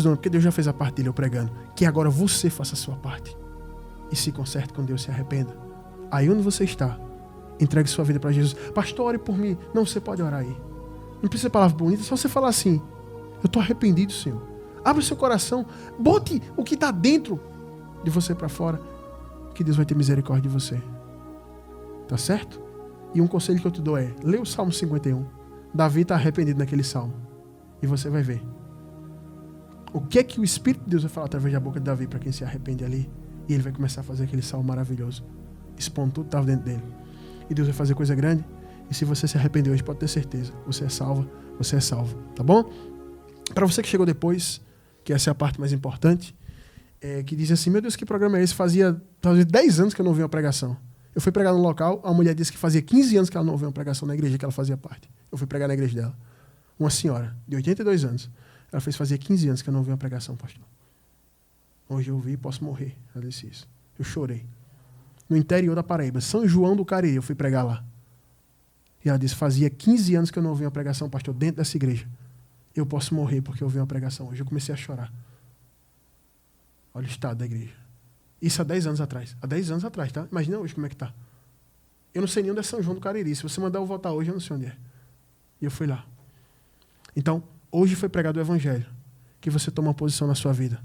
não, porque Deus já fez a parte dele eu pregando, que agora você faça a sua parte e se conserte com Deus, se arrependa. Aí onde você está, entregue sua vida para Jesus. Pastor, ore por mim. Não, você pode orar aí. Não precisa de palavra bonita, só você falar assim, eu estou arrependido, Senhor. Abre o seu coração, bote o que está dentro de você para fora, que Deus vai ter misericórdia de você. Tá certo? E um conselho que eu te dou é, lê o Salmo 51. Davi está arrependido naquele salmo. E você vai ver o que é que o Espírito de Deus vai falar através da boca de Davi para quem se arrepende ali. E ele vai começar a fazer aquele salmo maravilhoso, expondo tudo que estava dentro dele. E Deus vai fazer coisa grande. E se você se arrepender hoje, pode ter certeza, você é salva, você é salvo. Tá bom? Para você que chegou depois, que essa é a parte mais importante, que dizem assim, meu Deus, que programa é esse? Fazia 10 anos que eu não vi uma pregação. Eu fui pregar no local, a mulher disse que fazia 15 anos que ela não vê uma pregação na igreja que ela fazia parte. Eu fui pregar na igreja dela. Uma senhora, de 82 anos. Ela fazia 15 anos que eu não vi uma pregação, pastor. Hoje eu vi e posso morrer. Ela disse isso. Eu chorei. No interior da Paraíba, São João do Cariri, eu fui pregar lá. E ela disse, fazia 15 anos que eu não ouvi uma pregação, pastor, dentro dessa igreja. Eu posso morrer porque eu ouvi uma pregação hoje. Eu comecei a chorar. Olha o estado da igreja. Isso há 10 anos atrás. Há 10 anos atrás, tá? Imagina hoje como é que tá. Eu não sei nem onde é São João do Cariri. Se você mandar eu voltar hoje, eu não sei onde é. E eu fui lá. Então, hoje foi pregado o evangelho. Que você toma uma posição na sua vida.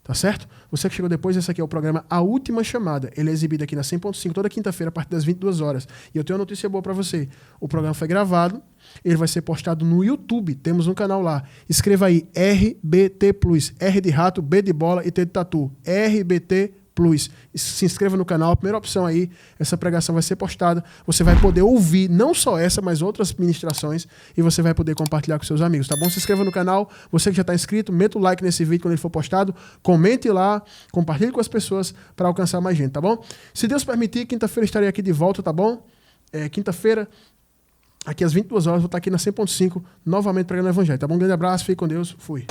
Tá certo? Você que chegou depois, esse aqui é o programa A Última Chamada. Ele é exibido aqui na 100.5 toda quinta-feira, a partir das 22 horas. E eu tenho uma notícia boa para você. O programa foi gravado, ele vai ser postado no YouTube. Temos um canal lá. Escreva aí RBT Plus. R de rato, B de bola e T de tatu. RBT Plus. Se inscreva no canal. A primeira opção aí, essa pregação vai ser postada. Você vai poder ouvir não só essa, mas outras ministrações. E você vai poder compartilhar com seus amigos, tá bom? Se inscreva no canal. Você que já está inscrito, meta o like nesse vídeo quando ele for postado. Comente lá, compartilhe com as pessoas para alcançar mais gente, tá bom? Se Deus permitir, quinta-feira estarei aqui de volta, tá bom? Quinta-feira, aqui às 22 horas, vou estar aqui na 100.5, novamente pregando o evangelho, tá bom? Um grande abraço, fique com Deus, fui.